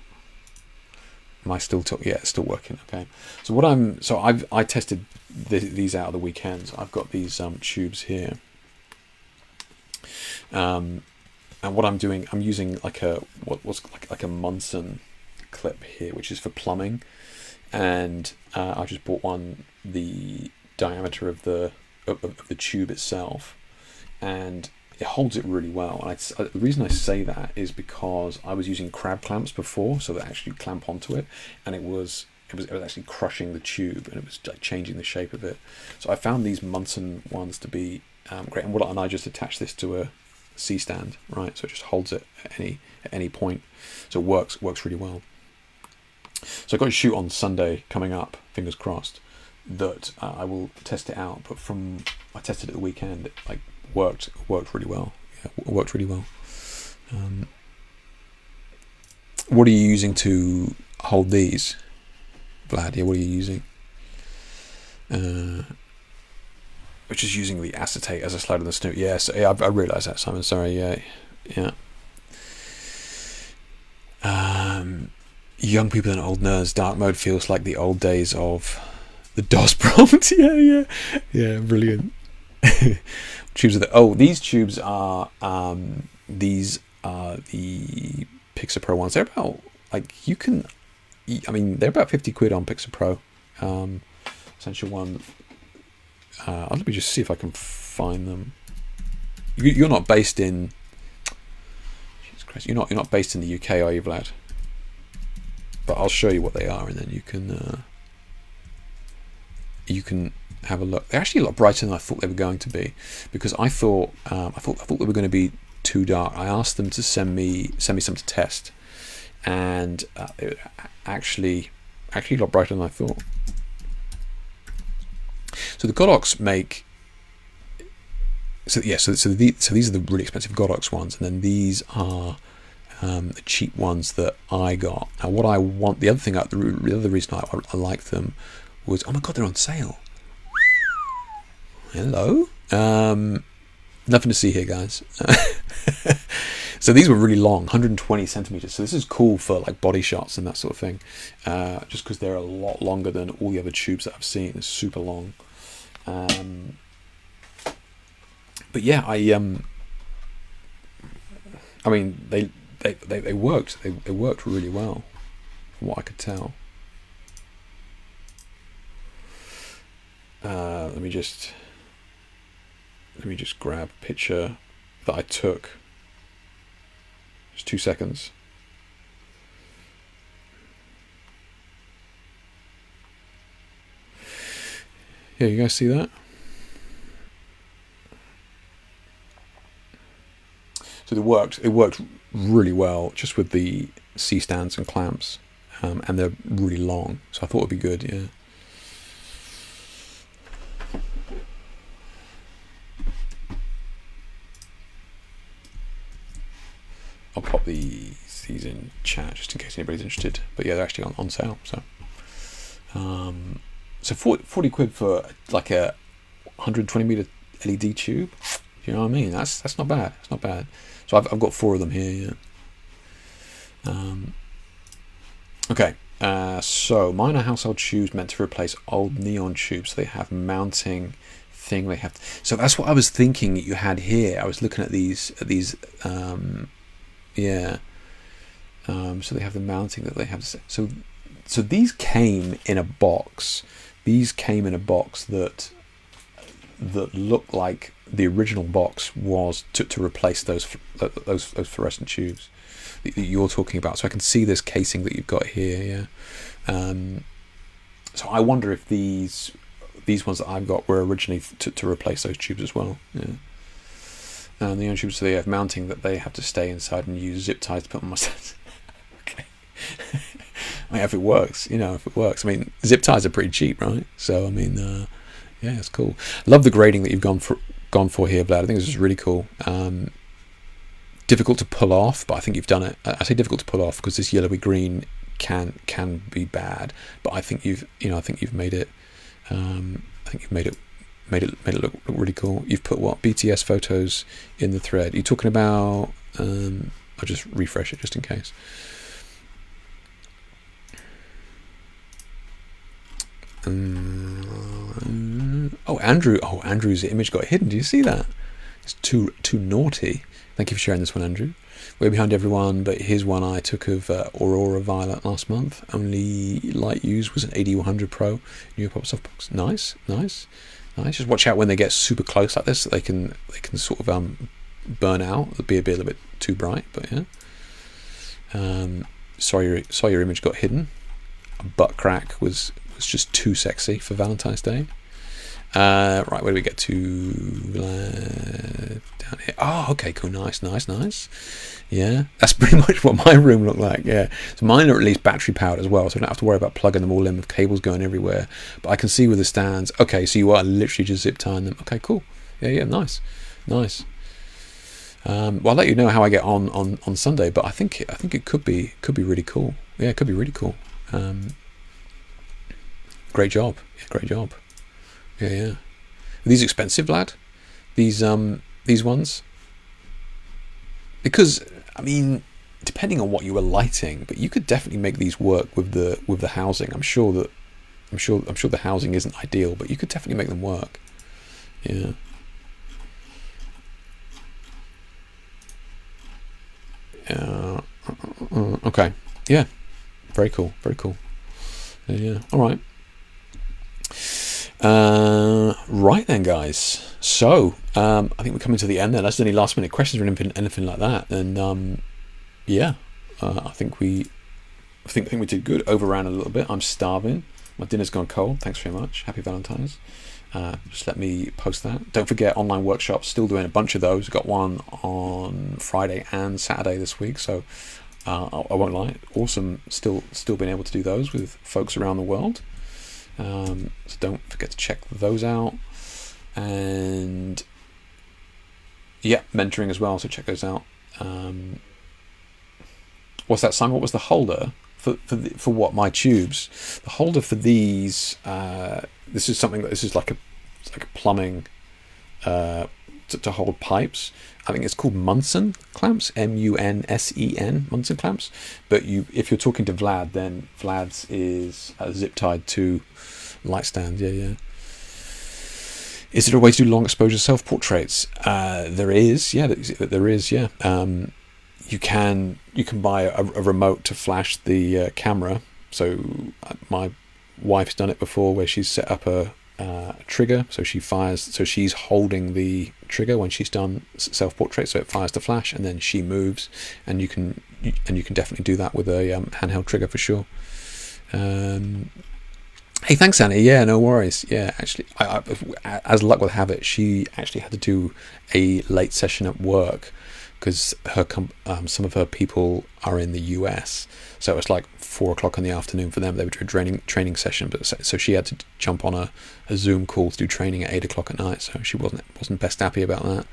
Speaker 1: Am I still talking? Yeah, it's still working. Okay. So what I'm. So I tested these out of the weekend. I've got these tubes here. And what I'm doing, I'm using like a what's like a Munson clip here, which is for plumbing, and I just bought one the diameter of the tube itself, and it holds it really well. And the reason I say that is because I was using crab clamps before, so they actually clamp onto it, and it was actually crushing the tube, and it was like changing the shape of it. So I found these Munson ones to be great, and I just attached this to a C-stand, right? So it just holds it at any point. So it works really well. So I've got a shoot on Sunday coming up, fingers crossed, that I will test it out. But I tested it the weekend, it worked really well. Yeah, it worked really well. What are you using to hold these, Vlad? Yeah, what are you using? Which is using the acetate as a slide on the snoot. Yes, yeah, I realised that, Simon. Sorry, yeah. Young people and old nerds. Dark mode feels like the old days of the DOS prompt. Yeah, brilliant. Tubes are these tubes are the Pixar Pro ones. They're about you can I mean, they're about 50 quid on Pixel Pro. Essential one. Let me just see if I can find them. You're not based in. Jesus Christ, you're not based in the UK, are you, Vlad? But I'll show you what they are, and then you can have a look. They're actually a lot brighter than I thought they were going to be, because I thought they were going to be too dark. I asked them to send me some to test, and it actually a lot brighter than I thought. So the Godox make. So these are the really expensive Godox ones, and then these are the cheap ones that I got. Now, what I want, the other reason I like them was, oh my god, they're on sale. Hello. Nothing to see here, guys. So these were really long, 120 centimeters. So this is cool for like body shots and that sort of thing. Just because they're a lot longer than all the other tubes that I've seen. It's super long. But yeah, I mean, they worked. They worked really well, from what I could tell. Let me just grab a picture that I took. Just 2 seconds. Yeah, you guys see that? So it worked really well just with the C-stands and clamps, and they're really long, so I thought it'd be good, yeah. I'll pop these in chat just in case anybody's interested. But yeah, they're actually on sale. So, so 40 quid for like a 120 meter LED tube. You know what I mean? That's not bad. It's not bad. So I've got 4 of them here. Yeah. Okay. So mine are household tubes meant to replace old neon tubes. They have mounting thing. They have. So that's what I was thinking you had here. I was looking at these. Yeah. So they have the mounting that they have. So these came in a box. These came in a box that looked like the original box was to replace those fluorescent tubes that you're talking about. So I can see this casing that you've got here. Yeah. So I wonder if these ones that I've got were originally to replace those tubes as well. Yeah. And the only tubes, so they have mounting that they have to stay inside and use zip ties to put on my set. Okay. I mean, if it works, if it works. I mean, zip ties are pretty cheap, right? So I mean, yeah, it's cool. Love the grading that you've gone for here, Vlad. I think this is really cool. Difficult to pull off, but I think you've done it. I say difficult to pull off because this yellowy green can be bad, but I think you've made it. I think you've made it look really cool. You've put what BTS photos in the thread. You're talking about. I'll just refresh it just in case. Andrew's image got hidden. Do you see that? It's too naughty. Thank you for sharing this one, Andrew. Way behind everyone, but here's one I took of Aurora Violet last month. Only light used was an 8100 Pro New Pop softbox. Nice. Just watch out when they get super close like this. They can sort of burn out. It'll be a little bit too bright, but yeah. Sorry your image got hidden. A butt crack was just too sexy for Valentine's Day. Right, where do we get to? Down here. Oh, okay, cool, nice. Yeah, that's pretty much what my room looked like. Yeah, so mine are at least battery powered as well, so I don't have to worry about plugging them all in with cables going everywhere. But I can see with the stands. Okay, so you are literally just zip tying them. Okay, cool. Yeah, nice. Well, I'll let you know how I get on Sunday, but I think it could be really cool. Yeah, it could be really cool. Great job. Yeah. Are these expensive, lad? These ones? Because I mean, depending on what you were lighting, but you could definitely make these work with the housing. I'm sure the housing isn't ideal, but you could definitely make them work. Yeah. Okay. Yeah. Very cool. Very cool. Yeah. All right. Right then, guys. So I think we're coming to the end there. Unless there's any last minute questions or anything like that. And yeah, I think we did good. Overran a little bit. I'm starving. My dinner's gone cold. Thanks very much. Happy Valentines. Just let me post that. Don't forget, online workshops. Still doing a bunch of those. Got one on Friday and Saturday this week. So I won't lie. Awesome. Still being able to do those with folks around the world. So don't forget to check those out. And yeah, mentoring as well. So check those out. What's that, Simon? What was the holder for what? My tubes. The holder for these. This is like a plumbing to hold pipes. I think it's called Munson clamps, Munsen, Munson clamps. But if you're talking to Vlad, then Vlad's is zip tied to light stand. Yeah. Is there a way to do long exposure self portraits? There is. Yeah. You can buy a remote to flash the camera. So my wife's done it before, where she's set up a trigger, so she fires. So she's holding the trigger when she's done self-portrait, so it fires the flash, and then she moves, and you can definitely do that with a handheld trigger for sure. Hey, thanks, Annie. Yeah, no worries. Yeah, actually, I as luck would have it, she actually had to do a late session at work because some of her people are in the US, so it's like 4:00 in the afternoon for them. They were doing a training session, but so she had to jump on a Zoom call to do training at 8:00 at night. So she wasn't best happy about that.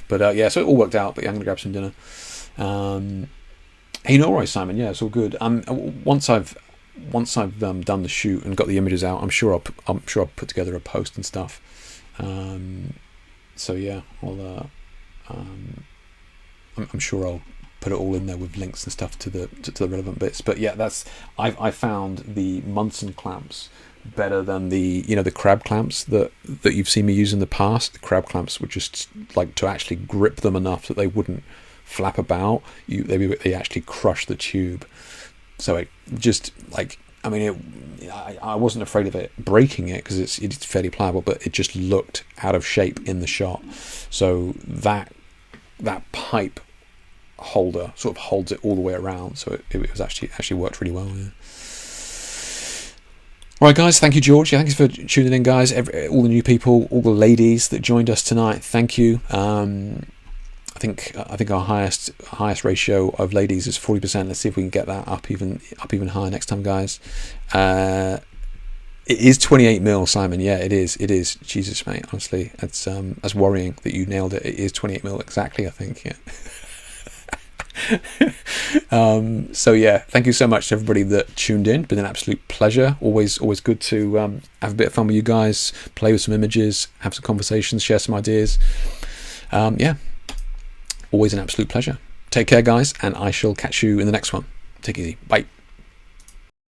Speaker 1: But yeah, so it all worked out. But yeah, I'm gonna grab some dinner. Hey, no worries, Simon. Yeah, it's all good. Once I've done the shoot and got the images out, I'm sure I'll put together a post and stuff. So yeah, I'm sure I'll put it all in there with links and stuff to the relevant bits. But yeah, I found the Munson clamps better than the crab clamps that you've seen me use in the past. The crab clamps were just like, to actually grip them enough that they wouldn't flap about. They actually crush the tube. So it just like, I mean, I wasn't afraid of it breaking it because it's fairly pliable, but it just looked out of shape in the shot. So that pipe holder sort of holds it all the way around, so it was actually worked really well. Yeah. All right, guys, thank you, George. Yeah, thanks for tuning in, guys. All the new people, all the ladies that joined us tonight, thank you. I think our highest ratio of ladies is 40%. Let's see if we can get that up even higher next time, guys. It is 28 mil, Simon. Yeah, it is. Jesus, mate. Honestly, that's worrying that you nailed it. It is 28 mil exactly, I think. Yeah. So yeah, thank you so much to everybody that tuned in. Been an absolute pleasure. Always good to have a bit of fun with you guys, play with some images, have some conversations, share some ideas. Yeah, always an absolute pleasure. Take care, guys, and I shall catch you in the next one. Take it easy. Bye.